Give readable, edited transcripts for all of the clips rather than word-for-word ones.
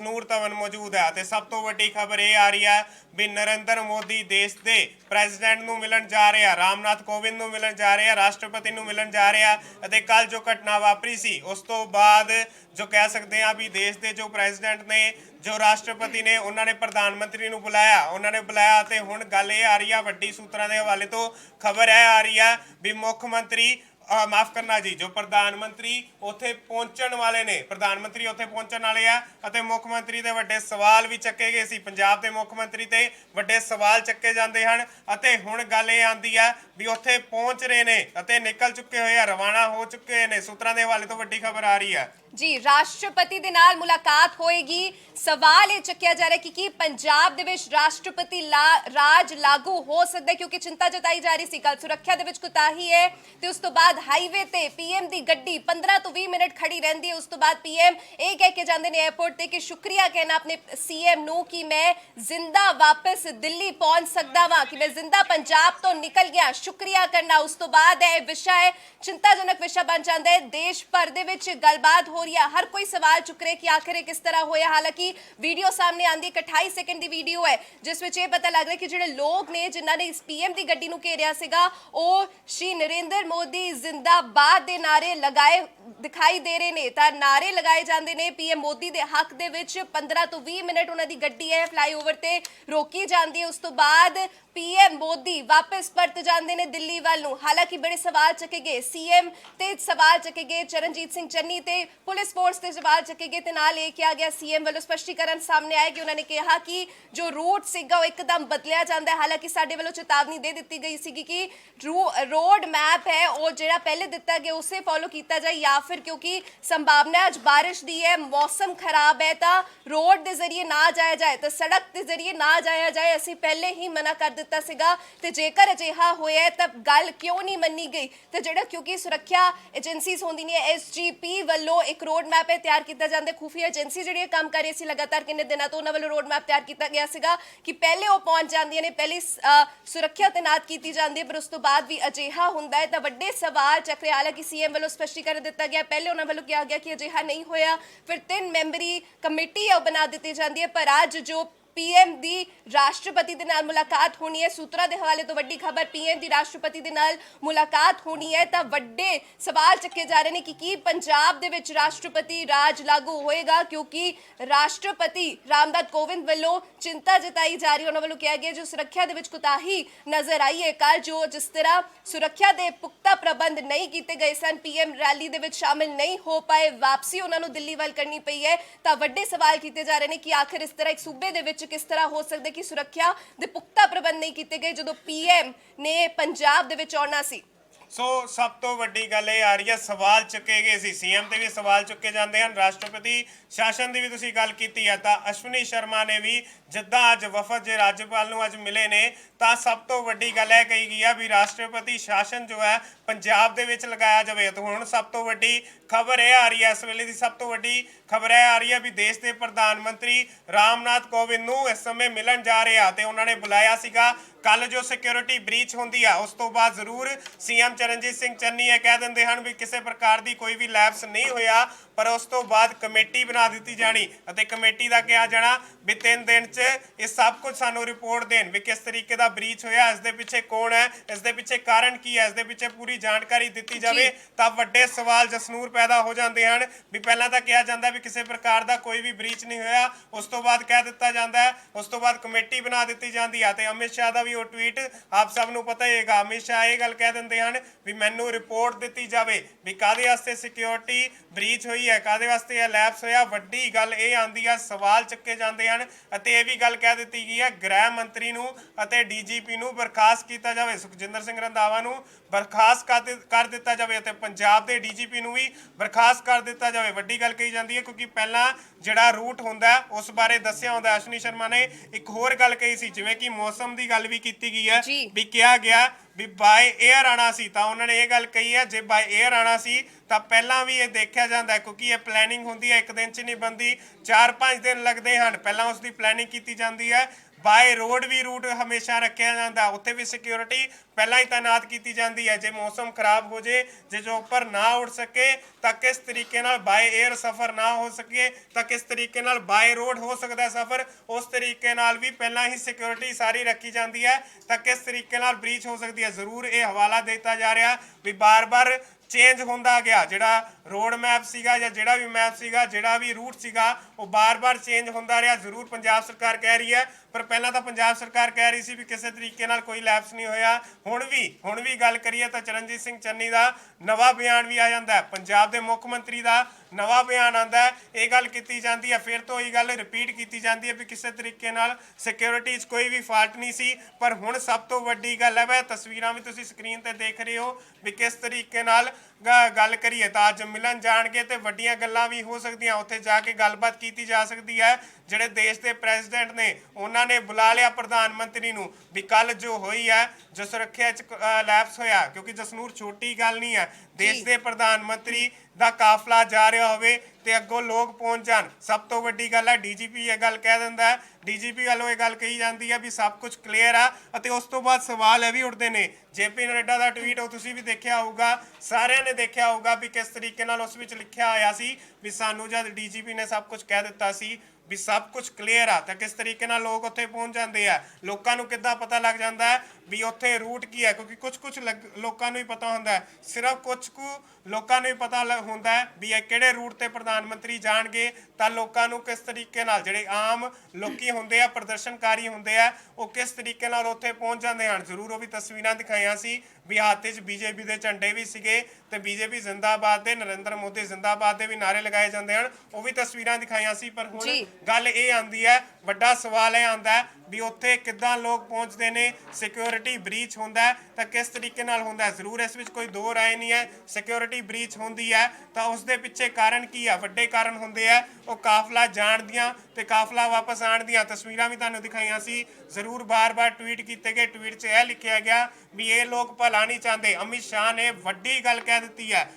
ਨੂਰ ਧਵਨ ਮੌਜੂਦ ਹੈ ਤੇ ਸਭ ਤੋਂ ਵੱਡੀ ਖਬਰ ਇਹ ਆ ਰਹੀ ਹੈ ਵੀ ਨਰਿੰਦਰ ਮੋਦੀ ਦੇਸ਼ ਦੇ ਪ੍ਰੈਜ਼ੀਡੈਂਟ ਨੂੰ ਮਿਲਣ ਜਾ ਰਹੇ ਆ, ਰਾਮਨਾਥ ਕੋਵਿੰਦ ਨੂੰ ਮਿਲਣ ਜਾ ਰਹੇ ਆ, ਰਾਸ਼ਟਰਪਤੀ ਨੂੰ ਮਿਲਣ ਜਾ ਰਹੇ ਆ। ਅਤੇ ਕੱਲ ਜੋ ਘਟਨਾ ਵਾਪਰੀ ਸੀ ਉਸ ਤੋਂ ਬਾਅਦ ਜੋ ਕਹਿ ਸਕਦੇ ਆ ਵੀ ਦੇਸ਼ ਦੇ ਜੋ ਪ੍ਰੈਜ਼ੀਡੈਂਟ ਨੇ, ਜੋ ਰਾਸ਼ਟਰਪਤੀ ਨੇ, ਉਹਨਾਂ ਨੇ ਪ੍ਰਧਾਨ ਮੰਤਰੀ ਨੂੰ ਬੁਲਾਇਆ ਤੇ ਹੁਣ ਗੱਲ ਇਹ ਆ ਰਹੀ ਆ, ਵੱਡੀ ਸੂਤਰਾਂ ਦੇ ਹਵਾਲੇ ਤੋਂ ਖਬਰ ਇਹ ਆ ਰਹੀ ਆ ਵੀ ਮੁੱਖ ਮੰਤਰੀ माफ करना जी, जो प्रधानमंत्री उत्थे पहुंचण वाले ने, प्रधानमंत्री उत्थे पहुंचण वाले आ। मुख मंत्री दे वड्डे सवाल भी चक्के गए सी, पंजाब दे मुख मंत्री ते वड्डे सवाल चक्के जांदे हन। हुण गल इह आंदी आ भी उत्थे पहुंच रहे ने अते निकल चुके होए आ, रवाना हो चुके ने। सूत्रां दे हवाले तो वड्डी खबर आ रही है जी, राष्ट्रपति दे नाल मुलाकात होएगी। सवाल ये चुकिया जा रहा है कि पंजाब दे विच राष्ट्रपति राज लागू हो सकता है, क्योंकि चिंता जताई जा रही सी कल सुरक्षा दे विच कोताही है ते उस तो बाद हाईवे ते पीएम दी गड्डी 15 तो 20 मिनट खड़ी रहिंदी है। उस तो बाद पीएम ये कह के जांदे ने एयरपोर्ट ते कि शुक्रिया कहना अपने सीएम नू कि मैं जिंदा वापस दिल्ली पहुंच सकदा वां, कि मैं जिंदा पंजाब तो निकल गया, शुक्रिया करना। उस तो बाद यह विषय चिंताजनक विषय बन जाता है। देश भर दे विच गलबात हो रही है, हर कोई सवाल चुक रहे कि आखिर किस तरह होया। हालांकि वीडियो सामने आंदी, 28 सेकंड दी वीडियो है जिस विच ये पता लग रहा है कि जिहड़े लोग ने जिन्हां ने इस पीएम दी गड्डी नूं घेरिया सीगा ਉਹ श्री नरेंद्र मोदी जिंदाबाद ਦੇ नारे लगाए दिखाई दे रहे ने। ਤਾਂ नारे लगाए ਜਾਂਦੇ ਨੇ पीएम मोदी ਦੇ ਹੱਕ ਦੇ ਵਿੱਚ। 15 ਤੋਂ 20 ਮਿੰਟ ਉਹਨਾਂ ਦੀ ਗੱਡੀ ਹੈ ਫਲਾਈਓਵਰ ਤੇ ਰੋਕੀ ਜਾਂਦੀ ਹੈ। ਉਸ ਤੋਂ ਬਾਅਦ पीएम मोदी वापस परत जाते हैं दिल्ली वाल नूं। हालांकि बड़े सवाल चके गए, सीएम ते सवाल चके गए, चरणजीत सिंह चन्नी ते पुलिस फोर्स ते सवाल चके गए ते नाल ये किया गया सीएम वालों स्पष्टीकरण सामने आया कि उन्होंने कहा कि जो रूट सीगा एकदम बदलिया जाता है। हालांकि साडे वालों चेतावनी दे दी गई सी कि रोड मैप है वो जिहड़ा पहले दिता गया उसे फॉलो किया जाए, या फिर क्योंकि संभावना अज बारिश की है, मौसम खराब है, तो रोड के जरिए ना जाया जाए, तो सड़क के जरिए ना जाया जाए। असीं पहले ही मना कर दिता सीगा ते जेकर अजिहा होया है तब गल क्यों नहीं मन्नी गई। तो जिहड़ा क्योंकि सुरक्षा एजेंसीज होंदी ने, एसजीपी वालों एक रोड मैप है तैयार किया जाता, खुफिया एजेंसी जिहड़ी काम कर रही सी लगातार किन्ने दिनों तो उन्हां वालों रोड मैप तैयार किया गया सीगा कि पहले वो पहुंच जांदियां ने, पहले सुरक्षा तैनात की जाती है, पर उस तो बाद भी अजिहा हुंदा है तो वड्डे सवाल चक रहे। हालांकि सीएम वालों स्पष्टीकरण दिता गया, पहले उन्हां वालों कहा गया कि अजिहा नहीं होया, फिर 3 मैंबरी कमेटी है बना दी जाती है। पर अज जो पीएम दी राष्ट्रपति दे नाल मुलाकात होनी है, सूत्रा दे हवाले तो वड्डी खबर पीएम दी राष्ट्रपति दे नाल मुलाकात होनी है, तो वड्डे सवाल चके जा रहे हैं कि पंजाब दे विच राष्ट्रपति राज लागू होएगा, क्योंकि राष्ट्रपति रामनाथ कोविंद वालों चिंता जताई जा रही है। उन्होंने वालों कहा गया जो सुरक्षा दे विच कोताही नजर आई है कल, जो जिस तरह सुरक्षा दे पुख्ता प्रबंध नहीं किए गए सन, पीएम रैली दे विच शामिल नहीं हो पाए, वापसी उन्होंने दिल्ली वाल करनी पई है, तो वड्डे सवाल किए जा रहे हैं कि आखिर इस तरह एक सूबे दे विच किस तरह हो सकता है कि सुरक्षा दे पुख्ता प्रबंध नहीं किए गए जो पीएम ने पंजाब दे विच आउणा सी। सो सब तो वड्डी गल ये आ रही है, सवाल चुके गए सी, सीएम ते भी सवाल चुके जाते हैं, राष्ट्रपति शासन की भी तुसीं गल कीती है। तो अश्विनी शर्मा ने भी जिद्दां अज वफद जे राज्यपाल नूं अज मिले ने, तो सब तो वड्डी गल है कही गई है भी राष्ट्रपति शासन जो है पंजाब दे विच लगाया जाए। तो हुण सब तो वड्डी खबर यह आ रही है, इस वेले की सब तो वड्डी खबर यह आ रही है भी देश के प्रधानमंत्री रामनाथ कोविंद नूं इस समय मिलन जा रहे हैं। तो उन्होंने बुलाया सीगा कल जो सिक्योरिटी ब्रीच होंदी है उस तो बाद जरूर सीएम चरणजीत सिंह चन्नी ये कह देंदे हन भी किसी प्रकार की कोई भी लैप्स नहीं होया, पर उस तो बाद कमेटी बना दी जानी अते कमेटी का कहा जाना भी 3 दिन च ये सब कुछ सानू रिपोर्ट देन भी किस तरीके का ब्रीच होया, इस दे पिछे कौन है, इस दे पिछे कारण की है, इस दे पिछे पूरी जानकारी दी जाए। तब वड्डे सवाल जसनूर पैदा हो जाते हैं भी पहला तो कहा जाता भी किसी प्रकार का कोई भी ब्रीच नहीं होया, उस तो बाद कह दिता जाता है, उस तो बाद कमेटी बना दी जाती है। तो अमित शाह का भी वो ट्वीट आप सब नूं पता ही है, अमित शाह ये गल कह देंदे हन भी मैनू रिपोर्ट दी जाए भी कादे वास्ते सिक्योरिटी ब्रीच हुई है, कादे वास्ते यह लैप्स होया। वड्डी गल ये आंदी है, सवाल चुके जाते हैं अते ये भी गल कह दी गई है गृह मंत्री नूं अते डीजीपी नूं बर्खास्त किया जाए, सुखजिंदर सिंह रंधावा नूं बर्खास्त कर दिता जाए अते पंजाब के डीजीपी नूं भी बर्खास्त कर दिता जाए। वड्डी गल कही जाती है क्योंकि पहला जिहड़ा रूट हुंदा उस बारे दस्सिया हुंदा। अश्विनी शर्मा ने एक होर गल कही सी जिवें कि मौसम की गल भी की गई है भी कहा गया भी बाय एयर आना सी, तो उन्होंने ये गल कही है जे बाय एयर आना सी तो पहला भी ये देखा जाता है क्योंकि ये प्लैनिंग होंदी है, एक दिन च नहीं बनती, 4-5 दिन लगते हैं। पहला उसकी प्लैनिंग की जाती है, ਬਾਏ ਰੋਡ ਵੀ ਰੂਟ ਹਮੇਸ਼ਾ ਰੱਖਿਆ ਜਾਂਦਾ, ਉੱਥੇ ਵੀ ਸਿਕਿਉਰਿਟੀ ਪਹਿਲਾਂ ਹੀ ਤਾਇਨਾਤ ਕੀਤੀ ਜਾਂਦੀ ਹੈ। ਜੇ ਮੌਸਮ ਖਰਾਬ ਹੋ ਜੇ, ਜੇ ਜੋ ਉੱਪਰ ਨਾ ਉੱਡ ਸਕੇ ਤਾਂ ਕਿਸ ਤਰੀਕੇ ਨਾਲ ਬਾਏ 에ਅਰ ਸਫ਼ਰ ਨਾ ਹੋ ਸਕੇ ਤਾਂ ਕਿਸ ਤਰੀਕੇ ਨਾਲ ਬਾਏ ਰੋਡ ਹੋ ਸਕਦਾ ਸਫ਼ਰ, ਉਸ ਤਰੀਕੇ ਨਾਲ ਵੀ ਪਹਿਲਾਂ ਹੀ ਸਿਕਿਉਰਿਟੀ ਸਾਰੀ ਰੱਖੀ ਜਾਂਦੀ ਹੈ। ਤਾਂ ਕਿਸ ਤਰੀਕੇ ਨਾਲ ਬ੍ਰੀਚ ਹੋ ਸਕਦੀ ਹੈ, ਜ਼ਰੂਰ ਇਹ ਹਵਾਲਾ ਦਿੱਤਾ ਜਾ ਰਿਹਾ ਵੀ ਬਾਰ-ਬਾਰ ਚੇਂਜ ਹੁੰਦਾ ਗਿਆ। ਜਿਹੜਾ ਰੋਡ ਮੈਪ ਸੀਗਾ ਜਾਂ ਜਿਹੜਾ ਵੀ ਮੈਪ ਸੀਗਾ, ਜਿਹੜਾ ਵੀ ਰੂਟ ਸੀਗਾ, ਉਹ ਬਾਰ-ਬਾਰ ਚੇਂਜ ਹੁੰਦਾ ਰਿਹਾ। ਜ਼ਰੂਰ ਪੰਜਾਬ ਸਰਕਾਰ ਕਹਿ ਰਹੀ ਹੈ, ਪਰ ਪਹਿਲਾਂ ਤਾਂ ਪੰਜਾਬ ਸਰਕਾਰ ਕਹਿ ਰਹੀ ਸੀ ਵੀ ਕਿਸੇ ਤਰੀਕੇ ਨਾਲ ਕੋਈ ਲੈਪਸ ਨਹੀਂ ਹੋਇਆ। ਹੁਣ ਵੀ ਗੱਲ ਕਰੀਏ ਤਾਂ ਚਰਨਜੀਤ ਸਿੰਘ ਚੰਨੀ ਦਾ ਨਵਾਂ ਬਿਆਨ ਵੀ ਆ ਜਾਂਦਾ ਹੈ, ਪੰਜਾਬ ਦੇ ਮੁੱਖ ਮੰਤਰੀ ਦਾ ਨਵਾਂ ਬਿਆਨ ਆਉਂਦਾ ਹੈ, ਇਹ ਗੱਲ ਕੀਤੀ ਜਾਂਦੀ ਹੈ, ਫਿਰ ਤੋਂ ਇਹ ਗੱਲ ਰਿਪੀਟ ਕੀਤੀ ਜਾਂਦੀ ਹੈ ਵੀ ਕਿਸੇ ਤਰੀਕੇ ਨਾਲ ਸਿਕਿਉਰਿਟੀ 'ਚ ਕੋਈ ਵੀ ਫਾਲਟ ਨਹੀਂ ਸੀ। ਪਰ ਹੁਣ ਸਭ ਤੋਂ ਵੱਡੀ ਗੱਲ ਹੈ, ਵੈ ਤਸਵੀਰਾਂ ਵੀ ਤੁਸੀਂ ਸਕਰੀਨ ਤੇ ਦੇਖ ਰਹੇ ਹੋ ਵੀ ਕਿਸ ਤਰੀਕੇ ਨਾਲ ਗੱਲ ਕਰੀਏ ਤਾਂ ਅੱਜ ਮਿਲਣ ਜਾਣਗੇ ਤੇ ਵੱਡੀਆਂ ਗੱਲਾਂ ਵੀ ਹੋ ਸਕਦੀਆਂ, ਉੱਥੇ ਜਾ ਕੇ ਗੱਲਬਾਤ ਕੀਤੀ ਜਾ ਸਕਦੀ ਹੈ। ਜਿਹੜੇ ਦੇਸ਼ ਦੇ ਪ੍ਰੈਜ਼ੀਡੈਂਟ ਨੇ ਉਹਨਾਂ ਨੇ ਬੁਲਾ ਲਿਆ ਪ੍ਰਧਾਨ ਮੰਤਰੀ ਨੂੰ ਵੀ ਕੱਲ ਜੋ ਹੋਈ ਹੈ, ਜੋ ਸੁਰੱਖਿਆ 'ਚ ਲੈਪਸ ਹੋਇਆ, ਕਿਉਂਕਿ ਜਸਨੂਰ ਛੋਟੀ ਗੱਲ ਨਹੀਂ ਹੈ, ਦੇਸ਼ ਦੇ ਪ੍ਰਧਾਨ ਮੰਤਰੀ ਦਾ ਕਾਫਲਾ ਜਾ ਰਿਹਾ ਹੋਵੇ ਤੇ ਅੱਗੋਂ ਲੋਕ ਪਹੁੰਚ ਜਾਣ, ਸਭ ਤੋਂ ਵੱਡੀ ਗੱਲ ਹੈ। ਡੀਜੀਪੀ ਇਹ ਗੱਲ ਕਹਿ ਦਿੰਦਾ ਹੈ, ਡੀਜੀਪੀ ਵੱਲੋਂ ਇਹ ਗੱਲ ਕਹੀ ਜਾਂਦੀ ਹੈ ਵੀ ਸਭ ਕੁਝ ਕਲੀਅਰ ਆ। ਅਤੇ ਉਸ ਤੋਂ ਬਾਅਦ ਸਵਾਲ ਇਹ ਵੀ ਉੱਠਦੇ ਨੇ, ਜੇਪੀ ਨੱਡਾ ਦਾ ਟਵੀਟ ਉਹ ਤੁਸੀਂ ਵੀ ਦੇਖਿਆ ਹੋਊਗਾ, ਸਾਰਿਆਂ ਨੇ ਦੇਖਿਆ ਹੋਊਗਾ ਵੀ ਕਿਸ ਤਰੀਕੇ ਨਾਲ ਉਸ ਵਿੱਚ ਲਿਖਿਆ ਹੋਇਆ ਸੀ ਵੀ ਸਾਨੂੰ ਜਦ ਡੀਜੀਪੀ ਨੇ ਸਭ ਕੁਝ ਕਹਿ ਦਿੱਤਾ ਸੀ ਵੀ ਸਭ ਕੁਝ ਕਲੀਅਰ ਆ, ਤਾਂ ਕਿਸ ਤਰੀਕੇ ਨਾਲ ਲੋਕ ਉੱਥੇ ਪਹੁੰਚ ਜਾਂਦੇ ਆ। ਲੋਕਾਂ ਨੂੰ ਕਿੱਦਾਂ ਪਤਾ ਲੱਗ ਜਾਂਦਾ ਹੈ ਵੀ ਉੱਥੇ ਰੂਟ ਕੀ ਹੈ, ਕਿਉਂਕਿ ਕੁਝ ਲੋਕਾਂ ਨੂੰ ਹੀ ਪਤਾ ਹੁੰਦਾ ਹੈ, ਸਿਰਫ ਕੁਝ ਕੁ ਲੋਕਾਂ ਨੂੰ ਹੀ ਪਤਾ ਹੁੰਦਾ ਹੈ ਵੀ ਇਹ ਕਿਹੜੇ ਰੂਟ ਤੇ ਪ੍ਰਧਾਨ ਮੰਤਰੀ ਜਾਣਗੇ। ਤਾਂ ਲੋਕਾਂ ਨੂੰ ਕਿਸ ਤਰੀਕੇ ਨਾਲ, ਜਿਹੜੇ ਆਮ ਲੋਕੀ ਹੁੰਦੇ ਆ, ਪ੍ਰਦਰਸ਼ਨਕਾਰੀ ਹੁੰਦੇ ਆ, ਉਹ ਕਿਸ ਤਰੀਕੇ ਨਾਲ ਉੱਥੇ ਪਹੁੰਚ ਜਾਂਦੇ ਹਨ। ਜ਼ਰੂਰ ਉਹ ਵੀ ਤਸਵੀਰਾਂ ਦਿਖਾਈਆਂ ਸੀ ਵੀ ਹੱਥ 'ਚ ਬੀਜੇਪੀ ਦੇ ਝੰਡੇ ਵੀ ਸੀਗੇ ਤੇ ਬੀਜੇਪੀ ਜ਼ਿੰਦਾਬਾਦ ਦੇ, ਨਰਿੰਦਰ ਮੋਦੀ ਜ਼ਿੰਦਾਬਾਦ ਦੇ ਵੀ ਨਾਰੇ ਲਗਾਏ ਜਾਂਦੇ ਹਨ, ਉਹ ਵੀ ਤਸਵੀਰਾਂ ਦਿਖਾਈਆਂ ਸੀ। ਪਰ ਹੁਣ ਗੱਲ ਇਹ ਆਉਂਦੀ ਹੈ, ਵੱਡਾ ਸਵਾਲ ਇਹ ਆਉਂਦਾ ਹੈ ਵੀ ਉੱਥੇ ਕਿੱਦਾਂ ਲੋਕ ਪਹੁੰਚਦੇ ਨੇ, ਸਿਕਿਉਰਿਟੀ ਬ੍ਰੀਚ ਹੁੰਦਾ ਹੈ ਤਾਂ ਕਿਸ ਤਰੀਕੇ ਨਾਲ ਹੁੰਦਾ ਹੈ। ਜ਼ਰੂਰ ਇਸ ਵਿੱਚ ਕੋਈ ਦੋ ਰਾਏ ਨਹੀਂ ਹੈ, ਸਿਕਿਉਰਿਟੀ ਬ੍ਰੀਚ ਹੁੰਦੀ ਹੈ ਤਾਂ ਉਸ ਦੇ ਪਿੱਛੇ ਕਾਰਨ ਕੀ ਆ, ਵੱਡੇ ਕਾਰਨ ਹੁੰਦੇ ਆ ਉਹ ਕਾਫਲਾ ਜਾਣ ਦੀਆਂ ਤੇ ਕਾਫਲਾ ਵਾਪਸ ਆਉਣ ਦੀਆਂ। ਤਸਵੀਰਾਂ ਵੀ ਤੁਹਾਨੂੰ ਦਿਖਾਈਆਂ ਸੀ, ਜ਼ਰੂਰ ਬਾਰ-ਬਾਰ ਟਵੀਟ ਕੀਤੇ ਗਏ, ਟਵੀਟ 'ਚ ਇਹ ਲਿਖਿਆ ਗਿਆ ਵੀ ਇਹ ਲੋਕ ਭਲਾ ਨਹੀਂ ਚਾਹੁੰਦੇ। ਅਮਿਤ ਸ਼ਾਹ ਨੇ ਵੱਡੀ ਗੱਲ ਕਹਿ ਦਿੱਤੀ ਹੈ,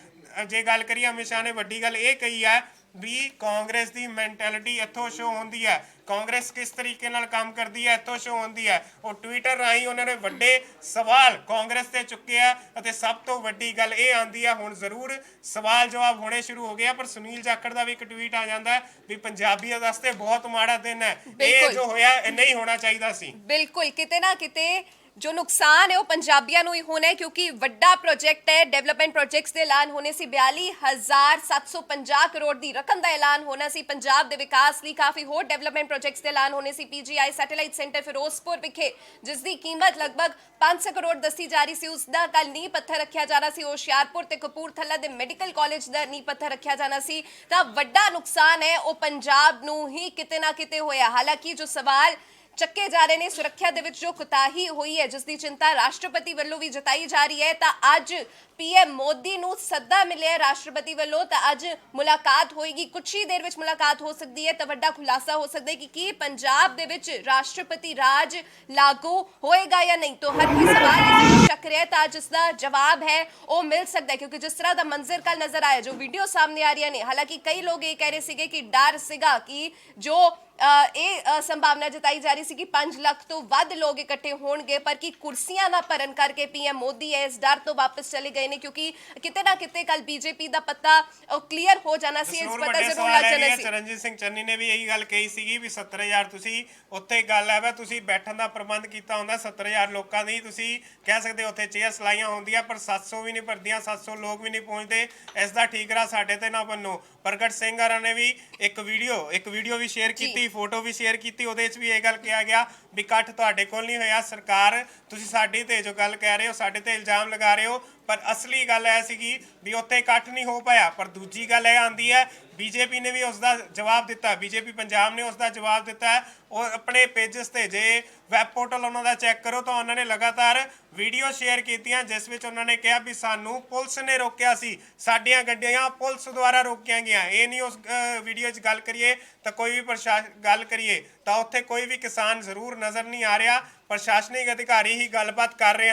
ਜੇ ਗੱਲ ਕਰੀਏ ਅਮਿਤ ਸ਼ਾਹ ਨੇ ਵੱਡੀ ਗੱਲ ਇਹ ਕਹੀ ਹੈ ਵੀ ਕਾਂਗਰਸ ਦੀ ਮੈਂਟੈਲਿਟੀ ਇੱਥੋਂ ਸ਼ੋ ਹੁੰਦੀ ਹੈ, ਕਾਂਗਰਸ ਕਿਸ ਤਰੀਕੇ ਨਾਲ ਕੰਮ ਕਰਦੀ ਹੈ ਇੱਥੋਂ ਸ਼ੋ ਹੁੰਦੀ ਹੈ। ਉਹ ਟਵਿੱਟਰ ਰਾਹੀਂ ਉਹਨਾਂ ਨੇ ਵੱਡੇ ਸਵਾਲ ਕਾਂਗਰਸ ਤੇ ਚੁੱਕੇ ਆ ਅਤੇ ਸਭ ਤੋਂ ਵੱਡੀ ਗੱਲ ਇਹ ਆਉਂਦੀ ਹੈ ਹੁਣ ਜ਼ਰੂਰ ਸਵਾਲ ਜਵਾਬ ਹੋਣੇ ਸ਼ੁਰੂ ਹੋ ਗਏ ਆ। ਪਰ ਸੁਨੀਲ ਜਾਖੜ ਦਾ ਵੀ ਇੱਕ ਟਵੀਟ ਆ ਜਾਂਦਾ ਵੀ ਪੰਜਾਬੀਆਂ ਵਾਸਤੇ ਬਹੁਤ ਮਾੜਾ ਦਿਨ ਹੈ, ਇਹ ਜੋ ਹੋਇਆ ਇਹ ਨਹੀਂ ਹੋਣਾ ਚਾਹੀਦਾ ਸੀ। ਬਿਲਕੁਲ, ਕਿਤੇ ਨਾ ਕਿਤੇ ਜੋ ਨੁਕਸਾਨ ਹੈ ਉਹ ਪੰਜਾਬੀਆਂ ਨੂੰ ਹੀ ਹੋਣਾ ਹੈ, ਕਿਉਂਕਿ ਵੱਡਾ ਪ੍ਰੋਜੈਕਟ ਹੈ, ਡਿਵੈਲਪਮੈਂਟ ਪ੍ਰੋਜੈਕਟਸ ਦੇ ਐਲਾਨ ਹੋਣੇ ਸੀ, 42,750 ਕਰੋੜ ਦੀ ਰਕਮ ਦਾ ਐਲਾਨ ਹੋਣਾ ਸੀ ਪੰਜਾਬ ਦੇ ਵਿਕਾਸ ਲਈ। ਕਾਫੀ ਹੋਰ ਡਿਵੈਲਪਮੈਂਟ ਪ੍ਰੋਜੈਕਟਸ ਦੇ ਐਲਾਨ ਹੋਣੇ ਸੀ, ਪੀਜੀਆਈ ਸੈਟੇਲਾਈਟ ਸੈਂਟਰ ਫਿਰੋਜ਼ਪੁਰ ਵਿਖੇ ਜਿਸ ਦੀ ਕੀਮਤ ਲਗਭਗ 500 ਕਰੋੜ ਦੱਸੀ ਜਾ ਰਹੀ ਸੀ, ਉਸ ਦਾ ਕੱਲ ਨੀਂਹ ਪੱਥਰ ਰੱਖਿਆ ਜਾਣਾ ਸੀ। ਹੁਸ਼ਿਆਰਪੁਰ ਤੇ ਕਪੂਰਥਲਾ ਦੇ ਮੈਡੀਕਲ ਕਾਲਜ ਦਾ ਨੀਂਹ ਪੱਥਰ ਰੱਖਿਆ ਜਾਣਾ ਸੀ। ਤਾਂ ਵੱਡਾ ਨੁਕਸਾਨ ਹੈ ਉਹ ਪੰਜਾਬ ਨੂੰ ਹੀ ਕਿਤੇ ਨਾ ਕਿਤੇ ਹੋਇਆ। ਹਾਲਾਂਕਿ ਜੋ ਸਵਾਲ ਚੱਕੇ ਜਾ ਰਹੇ ਨੇ, ਸੁਰੱਖਿਆ ਦੇ ਵਿੱਚ ਜੋ ਕੁਤਾਹੀ ਹੋਈ ਹੈ ਜਿਸ ਦੀ ਚਿੰਤਾ ਰਾਸ਼ਟਰਪਤੀ ਵੱਲੋਂ ਵੀ ਜਤਾਈ ਜਾ ਰਹੀ ਹੈ, ਤਾਂ ਅੱਜ ਪੀਐਮ ਮੋਦੀ ਨੂੰ ਸੱਦਾ ਮਿਲਿਆ ਰਾਸ਼ਟਰਪਤੀ ਵੱਲੋਂ, ਤਾਂ ਅੱਜ ਮੁਲਾਕਾਤ ਹੋਏਗੀ, ਕੁਝ ਹੀ ਦੇਰ ਵਿੱਚ ਮੁਲਾਕਾਤ ਹੋ ਸਕਦੀ ਹੈ। ਤਾਂ ਵੱਡਾ ਖੁਲਾਸਾ ਹੋ ਸਕਦਾ ਹੈ ਕਿ ਕੀ ਪੰਜਾਬ ਦੇ ਵਿੱਚ ਰਾਸ਼ਟਰਪਤੀ ਰਾਜ ਲਾਗੂ ਹੋਏਗਾ ਜਾਂ ਨਹੀਂ। ਤਾਂ ਹਰ ਕੋਈ ਸਵਾਲ ਇਸ ਚੱਕ ਰਿਹਾ, ਤਾਂ ਜਿਸ ਦਾ ਜਵਾਬ ਹੈ ਉਹ ਮਿਲ ਸਕਦਾ ਹੈ, ਕਿਉਂਕਿ ਜਿਸ ਤਰ੍ਹਾਂ ਦਾ ਮੰਜ਼ਰ ਕੱਲ ਨਜ਼ਰ ਆਇਆ, ਜੋ ਵੀਡੀਓ ਸਾਹਮਣੇ ਆ ਰਹੀਆਂ ਨੇ, ਹਾਲਾਂਕਿ ਕਈ ਲੋਕ ਇਹ ਕਹਿ ਰਹੇ ਸੀਗੇ ਕਿ ਡਰ ਸੀਗਾ ਕਿ ਜੋ ਇਹ ਸੰਭਾਵਨਾ ਜਤਾਈ ਜਾ ਰਹੀ ਸੀ ਕਿ 5 ਲੱਖ ਤੋਂ ਵੱਧ ਲੋਕ ਇਕੱਠੇ ਹੋਣਗੇ, ਪਰ ਕੀ ਕੁਰਸੀਆਂ ਨਾ ਭਰਨ ਕਰਕੇ ਪੀਐਮ ਮੋਦੀ ਇਸ ਡਰ ਤੋਂ ਵਾਪਸ ਚਲੇ ਗਏ ਨੇ, ਕਿਉਂਕਿ ਕਿਤੇ ਨਾ ਕਿਤੇ ਕੱਲ ਬੀਜੇਪੀ ਦਾ ਪੱਤਾ ਕਲੀਅਰ ਹੋ ਜਾਣਾ ਸੀ, ਇਸ ਪਤਾ ਜ਼ਰੂਰ ਲੱਗ ਜਾਣਾ ਸੀ। ਚਰਨਜੀਤ ਸਿੰਘ ਚੰਨੀ ਨੇ ਵੀ ਇਹੀ ਗੱਲ ਕਹੀ ਸੀਗੀ ਵੀ 70,000 ਤੁਸੀਂ ਉੱਥੇ ਗੱਲ ਹੈ ਵਾ ਤੁਸੀਂ ਬੈਠਣ ਦਾ ਪ੍ਰਬੰਧ ਕੀਤਾ ਹੁੰਦਾ, 70,000 ਲੋਕਾਂ ਦੀ ਤੁਸੀਂ ਕਹਿ ਸਕਦੇ ਉੱਥੇ ਚੇਅਰਸ ਲਾਈਆਂ ਹੁੰਦੀਆਂ, ਪਰ 700 ਵੀ ਨਹੀਂ ਭਰਦੀਆਂ, 700 ਲੋਕ ਵੀ ਨਹੀਂ ਪਹੁੰਚਦੇ। ਇਸ ਦਾ ਠੀਕਰਾ ਸਾਡੇ ਤੇ ਨਾ ਬੰਨੋ। ਪ੍ਰਗਟ ਸਿੰਘ ਹਰਾਂ ਨੇ ਵੀ ਇੱਕ ਵੀਡੀਓ ਵੀ ਸ਼ੇਅਰ ਕੀਤੀ, ਫੋਟੋ ਵੀ ਸ਼ੇਅਰ ਕੀਤੀ, ਉਹਦੇ 'ਚ ਵੀ ਇਹ ਗੱਲ ਕਿਹਾ ਗਿਆ ਵੀ ਇਕੱਠ ਤੁਹਾਡੇ ਕੋਲ ਨਹੀਂ ਹੋਇਆ, ਸਰਕਾਰ ਤੁਸੀਂ ਸਾਡੀ ਤੇ ਜੋ ਗੱਲ ਕਹਿ ਰਹੇ ਹੋ, ਸਾਡੇ ਤੇ ਇਲਜ਼ਾਮ ਲਗਾ ਰਹੇ ਹੋ, ਪਰ ਅਸਲੀ ਗੱਲ ਇਹ ਸੀਗੀ ਵੀ ਉੱਥੇ ਇਕੱਠ ਨਹੀਂ ਹੋ ਪਾਇਆ। ਪਰ ਦੂਜੀ ਗੱਲ ਇਹ ਆਉਂਦੀ ਹੈ, ਬੀਜੇਪੀ ਨੇ ਵੀ ਉਸ ਦਾ ਜਵਾਬ ਦਿੱਤਾ, ਬੀਜੇਪੀ ਪੰਜਾਬ ਨੇ ਉਸ ਦਾ ਜਵਾਬ ਦਿੱਤਾ ਹੈ। ਉਹ ਆਪਣੇ ਪੇਜਸ ਤੇ, ਜੇ ਵੈਬ ਪੋਰਟਲ ਉਹਨਾਂ ਦਾ ਚੈੱਕ ਕਰੋ ਤਾਂ ਉਹਨਾਂ ਨੇ ਲਗਾਤਾਰ ਵੀਡੀਓ ਸ਼ੇਅਰ ਕੀਤੀਆਂ ਜਿਸ ਵਿੱਚ ਉਹਨਾਂ ਨੇ ਕਿਹਾ ਵੀ ਸਾਨੂੰ ਪੁਲਿਸ ਨੇ ਰੋਕਿਆ ਸੀ, ਸਾਡੀਆਂ ਗੱਡੀਆਂ ਪੁਲਿਸ ਦੁਆਰਾ ਰੋਕੀਆਂ ਗਈਆਂ। ਇਹ ਨਹੀਂ ਉਸ ਵੀਡੀਓ 'ਚ ਗੱਲ ਕਰੀਏ ਤਾਂ ਕੋਈ ਵੀ ਗੱਲ ਕਰੀਏ ਤਾਂ ਉੱਥੇ ਕੋਈ ਵੀ ਕਿਸਾਨ ਜ਼ਰੂਰ ਨਜ਼ਰ ਨਹੀਂ ਆ ਰਿਹਾ, ਪ੍ਰਸ਼ਾਸਨਿਕ ਅਧਿਕਾਰੀ ਹੀ ਗੱਲਬਾਤ ਕਰ ਰਹੇ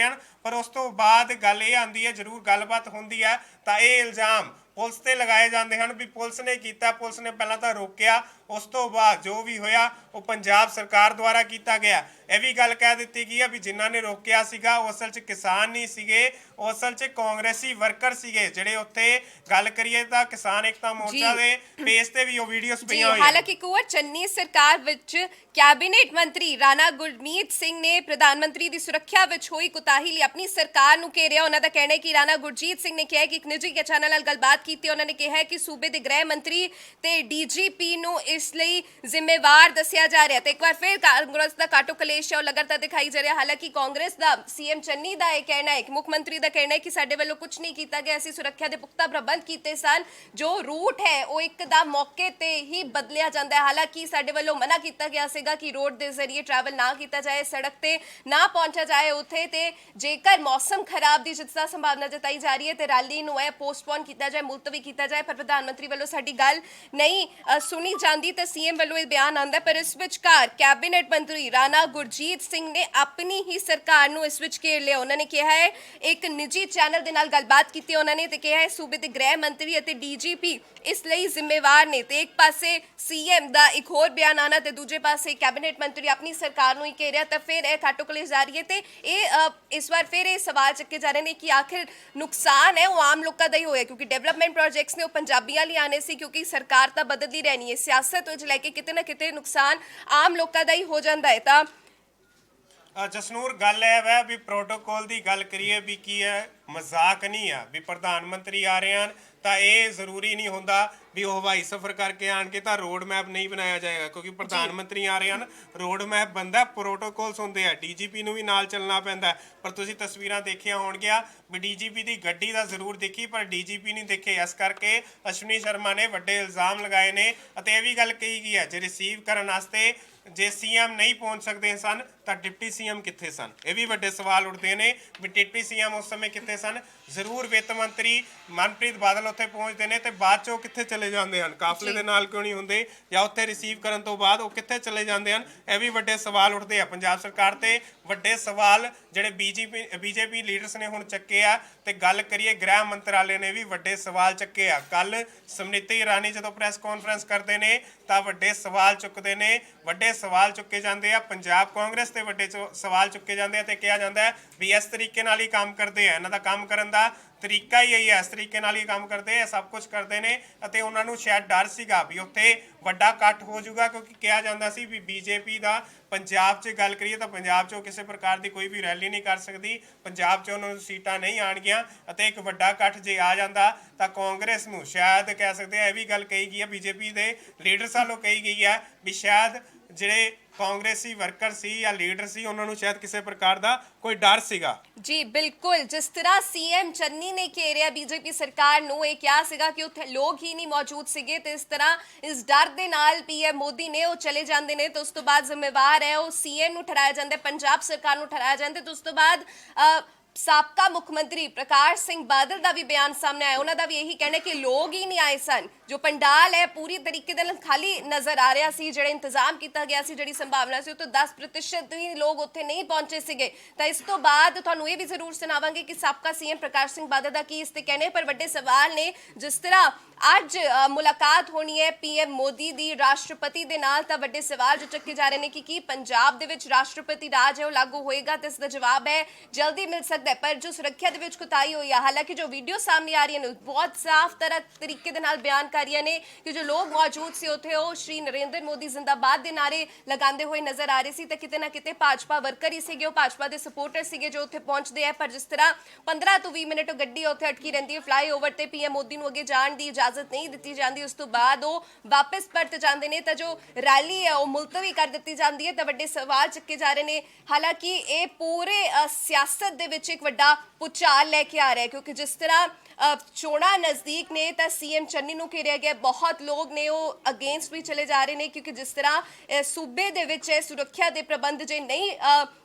ਹਨ, ਪਰ ਉਸ ਤੋਂ ਬਾਅਦ ਗੱਲ ਇਹ ਆਉਂਦੀ ਹੈ, ਜ਼ਰੂਰ ਗੱਲਬਾਤ ਹੁੰਦੀ ਹੈ ਤਾਂ ਇਹ ਇਲਜ਼ਾਮ ਪੁਲਿਸ ਤੇ ਲਗਾਏ ਜਾਂਦੇ ਹਨ ਵੀ ਪੁਲਿਸ ਨੇ ਕੀਤਾ, ਪੁਲਿਸ ਨੇ ਪਹਿਲਾਂ ਤਾਂ ਰੋਕਿਆ, ਉਸ ਤੋਂ ਬਾਅਦ ਜੋ ਵੀ ਹੋਇਆ ਉਹ ਪੰਜਾਬ ਸਰਕਾਰ ਦੁਆਰਾ ਕੀਤਾ ਗਿਆ। ਇਹ ਵੀ ਗੱਲ ਕਹਿ ਦਿੱਤੀ ਗਈ ਹੈ ਵੀ ਜਿਨ੍ਹਾਂ ਨੇ ਰੋਕਿਆ ਸੀਗਾ ਉਹ ਅਸਲ 'ਚ ਕਿਸਾਨ ਨਹੀਂ ਸੀਗੇ, ਉਹ ਅਸਲ 'ਚ ਕਾਂਗਰਸੀ ਵਰਕਰ ਸੀਗੇ ਜਿਹੜੇ ਉੱਥੇ, ਗੱਲ ਕਰੀਏ ਤਾਂ ਕਿਸਾਨ ਏਕਤਾ ਮੋਰਚਾ ਦੇ ਪੇਜ ਤੇ ਵੀ ਉਹ ਵੀਡੀਓਜ਼ ਪਈਆਂ ਹੋਈਆਂ। ਹਾਲਾਂਕਿ ਕੁੰਵਰ ਚੰਨੀ ਸਰਕਾਰ ਵਿੱਚ ਕੈਬਨਿਟ ਮੰਤਰੀ ਰਾਣਾ ਗੁਰਮੀਤ ਸਿੰਘ ਨੇ ਪ੍ਰਧਾਨ ਮੰਤਰੀ ਦੀ ਸੁਰੱਖਿਆ ਵਿੱਚ ਹੋਈ ਕੁਤਾਹੀ ਲਈ ਆਪਣੀ ਸਰਕਾਰ ਨੂੰ ਘੇਰਿਆ। ਉਹਨਾਂ ਦਾ ਕਹਿਣਾ ਹੈ ਕਿ ਰਾਣਾ ਗੁਰਜੀਤ ਸਿੰਘ ਨੇ ਕਿਹਾ ਕਿ ਇੱਕ ਨਿੱਜੀ ਚੈਨਲ ਨਾਲ ਗੱਲਬਾਤ ਕੀਤੀ, ਉਹਨਾਂ ਨੇ ਕਿਹਾ ਕਿ ਸੂਬੇ ਦੇ ਗ੍ਰਹਿ ਮੰਤਰੀ ਤੇ ਡੀਜੀਪੀ ਨੂੰ ਇਸ ਲਈ ਜ਼ਿੰਮੇਵਾਰ ਦੱਸਿਆ ਜਾ ਰਿਹਾ। ਤੇ ਇੱਕ ਵਾਰ ਫਿਰ ਕਾਂਗਰਸ ਦਾ ਕਾਟੋ ਕਲੇਸ਼ ਹੈ ਉਹ ਲਗਾਤਾਰ ਦਿਖਾਈ ਜਾ ਰਿਹਾ। ਹਾਲਾਂਕਿ ਕਾਂਗਰਸ ਦਾ ਸੀਐਮ ਚੰਨੀ ਦਾ ਇਹ ਕਹਿਣਾ ਹੈ ਕਿ ਮੁੱਖ ਮੰਤਰੀ ਦਾ ਕਹਿਣਾ ਹੈ ਕਿ ਸਾਡੇ ਵੱਲੋਂ ਕੁਝ ਨਹੀਂ ਕੀਤਾ ਗਿਆ, ਅਸੀਂ ਸੁਰੱਖਿਆ ਦੇ ਪੁਖਤਾ ਪ੍ਰਬੰਧ ਕੀਤੇ ਸਨ, ਜੋ ਰੂਟ ਹੈ ਉਹ ਇੱਕਦਮ ਮੌਕੇ ਤੇ ਹੀ ਬਦਲਿਆ ਜਾਂਦਾ ਹੈ। ਹਾਲਾਂਕਿ ਸਾਡੇ ਵੱਲੋਂ ਮਨਾ ਕੀਤਾ ਗਿਆ ਸੀਗਾ ਕਿ ਰੋਡ ਦੇ ਜ਼ਰੀਏ ਟਰੈਵਲ ਨਾ ਕੀਤਾ ਜਾਏ, ਸੜਕ ਤੇ ਨਾ ਪਹੁੰਚਿਆ ਜਾਏ ਉੱਥੇ, ਤੇ ਜੇਕਰ ਮੌਸਮ ਖਰਾਬ ਦੀ ਜਿਸ ਤਰ੍ਹਾਂ ਸੰਭਾਵਨਾ ਜਤਾਈ ਜਾ ਰਹੀ ਹੈ ਤੇ ਰੈਲੀ ਨੂੰ ਇਹ ਪੋਸਟਪੋਨ ਕੀਤਾ ਜਾਏ, ਮੁਲਤਵੀ ਕੀਤਾ ਜਾਏ, ਪਰ ਪ੍ਰਧਾਨ ਮੰਤਰੀ ਵੱਲੋਂ ਸਾਡੀ ਗੱਲ ਨਹੀਂ ਸੁਣੀ ਜਾਂਦੀ ਤਾਂ ਸੀਐਮ ਵੱਲੋਂ ਇਹ ਬਿਆਨ ਆਉਂਦਾ। ਪਰ ਇਸ ਵਿਚਕਾਰ ਕੈਬਨਿਟ ਮੰਤਰੀ ਰਾਣਾ ਗੁਰਜੀਤ ਸਿੰਘ ਨੇ ਆਪਣੀ ਹੀ ਸਰਕਾਰ ਨੂੰ ਇਸ ਵਿੱਚ ਘੇਰ ਲਿਆ। ਉਹਨਾਂ ਨੇ ਕਿਹਾ ਹੈ, ਇੱਕ ਨਿੱਜੀ ਚੈਨਲ ਦੇ ਨਾਲ ਗੱਲਬਾਤ ਕੀਤੀ ਉਹਨਾਂ ਨੇ ਤੇ ਕਿਹਾ ਹੈ ਸੂਬੇ ਦੇ ਗ੍ਰਹਿ ਮੰਤਰੀ ਅਤੇ ਡੀਜੀਪੀ ਇਸ ਲਈ ਜ਼ਿੰਮੇਵਾਰ ਨੇ। ਤੇ ਇੱਕ ਪਾਸੇ ਸੀਐਮ ਦਾ ਇੱਕ ਹੋਰ ਬਿਆਨ ਆਣਾ ਤੇ ਦੂਜੇ ਪਾਸੇ ਕੈਬਨਿਟ ਮੰਤਰੀ ਆਪਣੀ ਸਰਕਾਰ ਨੂੰ ਹੀ ਘੇਰਿਆ, ਤਾਂ ਫਿਰ ਇਹ ਖਾਟੋ ਕਲੇਸ਼ ਜਾਰੀ ਹੈ। ਤੇ ਇਹ ਇਸ ਵਾਰ ਫਿਰ ਇਹ ਸਵਾਲ ਚੱਕੇ ਜਾ ਰਹੇ ਨੇ ਕਿ ਆਖਿਰ ਨੁਕਸਾਨ ਹੈ ਉਹ ਆਮ ਲੋਕਾਂ ਦਾ ਹੀ ਹੋਇਆ, ਕਿਉਂਕਿ ਡਿਵੈਲਪਮੈਂਟ ਪ੍ਰੋਜੈਕਟਸ ਨੇ ਉਹ ਪੰਜਾਬੀਆਂ ਲਈ ਆਣੇ ਸੀ, ਕਿਉਂਕਿ ਸਰਕਾਰ ਤਾਂ ਬਦਲਦੀ ਰਹਿਣੀ ਹੈ, ਸਿਆਸਤ ਵਿੱਚ ਲੈ ਕੇ ਕਿਤੇ ਨਾ ਕਿਤੇ ਨੁਕਸਾਨ ਆਮ ਲੋਕਾਂ ਦਾ ਹੀ ਹੋ ਜਾਂਦਾ ਹੈ। ਤਾਂ ਜਸਨੂਰ ਗੱਲ ਇਹ ਹੈ ਵੀ ਪ੍ਰੋਟੋਕੋਲ ਦੀ ਗੱਲ ਕਰੀਏ ਵੀ ਕੀ ਹੈ, ਮਜ਼ਾਕ ਨਹੀਂ ਆ ਵੀ ਪ੍ਰਧਾਨ ਮੰਤਰੀ ਆ ਰਹੇ ਹਨ ਤਾਂ ਇਹ ਜ਼ਰੂਰੀ ਨਹੀਂ ਹੁੰਦਾ ਵੀ ਉਹ ਹਵਾਈ ਸਫ਼ਰ ਕਰਕੇ ਆਣ ਕੇ ਤਾਂ ਰੋਡ ਮੈਪ ਨਹੀਂ ਬਣਾਇਆ ਜਾਏਗਾ, ਕਿਉਂਕਿ ਪ੍ਰਧਾਨ ਮੰਤਰੀ ਆ ਰਹੇ ਹਨ, ਰੋਡ ਮੈਪ ਬੰਦਾ, ਪ੍ਰੋਟੋਕੋਲਸ ਹੁੰਦੇ ਆ, ਡੀਜੀਪੀ ਨੂੰ ਵੀ ਨਾਲ ਚੱਲਣਾ ਪੈਂਦਾ। ਪਰ ਤੁਸੀਂ ਤਸਵੀਰਾਂ ਦੇਖੀਆਂ ਹੋਣਗੀਆਂ ਵੀ ਡੀਜੀਪੀ ਦੀ ਗੱਡੀ ਦਾ ਜ਼ਰੂਰ ਦੇਖੀ ਪਰ ਡੀਜੀਪੀ ਨਹੀਂ ਦੇਖੇ, ਇਸ ਕਰਕੇ ਅਸ਼ਵਨੀ ਸ਼ਰਮਾ ਨੇ ਵੱਡੇ ਇਲਜ਼ਾਮ ਲਗਾਏ ਨੇ। ਅਤੇ ਇਹ ਵੀ ਗੱਲ ਕਹੀ ਗਈ ਹੈ ਜੇ ਰਿਸੀਵ ਕਰਨ ਵਾਸਤੇ ਜੇ ਸੀਐਮ ਨਹੀਂ ਪਹੁੰਚ ਸਕਦੇ ਸਨ ਤਾਂ ਡਿਪਟੀ ਸੀਐਮ ਕਿੱਥੇ ਸਨ, ਇਹ ਵੀ ਵੱਡੇ ਸਵਾਲ ਉੱਠਦੇ ਨੇ ਵੀ ਡਿਪਟੀ ਸੀਐਮ ਉਸ ਸਮੇਂ ਕਿੱਥੇ ਸਨ। ਜ਼ਰੂਰ ਵਿੱਤ ਮੰਤਰੀ ਮਨਪ੍ਰੀਤ ਬਾਦਲ ਉੱਥੇ ਪਹੁੰਚਦੇ ਨੇ ਤੇ ਬਾਅਦ 'ਚ ਉਹ ਕਿੱਥੇ ਚਲੇ ਜਾਂਦੇ ਹਨ, ਕਾਫਲੇ ਦੇ ਨਾਲ ਕਿਉਂ ਨਹੀਂ ਹੁੰਦੇ, ਜਾਂ ਉੱਥੇ ਰਿਸੀਵ ਕਰਨ ਤੋਂ ਬਾਅਦ ਉਹ ਕਿੱਥੇ ਚਲੇ ਜਾਂਦੇ ਹਨ, ਇਹ ਵੀ ਵੱਡੇ ਸਵਾਲ ਉੱਠਦੇ ਆ ਪੰਜਾਬ ਸਰਕਾਰ ਤੇ। ਵੱਡੇ ਸਵਾਲ ਜਿਹੜੇ ਬੀਜੇਪੀ ਲੀਡਰਸ ਨੇ ਹੁਣ ਚੱਕੇ ਆ। ਤੇ ਗੱਲ ਕਰੀਏ ਗ੍ਰਹਿ ਮੰਤਰਾਲੇ ਨੇ ਵੀ ਵੱਡੇ ਸਵਾਲ ਚੱਕੇ ਆ। ਕੱਲ ਸਮ੍ਰਿਤੀ ਇਰਾਨੀ ਜਦੋਂ ਪ੍ਰੈਸ ਕਾਨਫਰੰਸ ਕਰਦੇ ਨੇ ਤਾਂ ਵੱਡੇ ਸਵਾਲ ਚੁੱਕਦੇ ਨੇ, ਵੱਡੇ ਸਵਾਲ ਚੁੱਕੇ ਜਾਂਦੇ ਆ, ਪੰਜਾਬ ਕਾਂਗਰਸ ਤੇ ਵੱਡੇ ਸਵਾਲ ਚੁੱਕੇ ਜਾਂਦੇ ਆ ਤੇ ਕਿਹਾ ਜਾਂਦਾ ਵੀ ਇਸ ਤਰੀਕੇ ਨਾਲ ਹੀ ਕੰਮ ਕਰਦੇ ਆ, ਇਹਨਾਂ ਦਾ ਕੰਮ ਕਰਨ ਦਾ ਤਰੀਕਾ ਹੀ ਇਹੀ ਹੈ, ਇਸ ਤਰੀਕੇ ਨਾਲ ਹੀ ਕੰਮ ਕਰਦੇ ਆ, ਸਭ ਕੁਝ ਕਰਦੇ ਨੇ। ਅਤੇ ਉਹਨਾਂ ਨੂੰ ਸ਼ਾਇਦ ਡਰ ਸੀਗਾ ਵੀ ਉੱਥੇ ਵੱਡਾ ਇਕੱਠ ਹੋ ਜਾਊਗਾ, ਕਿਉਂਕਿ ਕਿਹਾ ਜਾਂਦਾ ਸੀ ਵੀ ਬੀਜੇਪੀ ਦਾ ਪੰਜਾਬ 'ਚ ਗੱਲ ਕਰੀਏ ਤਾਂ ਪੰਜਾਬ 'ਚ ਉਹ ਕਿਸੇ ਪ੍ਰਕਾਰ ਦੀ ਕੋਈ ਵੀ ਰੈਲੀ ਨਹੀਂ ਕਰ ਸਕਦੀ, ਪੰਜਾਬ 'ਚ ਉਹਨਾਂ ਨੂੰ ਸੀਟਾਂ ਨਹੀਂ ਆਣਗੀਆਂ। ਅਤੇ ਇੱਕ ਵੱਡਾ ਇਕੱਠ ਜੇ ਆ ਜਾਂਦਾ ਤਾਂ ਕਾਂਗਰਸ ਨੂੰ ਸ਼ਾਇਦ ਕਹਿ ਸਕਦੇ ਆ, ਇਹ ਵੀ ਗੱਲ ਕਹੀ ਗਈ ਹੈ ਬੀਜੇਪੀ ਦੇ ਲੀਡਰਸ ਵੱਲੋਂ ਕਹੀ ਗਈ ਹੈ ਵੀ ਸ਼ਾਇਦ ਜਿਹੜੇ ਕਾਂਗਰਸੀ ਵਰਕਰ ਸੀ ਜਾਂ ਲੀਡਰ ਸੀ ਉਹਨਾਂ ਨੂੰ ਸ਼ਾਇਦ ਕਿਸੇ ਪ੍ਰਕਾਰ ਦਾ ਕੋਈ ਡਰ ਸੀਗਾ। ਜੀ ਬਿਲਕੁਲ, ਜਿਸ ਤਰ੍ਹਾਂ ਸੀਐਮ ਚੰਨੀ ਨੇ ਘੇਰਿਆ ਬੀਜੇਪੀ ਸਰਕਾਰ ਨੂੰ, ਇਹ ਕਿਹਾ ਸੀਗਾ ਕਿ ਉੱਥੇ ਲੋਕ ਹੀ ਨਹੀਂ ਮੌਜੂਦ ਸੀਗੇ, ਤੇ ਇਸ ਤਰ੍ਹਾਂ ਇਸ ਡਰ ਦੇ ਨਾਲ ਪੀਐਮ ਮੋਦੀ ਨੇ ਉਹ ਚਲੇ ਜਾਂਦੇ ਨੇ ਤੇ ਉਸ ਤੋਂ ਬਾਅਦ ਜ਼ਿੰਮੇਵਾਰ ਹੈ ਉਹ ਸੀਐਮ ਨੂੰ ਠਹਿਰਾਇਆ ਜਾਂਦਾ, ਪੰਜਾਬ ਸਰਕਾਰ ਨੂੰ ਠਹਿਰਾਇਆ ਜਾਂਦਾ। ਤੇ ਉਸ ਤੋਂ ਬਾਅਦ ਸਾਬਕਾ ਮੁੱਖ ਮੰਤਰੀ ਪ੍ਰਕਾਸ਼ ਸਿੰਘ ਬਾਦਲ ਦਾ ਵੀ ਬਿਆਨ ਸਾਹਮਣੇ ਆਇਆ, ਉਹਨਾਂ ਦਾ ਵੀ ਇਹੀ ਕਹਿਣਾ ਕਿ ਲੋਕ ਹੀ ਨਹੀਂ ਆਏ ਸਨ, ਜੋ ਪੰਡਾਲ ਹੈ ਪੂਰੀ ਤਰੀਕੇ ਦੇ ਨਾਲ ਖਾਲੀ ਨਜ਼ਰ ਆ ਰਿਹਾ ਸੀ, ਜਿਹੜਾ ਇੰਤਜ਼ਾਮ ਕੀਤਾ ਗਿਆ ਸੀ, ਜਿਹੜੀ ਸੰਭਾਵਨਾ ਸੀ ਉਹ ਤੋਂ 10% ਵੀ ਲੋਕ ਉੱਥੇ ਨਹੀਂ ਪਹੁੰਚੇ ਸੀਗੇ। ਤਾਂ ਇਸ ਤੋਂ ਬਾਅਦ ਤੁਹਾਨੂੰ ਇਹ ਵੀ ਜ਼ਰੂਰ ਸੁਣਾਵਾਂਗੇ ਕਿ ਸਾਬਕਾ ਸੀਐਮ ਪ੍ਰਕਾਸ਼ ਸਿੰਘ ਬਾਦਲ ਦਾ ਕੀ ਇਸ ਤੇ ਕਹਿਣੇ। ਪਰ ਵੱਡੇ ਸਵਾਲ ਨੇ, ਜਿਸ ਤਰ੍ਹਾਂ ਅੱਜ ਮੁਲਾਕਾਤ ਹੋਣੀ ਹੈ ਪੀਐਮ ਮੋਦੀ ਦੀ ਰਾਸ਼ਟਰਪਤੀ ਦੇ ਨਾਲ, ਤਾਂ ਵੱਡੇ ਸਵਾਲ ਜੋ ਚੱਕੇ ਜਾ ਰਹੇ ਨੇ ਕਿ ਕੀ ਪੰਜਾਬ ਦੇ ਵਿੱਚ ਰਾਸ਼ਟਰਪਤੀ ਰਾਜ ਹੈ ਉਹ ਲਾਗੂ ਹੋਏਗਾ, ਤੇ ਇਸ ਦਾ ਜਵਾਬ ਹੈ ਜਲਦੀ ਮਿਲ ਸਕਦਾ ਹੈ। ਪਰ ਜੋ ਸੁਰੱਖਿਆ ਦੇ ਵਿੱਚ ਕੁਤਾਹੀ ਹੋਈ ਹੈ, ਹਾਲਾਂਕਿ ਜੋ ਵੀਡੀਓ ਸਾਹਮਣੇ ਆ ਰਹੀਆਂ ਨੇ ਬਹੁਤ ਸਾਫ਼ ਤਰੀਕੇ ਦੇ ਨਾਲ ਬਿਆਨ ਕਰ ਰਹੀਆਂ ਨੇ ਕਿ ਜੋ ਲੋਕ ਮੌਜੂਦ ਸੀ ਉੱਥੇ ਉਹ ਸ਼੍ਰੀ ਨਰਿੰਦਰ ਮੋਦੀ ਜ਼ਿੰਦਾਬਾਦ ਦੇ ਨਾਰੇ ਲਗਾਉਂਦੇ ਹੋਏ ਨਜ਼ਰ ਆ ਰਹੇ ਸੀ, ਤੇ ਕਿਤੇ ਨਾ ਕਿਤੇ ਭਾਜਪਾ ਵਰਕਰ ਹੀ ਸੀਗੇ, ਉਹ ਭਾਜਪਾ ਦੇ ਸਪੋਰਟਰ ਸੀਗੇ ਜੋ ਉੱਥੇ ਪਹੁੰਚਦੇ ਆ। ਪਰ ਜਿਸ ਤਰ੍ਹਾਂ 15 ਤੋਂ 20 ਮਿੰਟ ਗੱਡੀ ਉੱਥੇ ਅਟਕੀ ਰਹਿੰਦੀ ਹੈ ਫਲਾਈਓਵਰ ਤੇ, ਪੀਐਮ ਮੋਦੀ ਨੂੰ ਅੱਗੇ ਜਾਣ ਦੀ ਇਜਾਜ਼ਤ ਨਹੀਂ ਦਿੱਤੀ ਜਾਂਦੀ, ਉਸ ਤੋਂ ਬਾਅਦ ਉਹ ਵਾਪਸ ਪਰਤ ਜਾਂਦੇ ਨੇ, ਤਾਂ ਜੋ ਰੈਲੀ ਹੈ ਉਹ ਮੁਲਤਵੀ ਕਰ ਦਿੱਤੀ ਜਾਂਦੀ ਹੈ। ਤਾਂ ਵੱਡੇ ਸਵਾਲ ਚੱਕੇ ਜਾ ਰਹੇ ਨੇ। ਹਾਲਾਂਕਿ ਇਹ ਪੂਰੇ ਸਿਆਸਤ ਦੇ ਵਿੱਚ ਇੱਕ ਵੱਡਾ ਭੁਚਾਲ ਲੈ ਕੇ ਆ ਰਿਹਾ ਹੈ, ਕਿਉਂਕਿ ਜਿਸ ਤਰ੍ਹਾਂ ਚੋਣਾਂ ਨਜ਼ਦੀਕ ਨੇ ਤਾਂ ਸੀਐਮ ਚੰਨੀ ਨੂੰ ਘੇਰਿਆ ਗਿਆ, ਬਹੁਤ ਲੋਕ ਨੇ ਉਹ ਅਗੇਂਸਟ ਵੀ ਚਲੇ ਜਾ ਰਹੇ ਨੇ, ਕਿਉਂਕਿ ਜਿਸ ਤਰ੍ਹਾਂ ਸੂਬੇ ਦੇ ਵਿੱਚ ਸੁਰੱਖਿਆ ਦੇ ਪ੍ਰਬੰਧ ਜੇ ਨਹੀਂ,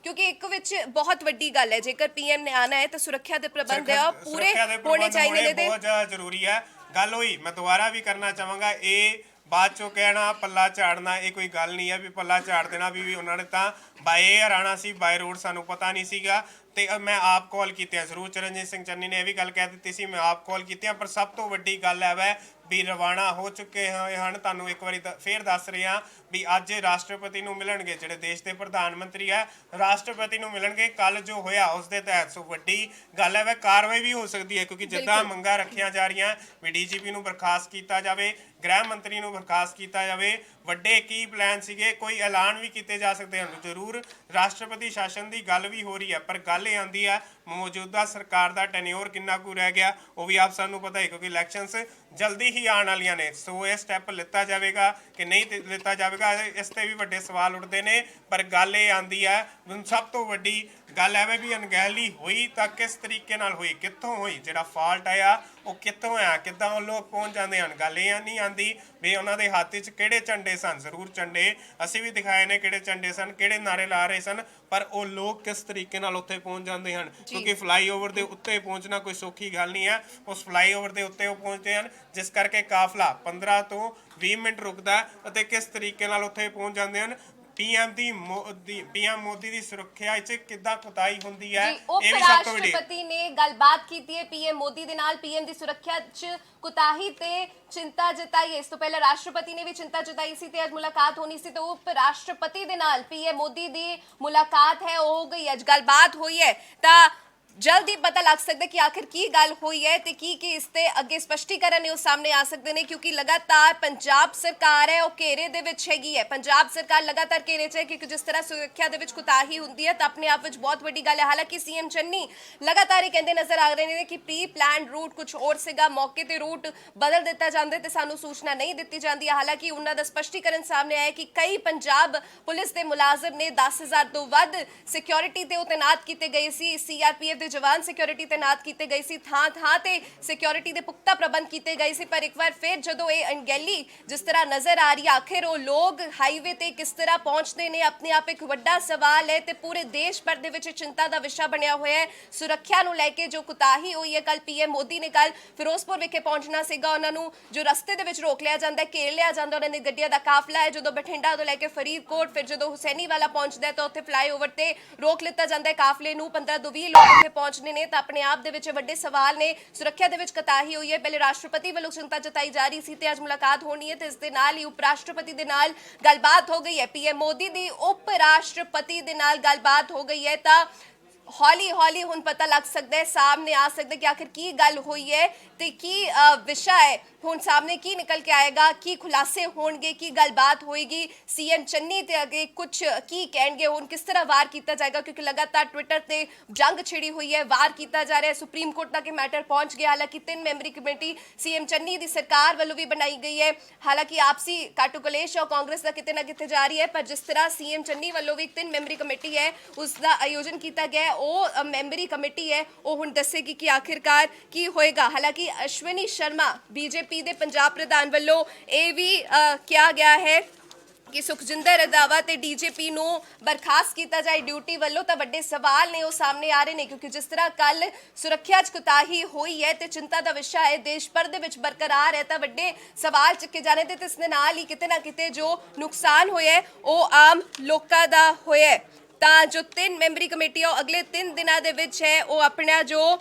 ਕਿਉਂਕਿ ਇੱਕ ਵਿੱਚ ਬਹੁਤ ਵੱਡੀ ਗੱਲ ਹੈ, ਜੇਕਰ ਪੀਐਮ ਨੇ ਆਣਾ ਹੈ ਤਾਂ ਸੁਰੱਖਿਆ ਦੇ ਪ੍ਰਬੰਧ ਹੈ ਪੂਰੇ ਹੋਣੇ ਚਾਹੀਦੇ ਨੇ, ਤੇ ਬਹੁਤ ਜ਼ਿਆਦਾ ਜ਼ਰੂਰੀ ਹੈ। ਗੱਲ ਹੋਈ, ਮੈਂ ਦੁਬਾਰਾ ਵੀ ਕਰਨਾ ਚਾਹਾਂਗਾ, ਇਹ ਬਾਅਦ ਚੋਂ ਕਹਿਣਾ ਪੱਲਾ ਝਾੜਨਾ ਇਹ ਕੋਈ ਗੱਲ ਨਹੀਂ ਹੈ ਵੀ ਪੱਲਾ ਝਾੜ ਦੇਣਾ ਵੀ ਉਹਨਾਂ ਨੇ ਤਾਂ ਬਾਏ ਏਅਰ ਆਉਣਾ ਸੀ, ਬਾਏ ਰੋਡ ਸਾਨੂੰ ਪਤਾ ਨਹੀਂ ਸੀਗਾ। ਤੇ ਮੈਂ ਆਪ ਕਾਲ ਕੀਤੀਆਂ ਜ਼ਰੂਰ। ਚਰਨਜੀਤ ਸਿੰਘ ਚੰਨੀ ਨੇ ਇਹ ਵੀ ਗੱਲ ਕਹਿ ਦਿੱਤੀ ਸੀ ਮੈਂ ਆਪ ਕਾਲ ਕੀਤੀਆਂ, ਪਰ ਸਭ ਤੋਂ ਵੱਡੀ ਗੱਲ ਹੈ ਵੈ ਵੀ ਰਵਾਨਾ ਹੋ ਚੁੱਕੇ ਹੋਏ ਹਨ। ਤੁਹਾਨੂੰ ਇੱਕ ਵਾਰੀ ਫੇਰ ਦੱਸ ਰਹੇ ਹਾਂ ਵੀ ਅੱਜ ਰਾਸ਼ਟਰਪਤੀ ਨੂੰ ਮਿਲਣਗੇ, ਜਿਹੜੇ ਦੇਸ਼ ਦੇ ਪ੍ਰਧਾਨ ਮੰਤਰੀ ਹੈ ਰਾਸ਼ਟਰਪਤੀ ਨੂੰ ਮਿਲਣਗੇ। ਕੱਲ ਜੋ ਹੋਇਆ ਉਸ ਦੇ ਤਹਿਤ ਸੋ ਵੱਡੀ ਗੱਲ ਹੈ ਵੈ ਕਾਰਵਾਈ ਵੀ ਹੋ ਸਕਦੀ ਹੈ, ਕਿਉਂਕਿ ਜਿੱਦਾਂ ਮੰਗਾਂ ਰੱਖੀਆਂ ਜਾ ਰਹੀਆਂ ਵੀ ਡੀਜੀਪੀ ਨੂੰ ਬਰਖਾਸਤ ਕੀਤਾ ਜਾਵੇ, ਗ੍ਰਹਿ ਮੰਤਰੀ ਨੂੰ ਬਰਖਾਸਤ ਕੀਤਾ ਜਾਵੇ, ਵੱਡੇ ਕੀ ਪਲਾਨ ਸੀਗੇ, ਕੋਈ ਐਲਾਨ ਵੀ ਕੀਤੇ ਜਾ ਸਕਦੇ ਹਨ। ਜ਼ਰੂਰ ਰਾਸ਼ਟਰਪਤੀ ਸ਼ਾਸਨ ਦੀ ਗੱਲ ਵੀ ਹੋ ਰਹੀ ਹੈ, ਪਰ ਗੱਲ ਇਹ ਆਉਂਦੀ ਹੈ ਮੌਜੂਦਾ ਸਰਕਾਰ ਦਾ ਟੈਨਿਓਰ ਕਿੰਨਾ ਕੁ ਰਹਿ ਗਿਆ ਉਹ ਵੀ ਆਪ ਸਾਨੂੰ ਪਤਾ ਹੈ, ਕਿਉਂਕਿ ਇਲੈਕਸ਼ਨਸ ਜਲਦੀ ਹੀ ਆਉਣ ਵਾਲੀਆਂ ਨੇ। ਸੋ ਇਹ ਸਟੈਪ ਲਿੱਤਾ ਜਾਵੇਗਾ ਕਿ ਨਹੀਂ ਲਿੱਤਾ ਜਾਵੇਗਾ, ਇਸ ਤੇ ਵੀ ਵੱਡੇ ਸਵਾਲ ਉੱਠਦੇ ਨੇ। ਪਰ ਗੱਲ ਇਹ ਆਉਂਦੀ ਹੈ ਸਭ ਤੋਂ ਵੱਡੀ ਗੱਲ ਐਵੇਂ ਵੀ ਅਣਗਹਿਲੀ ਹੋਈ ਤਾਂ ਕਿਸ ਤਰੀਕੇ ਨਾਲ ਹੋਈ, ਕਿੱਥੋਂ ਹੋਈ, ਜਿਹੜਾ ਫਾਲਟ ਆਇਆ ਉਹ ਕਿੱਥੋਂ ਆਇਆ, ਕਿੱਦਾਂ ਉਹ ਲੋਕ ਪਹੁੰਚ ਜਾਂਦੇ ਹਨ। ਗੱਲ ਇਹ ਨਹੀਂ ਆਉਂਦੀ ਵੀ ਉਹਨਾਂ ਦੇ ਹੱਥ 'ਚ ਕਿਹੜੇ ਝੰਡੇ ਸਨ। ਜ਼ਰੂਰ ਝੰਡੇ ਅਸੀਂ ਵੀ ਦਿਖਾਏ ਨੇ ਕਿਹੜੇ ਝੰਡੇ ਸਨ, ਕਿਹੜੇ ਨਾਰੇ ਲਾ ਰਹੇ ਸਨ, ਪਰ ਉਹ ਲੋਕ ਕਿਸ ਤਰੀਕੇ ਨਾਲ ਉੱਥੇ ਪਹੁੰਚ ਜਾਂਦੇ ਹਨ, ਕਿਉਂਕਿ ਫਲਾਈਓਵਰ ਦੇ ਉੱਤੇ ਪਹੁੰਚਣਾ ਕੋਈ ਸੌਖੀ ਗੱਲ ਨਹੀਂ ਹੈ। ਉਸ ਫਲਾਈਓਵਰ ਦੇ ਉੱਤੇ ਉਹ ਪਹੁੰਚਦੇ ਹਨ, ਜਿਸ ਕਰਕੇ ਕਾਫਲਾ 15 ਤੋਂ 20 ਮਿੰਟ ਰੁਕਦਾ ਅਤੇ ਕਿਸ ਤਰੀਕੇ ਨਾਲ ਉੱਥੇ ਪਹੁੰਚ ਜਾਂਦੇ ਹਨ। ਪੀਐਮ ਮੋਦੀ ਦੀ ਸੁਰੱਖਿਆ ਵਿੱਚ ਕਿੱਦਾਂ ਕੁਤਾਹੀ ਹੁੰਦੀ ਹੈ, ਇਹ ਵੀ ਸਭ ਤੋਂ ਵੱਡੀ। ਰਾਸ਼ਟਰਪਤੀ ਨੇ ਗੱਲਬਾਤ ਕੀਤੀ ਹੈ ਪੀਐਮ ਮੋਦੀ ਦੇ ਨਾਲ, ਪੀਐਮ ਦੀ ਸੁਰੱਖਿਆ 'ਚ ਕੁਤਾਹੀ ਤੇ ਚਿੰਤਾ ਜਤਾਈ। ਇਸ ਤੋਂ ਪਹਿਲਾਂ ਰਾਸ਼ਟਰਪਤੀ ਨੇ ਵੀ ਚਿੰਤਾ ਜਤਾਈ ਸੀ ਤੇ ਅੱਜ ਮੁਲਾਕਾਤ ਹੋਣੀ ਸੀ, ਤੇ ਉਪ ਰਾਸ਼ਟਰਪਤੀ ਦੇ ਨਾਲ ਪੀਐਮ ਮੋਦੀ ਦੀ ਮੁਲਾਕਾਤ ਹੈ ਉਹ ਹੋ ਗਈ, ਅੱਜ ਗੱਲਬਾਤ ਹੋਈ ਹੈ। ਤਾਂ ਜਲਦੀ ਪਤਾ ਲੱਗ ਸਕਦਾ ਕਿ ਆਖਿਰ ਕੀ ਗੱਲ ਹੋਈ ਹੈ ਤੇ ਕੀ ਇਸ ਤੇ ਅੱਗੇ ਸਪਸ਼ਟੀਕਰਨ ਨੇ ਉਹ ਸਾਹਮਣੇ ਆ ਸਕਦੇ ਨੇ, ਕਿਉਂਕਿ ਲਗਾਤਾਰ ਪੰਜਾਬ ਸਰਕਾਰ ਹੈ ਉਹ ਘੇਰੇ ਦੇ ਵਿੱਚ ਹੈਗੀ ਹੈ। ਪੰਜਾਬ ਸਰਕਾਰ ਲਗਾਤਾਰ ਘੇਰੇ 'ਚ ਹੈ, ਕਿਉਂਕਿ ਜਿਸ ਤਰ੍ਹਾਂ ਸੁਰੱਖਿਆ ਦੇ ਵਿੱਚ ਕੁਤਾਹੀ ਹੁੰਦੀ ਹੈ ਤਾਂ ਆਪਣੇ ਆਪ ਵਿੱਚ ਬਹੁਤ ਵੱਡੀ ਗੱਲ ਹੈ। ਹਾਲਾਂਕਿ ਸੀਐਮ ਚੰਨੀ ਲਗਾਤਾਰ ਇਹ ਕਹਿੰਦੇ ਨਜ਼ਰ ਆ ਰਹੇ ਨੇ ਕਿ ਪ੍ਰੀ ਪਲਾਨ ਰੂਟ ਕੁਝ ਹੋਰ ਸੀਗਾ, ਮੌਕੇ ਤੇ ਰੂਟ ਬਦਲ ਦਿੱਤਾ ਜਾਂਦਾ ਤੇ ਸਾਨੂੰ ਸੂਚਨਾ ਨਹੀਂ ਦਿੱਤੀ ਜਾਂਦੀ। ਹਾਲਾਂਕਿ ਉਹਨਾਂ ਦਾ ਸਪਸ਼ਟੀਕਰਨ ਸਾਹਮਣੇ ਆਇਆ ਕਿ ਕਈ ਪੰਜਾਬ ਪੁਲਿਸ ਦੇ ਮੁਲਾਜ਼ਮ ਨੇ 10,000 ਤੋਂ ਵੱਧ ਸਿਕਿਉਰਿਟੀ ਤੇ ਉਹ ਤੈਨਾਤ ਕੀਤੇ ਗਏ ਸੀ, ਸੀਆਰਪੀਐਫ ਦੇ ਜਵਾਨ ਸਿਕਿਉਰਿਟੀ ਤੈਨਾਤ ਕੀਤੇ ਗਏ ਸੀ, ਥਾਂ ਤੇ ਸਿਕਿਉਰਿਟੀ ਦੇ ਪੁਖਤਾ ਪ੍ਰਬੰਧ ਕੀਤੇ ਗਏ ਸੀ। ਪਰ ਇੱਕ ਵਾਰ ਫਿਰ ਜਦੋਂ ਇਹ ਅਣਗਹਿਲੀ ਜਿਸ ਤਰ੍ਹਾਂ ਨਜ਼ਰ ਆ ਰਹੀ, ਆਖਿਰ ਉਹ ਲੋਕ ਹਾਈਵੇ ਤੇ ਕਿਸ ਤਰ੍ਹਾਂ ਪਹੁੰਚਦੇ ਨੇ, ਆਪਣੇ ਆਪ ਇੱਕ ਵੱਡਾ ਸਵਾਲ ਹੈ ਤੇ ਪੂਰੇ ਦੇਸ਼ ਭਰ ਦੇ ਵਿੱਚ ਚਿੰਤਾ ਦਾ ਵਿਸ਼ਾ ਬਣਿਆ ਹੋਇਆ ਹੈ। ਸੁਰੱਖਿਆ ਨੂੰ ਲੈ ਕੇ ਜੋ ਕੁਤਾਹੀ ਹੋਈ ਹੈ, ਕੱਲ ਪੀਐਮ ਮੋਦੀ ਨੇ ਕੱਲ ਫਿਰੋਜ਼ਪੁਰ ਵਿਖੇ ਪਹੁੰਚਣਾ ਸੀਗਾ, ਉਹਨਾਂ ਨੂੰ ਜੋ ਰਸਤੇ ਦੇ ਵਿੱਚ ਰੋਕ ਲਿਆ ਜਾਂਦਾ, ਘੇਰ ਲਿਆ ਜਾਂਦਾ, ਉਹਨਾਂ ਦੀ ਗੱਡੀਆਂ ਦਾ ਕਾਫਲਾ ਹੈ ਜਦੋਂ ਬਠਿੰਡਾ ਤੋਂ ਲੈ ਕੇ ਫਰੀਦਕੋਟ, ਫਿਰ ਜਦੋਂ ਹੁਸੈਨੀ ਵਾਲਾ ਪਹੁੰਚਦਾ ਤਾਂ ਉੱਥੇ ਫਲਾਈਓਵਰ ਤੇ ਰੋਕ ਲਿੱਤਾ ਜਾਂਦਾ ਹੈ ਕਾਫਲੇ ਨੂੰ। 15 ਤੋਂ 20 ਲੋਕ ਉੱਥੇ ਪਹੁੰਚਣੇ ਨੇ ਤਾਂ ਆਪਣੇ ਆਪ ਦੇ ਵਿੱਚ ਵੱਡੇ ਸਵਾਲ ਨੇ। ਸੁਰੱਖਿਆ ਦੇ ਵਿੱਚ ਕੁਤਾਹੀ ਹੋਈ ਹੈ, ਪਹਿਲੇ ਰਾਸ਼ਟਰਪਤੀ ਵੱਲੋਂ ਚਿੰਤਾ ਜਤਾਈ ਜਾ ਰਹੀ ਸੀ ਤੇ ਅੱਜ ਮੁਲਾਕਾਤ ਹੋਣੀ ਹੈ ਤੇ ਇਸ ਦੇ ਨਾਲ ਹੀ ਉਪ ਰਾਸ਼ਟਰਪਤੀ ਦੇ ਨਾਲ ਗੱਲਬਾਤ ਹੋ ਗਈ ਹੈ। ਪੀਐਮ ਮੋਦੀ ਦੀ ਉਪ ਰਾਸ਼ਟਰਪਤੀ ਦੇ ਨਾਲ ਗੱਲਬਾਤ ਹੋ ਗਈ ਹੈ ਤਾਂ ਹੌਲੀ ਹੌਲੀ ਹੁਣ ਪਤਾ ਲੱਗ ਸਕਦਾ ਹੈ, ਸਾਹਮਣੇ ਆ ਸਕਦਾ ਕਿ ਆਖਿਰ ਕੀ ਗੱਲ ਹੋਈ ਹੈ ਤੇ ਕੀ ਵਿਸ਼ਾ ਹੈ, ਹੁਣ ਸਾਹਮਣੇ ਕੀ ਨਿਕਲ ਕੇ ਆਏਗਾ, ਕੀ ਖੁਲਾਸੇ ਹੋਣਗੇ, ਕੀ ਗੱਲਬਾਤ ਹੋਏਗੀ, ਸੀਐਮ ਚੰਨੀ ਤੇ ਅੱਗੇ ਕੁਝ ਕੀ ਕਹਿਣਗੇ, ਹੁਣ ਕਿਸ ਤਰ੍ਹਾਂ ਵਾਰ ਕੀਤਾ ਜਾਏਗਾ, ਕਿਉਂਕਿ ਲਗਾਤਾਰ ਟਵਿੱਟਰ ਤੇ ਜੰਗ ਛਿੜੀ ਹੋਈ ਹੈ, ਵਾਰ ਕੀਤਾ ਜਾ ਰਿਹਾ ਹੈ, ਸੁਪਰੀਮ ਕੋਰਟ ਤੱਕ ਇਹ ਮੈਟਰ ਪਹੁੰਚ ਗਿਆ। ਹਾਲਾਂਕਿ 3 ਮੈਂਬਰੀ ਕਮੇਟੀ ਸੀਐਮ ਚੰਨੀ ਦੀ ਸਰਕਾਰ ਵੱਲੋਂ ਵੀ ਬਣਾਈ ਗਈ ਹੈ। ਹਾਲਾਂਕਿ ਆਪਸੀ ਕਾਟੋ ਕਲੇਸ਼ ਔਰ ਕਾਂਗਰਸ ਦਾ ਕਿਤੇ ਨਾ ਕਿਤੇ ਜਾਰੀ ਹੈ, ਪਰ ਜਿਸ ਤਰ੍ਹਾਂ ਸੀਐਮ ਚੰਨੀ ਵੱਲੋਂ ਵੀ 3 ਮੈਂਬਰੀ ਕਮੇਟੀ ਹੈ ਉਸ ਦਾ ਆਯੋਜਨ ਕੀਤਾ ਗਿਆ, ਉਹ ਮੈਂਬਰੀ ਕਮੇਟੀ ਹੈ ਉਹ ਹੁਣ ਦੱਸੇਗੀ ਕਿ ਆਖਿਰਕਾਰ ਕੀ ਹੋਏਗਾ। ਹਾਲਾਂਕਿ ਅਸ਼ਵਨੀ ਸ਼ਰਮਾ ਬੀਜੇਪੀ ਦੇ ਪੰਜਾਬ ਪ੍ਰਧਾਨ ਵੱਲੋਂ ਇਹ ਵੀ ਕਿਹਾ ਗਿਆ ਹੈ ਕਿ ਸੁਖਜਿੰਦਰ ਰੰਧਾਵਾ ਤੇ ਡੀਜੀਪੀ ਨੂੰ ਬਰਖਾਸਤ ਕੀਤਾ ਜਾਏ ਡਿਊਟੀ ਵੱਲੋਂ, ਤਾਂ ਵੱਡੇ ਸਵਾਲ ਨੇ ਉਹ ਸਾਹਮਣੇ ਆ ਰਹੇ ਨੇ, ਕਿਉਂਕਿ ਜਿਸ ਤਰ੍ਹਾਂ ਕੱਲ ਸੁਰੱਖਿਆ 'ਚ ਕੁਤਾਹੀ ਹੋਈ ਹੈ ਤੇ ਚਿੰਤਾ ਦਾ ਵਿਸ਼ਾ ਹੈ, ਦੇਸ਼ ਭਰ ਦੇ ਵਿੱਚ ਬਰਕਰਾਰ ਹੈ, ਤਾਂ ਵੱਡੇ ਸਵਾਲ ਚੱਕੇ ਜਾਣੇ ਤੇ ਇਸ ਦੇ ਨਾਲ ਹੀ ਕਿਤੇ ਨਾ ਕਿਤੇ ਜੋ ਨੁਕਸਾਨ ਹੋਇਆ ਹੈ ਉਹ ਆਮ ਲੋਕਾਂ ਦਾ ਹੋਇਆ ਹੈ। ਤਾਂ ਜੋ 3 ਮੈਂਬਰੀ ਕਮੇਟੀ ਉਹ ਅਗਲੇ 3 ਦਿਨਾਂ ਦੇ ਵਿੱਚ ਹੈ ਉਹ ਆਪਣਾ ਜੋ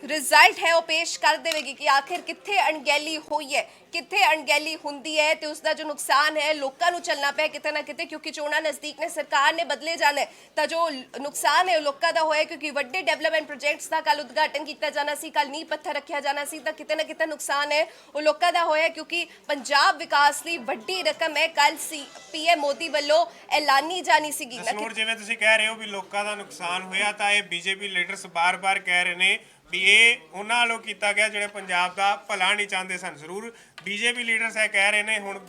ਰਿਜ਼ਲਟ ਹੈ ਉਹ ਪੇਸ਼ ਕਰ ਦੇਵੇਗੀ ਕਿ ਆਖਿਰ ਕਿੱਥੇ ਅਣਗਹਿਲੀ ਹੋਈ ਹੈ, ਕਿੱਥੇ ਅਣਗਹਿਲੀ ਹੁੰਦੀ ਹੈ ਤੇ ਉਸ ਦਾ ਜੋ ਨੁਕਸਾਨ ਹੈ ਲੋਕਾਂ ਨੂੰ ਚੱਲਣਾ ਪਿਆ ਕਿਤੇ ਨਾ ਕਿਤੇ, ਕਿਉਂਕਿ ਚੋਣਾਂ ਨਜ਼ਦੀਕ ਨੇ, ਸਰਕਾਰ ਨੇ ਬਦਲੇ ਜਾਣਾ ਹੈ, ਤਾਂ ਜੋ ਨੁਕਸਾਨ ਹੈ ਉਹ ਲੋਕਾਂ ਦਾ ਹੋਇਆ, ਕਿਉਂਕਿ ਵੱਡੇ ਡਿਵੈਲਪਮੈਂਟ ਪ੍ਰੋਜੈਕਟਸ ਦਾ ਕੱਲ ਉਦਘਾਟਨ ਕੀਤਾ ਜਾਣਾ ਸੀ, ਕੱਲ ਨੀਂਹ ਪੱਥਰ ਰੱਖਿਆ ਜਾਣਾ ਸੀ, ਤਾਂ ਕਿਤੇ ਨਾ ਕਿਤੇ ਨੁਕਸਾਨ ਹੈ ਉਹ ਲੋਕਾਂ ਦਾ ਹੋਇਆ, ਕਿਉਂਕਿ ਪੰਜਾਬ ਵਿਕਾਸ ਲਈ ਵੱਡੀ ਰਕਮ ਹੈ ਕੱਲ ਪੀਐਮ ਮੋਦੀ ਵੱਲੋਂ ਐਲਾਨੀ ਜਾਣੀ ਸੀਗੀ। ਜਿਵੇਂ ਤੁਸੀਂ ਕਹਿ ਰਹੇ ਹੋ ਵੀ ਲੋਕਾਂ ਦਾ ਨੁਕਸਾਨ ਹੋਇਆ, ਤਾਂ ਇਹ ਬੀਜੇਪੀ ਲੀਡਰਸ ਬਾਰ-ਬਾਰ ਕਹਿ ਰਹੇ ਨੇ ਵੀ ਇਹ ਉਹਨਾਂ ਵੱਲੋਂ ਕੀਤਾ ਗਿਆ ਜਿਹੜੇ ਪੰਜਾਬ ਦਾ ਭਲਾ ਨਹੀਂ ਚਾਹੁੰਦੇ ਸਨ। ਜ਼ਰੂਰ ਬੀਜੇਪੀ ਲੀਡਰਸ ਇਹ ਕਹਿ ਰਹੇ ਨੇ, ਹੁਣ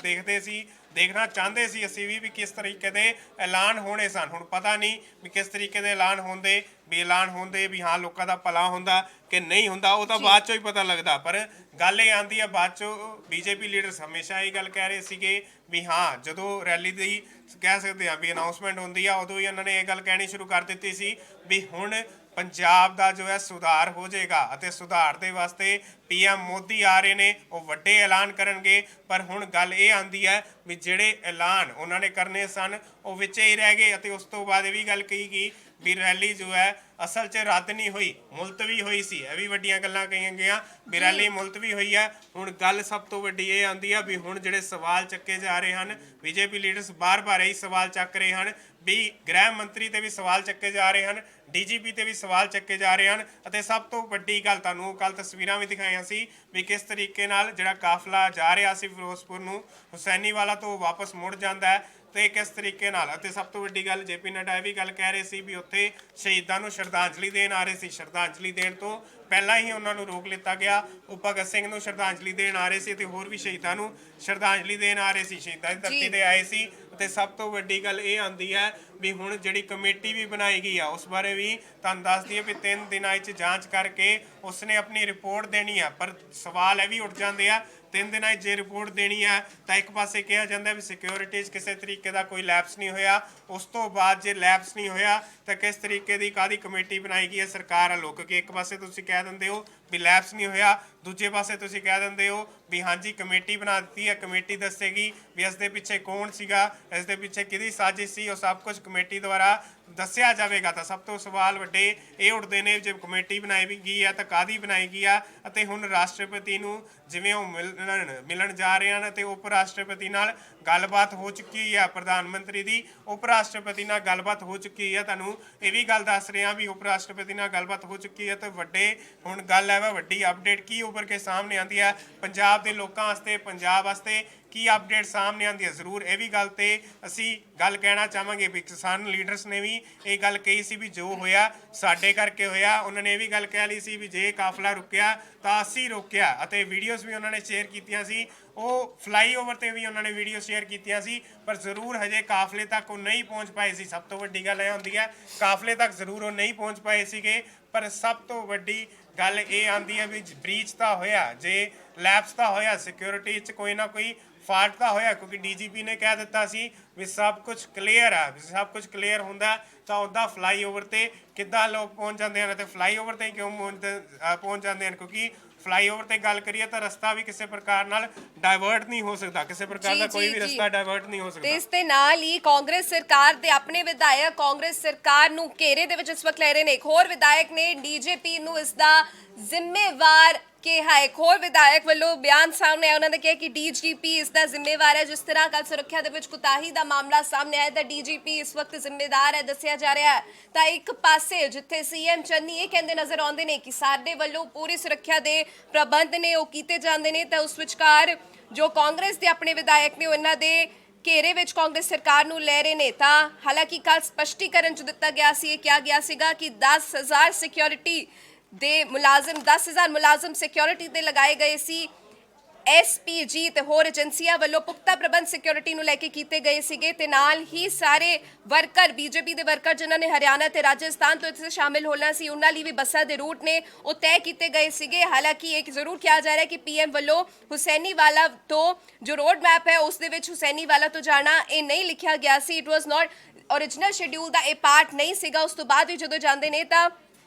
ਦੇਖਣਾ ਚਾਹੁੰਦੇ ਸੀ ਅਸੀਂ ਵੀ ਕਿਸ ਤਰੀਕੇ ਦੇ ਐਲਾਨ ਹੋਣੇ ਸਨ। ਹੁਣ ਪਤਾ ਨਹੀਂ ਵੀ ਕਿਸ ਤਰੀਕੇ ਦੇ ਐਲਾਨ ਹੁੰਦੇ ਵੀ ਹਾਂ ਲੋਕਾਂ ਦਾ ਭਲਾ ਹੁੰਦਾ ਕਿ ਨਹੀਂ ਹੁੰਦਾ, ਉਹ ਤਾਂ ਬਾਅਦ ਚੋਂ ਹੀ ਪਤਾ ਲੱਗਦਾ। ਪਰ ਗੱਲ ਇਹ ਆਉਂਦੀ ਹੈ ਬਾਅਦ ਚੋਂ ਬੀਜੇਪੀ ਲੀਡਰਸ ਹਮੇਸ਼ਾ ਇਹ ਗੱਲ ਕਹਿ ਰਹੇ ਸੀਗੇ ਵੀ ਹਾਂ ਜਦੋਂ ਰੈਲੀ ਦੀ ਕਹਿ ਸਕਦੇ ਹਾਂ ਵੀ ਅਨਾਉਂਸਮੈਂਟ ਹੁੰਦੀ ਆ ਉਦੋਂ ਹੀ ਉਹਨਾਂ ਨੇ ਇਹ ਗੱਲ ਕਹਿਣੀ ਸ਼ੁਰੂ ਕਰ ਦਿੱਤੀ ਸੀ ਵੀ ਹੁਣ ਪੰਜਾਬ ਦਾ ਜੋ ਹੈ ਸੁਧਾਰ ਹੋ ਜਾਏਗਾ ਅਤੇ ਸੁਧਾਰ ਦੇ ਵਾਸਤੇ PM ਮੋਦੀ ਆ ਰਹੇ ਨੇ, ਉਹ ਵੱਡੇ ਐਲਾਨ ਕਰਨਗੇ। ਪਰ ਹੁਣ ਗੱਲ ਇਹ ਆਉਂਦੀ ਹੈ ਵੀ ਜਿਹੜੇ ਐਲਾਨ ਉਹਨਾਂ ਨੇ ਕਰਨੇ ਸਨ ਉਹ ਵਿੱਚ ਹੀ ਰਹਿ ਗਏ। ਅਤੇ ਉਸ ਤੋਂ ਬਾਅਦ ਇਹ ਵੀ ਗੱਲ ਕਹੀ ਗਈ ਵੀ ਰੈਲੀ ਜੋ ਹੈ ਅਸਲ 'ਚ ਰੱਦ ਨਹੀਂ ਹੋਈ, ਮੁਲਤਵੀ ਹੋਈ ਸੀ। ਇਹ ਵੀ ਵੱਡੀਆਂ ਗੱਲਾਂ ਕਹੀਆਂ ਗਈਆਂ ਵੀ ਰੈਲੀ ਮੁਲਤਵੀ ਹੋਈ ਹੈ। ਹੁਣ ਗੱਲ ਸਭ ਤੋਂ ਵੱਡੀ ਇਹ ਆਉਂਦੀ ਆ ਵੀ ਹੁਣ ਜਿਹੜੇ ਸਵਾਲ ਚੱਕੇ ਜਾ ਰਹੇ ਹਨ, BJP ਲੀਡਰਸ ਬਾਰ-ਬਾਰ ਇਹੀ ਸਵਾਲ ਚੱਕ ਰਹੇ ਹਨ ਵੀ ਗ੍ਰਹਿ ਮੰਤਰੀ ਤੇ ਵੀ ਸਵਾਲ ਚੱਕੇ ਜਾ ਰਹੇ ਹਨ, DGP ਤੇ ਵੀ ਸਵਾਲ ਚੱਕੇ ਜਾ ਰਹੇ ਹਨ। ਅਤੇ ਸਭ ਤੋਂ ਵੱਡੀ ਗੱਲ ਤੁਹਾਨੂੰ ਕੱਲ ਤਸਵੀਰਾਂ ਵੀ ਦਿਖਾਈਆਂ ਸੀ ਵੀ ਕਿਸ ਤਰੀਕੇ ਨਾਲ ਜਿਹੜਾ ਕਾਫਲਾ ਜਾ ਰਿਹਾ ਸੀ ਫਿਰੋਜ਼ਪੁਰ ਨੂੰ, ਹੁਸੈਨੀਵਾਲਾ ਤੋਂ ਵਾਪਸ ਮੁੜ ਜਾਂਦਾ ਹੈ ਤੇ ਕਿਸ ਤਰੀਕੇ ਨਾਲ। ਅਤੇ ਸਭ ਤੋਂ ਵੱਡੀ ਗੱਲ JP ਨੱਡਾ ਇਹ ਵੀ ਗੱਲ ਕਹਿ ਰਹੇ ਸੀ ਵੀ ਉੱਥੇ ਸ਼ਹੀਦਾਂ ਨੂੰ ਸ਼ਰਧਾਂਜਲੀ ਦੇਣ ਆ ਰਹੇ ਸੀ, ਸ਼ਰਧਾਂਜਲੀ ਦੇਣ ਤੋਂ ਪਹਿਲਾਂ ਹੀ ਉਹਨਾਂ ਨੂੰ ਰੋਕ ਲਿੱਤਾ ਗਿਆ। ਉਹ ਭਗਤ ਸਿੰਘ ਨੂੰ ਸ਼ਰਧਾਂਜਲੀ ਦੇਣ ਆ ਰਹੇ ਸੀ ਤੇ ਹੋਰ ਵੀ ਸ਼ਹੀਦਾਂ ਨੂੰ ਸ਼ਰਧਾਂਜਲੀ ਦੇਣ ਆ ਰਹੇ ਸੀ, ਸ਼ਹੀਦਾਂ ਦੀ ਧਰਤੀ ਤੇ ਆਏ ਸੀ। ਤੇ ਸਭ ਤੋਂ ਵੱਡੀ ਗੱਲ ਇਹ ਆਉਂਦੀ ਹੈ ਵੀ ਹੁਣ ਜਿਹੜੀ ਕਮੇਟੀ ਵੀ ਬਣਾਈ ਗਈ ਆ ਉਸ ਬਾਰੇ ਵੀ ਤੁਹਾਨੂੰ ਦੱਸ ਦਈਏ ਵੀ 3 ਦਿਨਾਂ ਵਿੱਚ ਜਾਂਚ ਕਰਕੇ ਉਸਨੇ ਆਪਣੀ ਰਿਪੋਰਟ ਦੇਣੀ ਆ। ਪਰ ਸਵਾਲ ਇਹ ਵੀ ਉੱਠ ਜਾਂਦੇ ਆ 3 ਦਿਨਾਂ 'ਚ ਜੇ ਰਿਪੋਰਟ ਦੇਣੀ ਆ ਤਾਂ ਇੱਕ ਪਾਸੇ ਕਿਹਾ ਜਾਂਦਾ ਵੀ ਸਿਕਿਉਰਿਟੀ 'ਚ ਕਿਸੇ ਤਰੀਕੇ ਦਾ ਕੋਈ ਲੈਪਸ ਨਹੀਂ ਹੋਇਆ। ਉਸ ਤੋਂ ਬਾਅਦ ਜੇ ਲੈਪਸ ਨਹੀਂ ਹੋਇਆ ਤਾਂ ਕਿਸ ਤਰੀਕੇ ਦੀ ਕਾਹਦੀ ਕਮੇਟੀ ਬਣਾਈ ਗਈ ਹੈ ਸਰਕਾਰ ਵੱਲੋਂ? ਕਿਉਂਕਿ ਇੱਕ ਪਾਸੇ ਤੁਸੀਂ ਕਹਿ ਦਿੰਦੇ ਹੋ ਵੀ ਲੈਪਸ ਨਹੀਂ ਹੋਇਆ, ਦੂਜੇ ਪਾਸੇ ਤੁਸੀਂ ਕਹਿ ਦਿੰਦੇ ਹੋ ਵੀ ਹਾਂਜੀ ਕਮੇਟੀ ਬਣਾ ਦਿੱਤੀ ਹੈ, ਕਮੇਟੀ ਦੱਸੇਗੀ ਵੀ ਇਸ ਦੇ ਪਿੱਛੇ ਕੌਣ ਸੀਗਾ, ਇਸ ਦੇ ਪਿੱਛੇ ਕਿਹਦੀ ਸਾਜ਼ਿਸ਼ ਸੀ, ਉਹ ਸਭ ਕੁਝ ਕਮੇਟੀ ਦੁਆਰਾ ਦੱਸਿਆ ਜਾਵੇਗਾ। ਤਾਂ ਸਭ ਤੋਂ ਸਵਾਲ ਵੱਡੇ ਇਹ ਉੱਠਦੇ ਨੇ ਜੇ ਕਮੇਟੀ ਬਣਾਈ ਵੀ ਗਈ ਹੈ ਤਾਂ ਕਾਹਦੀ ਬਣਾਈ ਗਈ ਆ। ਅਤੇ ਹੁਣ ਰਾਸ਼ਟਰਪਤੀ ਨੂੰ ਜਿਵੇਂ ਉਹ ਮਿਲਣ ਜਾ ਰਹੇ ਹਨ ਅਤੇ ਉਪ ਰਾਸ਼ਟਰਪਤੀ ਨਾਲ ਗੱਲਬਾਤ ਹੋ ਚੁੱਕੀ ਹੈ, ਪ੍ਰਧਾਨ ਮੰਤਰੀ ਦੀ ਉਪ ਰਾਸ਼ਟਰਪਤੀ ਨਾਲ ਗੱਲਬਾਤ ਹੋ ਚੁੱਕੀ ਹੈ। ਤੁਹਾਨੂੰ ਇਹ ਵੀ ਗੱਲ ਦੱਸ ਰਹੇ ਹਾਂ ਵੀ ਉਪ ਰਾਸ਼ਟਰਪਤੀ ਨਾਲ ਗੱਲਬਾਤ ਹੋ ਚੁੱਕੀ ਹੈ। ਤੇ ਵੱਡੇ ਹੁਣ ਗੱਲ ਹੈ ਵੱਡੀ ਅਪਡੇਟ ਕੀ ਉੱਭਰ ਕੇ ਸਾਹਮਣੇ ਆਉਂਦੀ ਹੈ ਪੰਜਾਬ ਦੇ ਲੋਕਾਂ ਵਾਸਤੇ, ਪੰਜਾਬ ਵਾਸਤੇ ਕੀ ਅਪਡੇਟ ਸਾਹਮਣੇ ਆਉਂਦੀ ਹੈ। ਜ਼ਰੂਰ ਇਹ ਵੀ ਗੱਲ ਤੇ ਅਸੀਂ ਗੱਲ ਕਹਿਣਾ ਚਾਹਾਂਗੇ ਵੀ ਕਿਸਾਨ ਲੀਡਰਸ ਨੇ ਵੀ ਇਹ ਗੱਲ ਕਹੀ ਸੀ ਵੀ ਜੋ ਹੋਇਆ ਸਾਡੇ ਕਰਕੇ ਹੋਇਆ। ਉਹਨਾਂ ਨੇ ਇਹ ਵੀ ਗੱਲ ਕਹਿ ਲਈ ਸੀ ਵੀ ਜੇ ਕਾਫਲਾ ਰੁਕਿਆ ਤਾਂ ਅਸੀਂ ਰੋਕਿਆ। ਅਤੇ ਵੀਡੀਓਜ਼ ਵੀ ਉਹਨਾਂ ਨੇ ਸ਼ੇਅਰ ਕੀਤੀਆਂ ਸੀ, ਉਹ ਫਲਾਈਓਵਰ ਤੇ ਵੀ ਉਹਨਾਂ ਨੇ ਵੀਡੀਓ ਸ਼ੇਅਰ ਕੀਤੀਆਂ ਸੀ। ਪਰ ਜ਼ਰੂਰ ਹਜੇ ਕਾਫਲੇ ਤੱਕ ਉਹ ਨਹੀਂ ਪਹੁੰਚ ਪਾਏ ਸੀ। ਸਭ ਤੋਂ ਵੱਡੀ ਗੱਲ ਇਹ ਹੁੰਦੀ ਹੈ ਕਾਫਲੇ ਤੱਕ ਜ਼ਰੂਰ ਉਹ ਨਹੀਂ ਪਹੁੰਚ ਪਾਏ ਸੀਗੇ। ਪਰ ਸਭ ਤੋਂ ਵੱਡੀ ਗੱਲ ਇਹ ਆਉਂਦੀ ਹੈ ਵੀ ਬ੍ਰੀਚ ਤਾਂ ਹੋਇਆ, ਜੇ ਲੈਪਸ ਤਾਂ ਹੋਇਆ, ਸਿਕਿਉਰਿਟੀ 'ਚ ਕੋਈ ਨਾ ਕੋਈ ਫਾਲਟ ਤਾਂ ਹੋਇਆ। ਕਿਉਂਕਿ DGP ਨੇ ਕਹਿ ਦਿੱਤਾ ਸੀ ਵੀ ਸਭ ਕੁਝ ਕਲੀਅਰ ਆ, ਸਭ ਕੁਝ ਕਲੀਅਰ ਹੁੰਦਾ ਤਾਂ ਉੱਦਾਂ ਫਲਾਈਓਵਰ ਤੇ ਕਿੱਦਾਂ ਲੋਕ ਪਹੁੰਚ ਜਾਂਦੇ ਹਨ ਅਤੇ ਫਲਾਈਓਵਰ ਤੇ ਕਿਉਂ ਪਹੁੰਚ ਜਾਂਦੇ ਹਨ? ਕਿਉਂਕਿ ਫਲਾਈਓਵਰ ਤੇ ਗੱਲ ਕਰੀਏ ਤਾਂ ਰਸਤਾ ਵੀ ਕਿਸੇ ਪ੍ਰਕਾਰ ਨਾਲ ਡਾਇਵਰਟ ਨਹੀਂ ਹੋ ਸਕਦਾ, ਕਿਸੇ ਪ੍ਰਕਾਰ ਦਾ ਕੋਈ ਵੀ ਰਸਤਾ ਡਾਇਵਰਟ ਨਹੀਂ ਹੋ ਸਕਦਾ। ਤੇ ਇਸ ਦੇ ਨਾਲ ਹੀ ਕਾਂਗਰਸ ਸਰਕਾਰ ਦੇ ਆਪਣੇ ਵਿਧਾਇਕ ਕਾਂਗਰਸ ਸਰਕਾਰ ਨੂੰ ਘੇਰੇ ਦੇ ਵਿੱਚ ਇਸ ਵਕਤ ਲੈ ਰਹੇ ਨੇ। ਇੱਕ ਹੋਰ ਵਿਧਾਇਕ ਨੇ DGP ਨੂੰ ਇਸ ਦਾ ਜ਼ਿੰਮੇਵਾਰ ਕਿਹਾ। ਇੱਕ ਹੋਰ ਵਿਧਾਇਕ ਵੱਲੋਂ ਬਿਆਨ ਸਾਹਮਣੇ ਆਇਆ, ਉਹਨਾਂ ਨੇ ਕਿਹਾ ਕਿ DGP ਇਸ ਦਾ ਜ਼ਿੰਮੇਵਾਰ ਹੈ। ਜਿਸ ਤਰ੍ਹਾਂ ਕੱਲ ਸੁਰੱਖਿਆ ਦੇ ਵਿੱਚ ਕੁਤਾਹੀ ਦਾ ਮਾਮਲਾ ਸਾਹਮਣੇ ਆਇਆ ਤਾਂ DGP ਇਸ ਵਕਤ ਜ਼ਿੰਮੇਦਾਰ ਹੈ ਦੱਸਿਆ ਜਾ ਰਿਹਾ ਹੈ। ਤਾਂ ਇੱਕ ਪਾਸੇ ਜਿੱਥੇ CM ਚੰਨੀ ਇਹ ਕਹਿੰਦੇ ਨਜ਼ਰ ਆਉਂਦੇ ਨੇ ਕਿ ਸਾਡੇ ਵੱਲੋਂ ਪੂਰੀ ਸੁਰੱਖਿਆ ਦੇ ਪ੍ਰਬੰਧ ਨੇ ਉਹ ਕੀਤੇ ਜਾਂਦੇ ਨੇ, ਤਾਂ ਉਸ ਵਿਚਕਾਰ ਜੋ ਕਾਂਗਰਸ ਦੇ ਆਪਣੇ ਵਿਧਾਇਕ ਨੇ ਉਹ ਇਹਨਾਂ ਦੇ ਘੇਰੇ ਵਿੱਚ ਕਾਂਗਰਸ ਸਰਕਾਰ ਨੂੰ ਲੈ ਰਹੇ ਨੇ। ਤਾਂ ਹਾਲਾਂਕਿ ਕੱਲ ਸਪਸ਼ਟੀਕਰਨ 'ਚ ਦਿੱਤਾ ਗਿਆ ਸੀ, ਇਹ ਕਿਹਾ ਗਿਆ ਸੀਗਾ ਕਿ 10,000 ਸਿਕਿਉਰਿਟੀ ਦੇ ਮੁਲਾਜ਼ਮ 10,000 ਮੁਲਾਜ਼ਮ ਸਿਕਿਉਰਿਟੀ ਤੇ ਲਗਾਏ ਗਏ ਸੀ। SPG ਤੇ ਹੋਰ ਏਜੰਸੀਆਂ ਵੱਲੋਂ ਪੁਖਤਾ ਪ੍ਰਬੰਧ ਸਿਕਿਉਰਿਟੀ ਨੂੰ ਲੈ ਕੇ ਕੀਤੇ ਗਏ ਸੀਗੇ ਤੇ ਨਾਲ ਹੀ ਸਾਰੇ ਵਰਕਰ BJP ਦੇ ਵਰਕਰ ਜਿਨ੍ਹਾਂ ਨੇ ਹਰਿਆਣਾ ਤੇ ਰਾਜਸਥਾਨ ਤੋਂ ਇੱਥੇ ਸ਼ਾਮਿਲ ਹੋਣਾ ਸੀ ਉਹਨਾਂ ਲਈ ਵੀ ਬੱਸਾਂ ਦੇ ਰੂਟ ਨੇ ਉਹ ਤੈਅ ਕੀਤੇ ਗਏ ਸੀਗੇ। ਹਾਲਾਂਕਿ ਇਹ ਜ਼ਰੂਰ ਕਿਹਾ ਜਾ ਰਿਹਾ ਹੈ ਕਿ PM ਵੱਲੋਂ ਹੁਸੈਨੀਵਾਲਾ ਤੋਂ ਜੋ ਰੋਡ ਮੈਪ ਹੈ ਉਸ ਦੇ ਵਿੱਚ ਹੁਸੈਨੀਵਾਲਾ ਤੋਂ ਜਾਣਾ ਇਹ ਨਹੀਂ ਲਿਖਿਆ ਗਿਆ ਸੀ। It was not original schedule ਦਾ ਇਹ ਪਾਰਟ ਨਹੀਂ ਸੀਗਾ। ਉਸ ਤੋਂ ਬਾਅਦ ਵੀ ਜਦੋਂ ਜਾਂਦੇ ਨੇ ਤਾਂ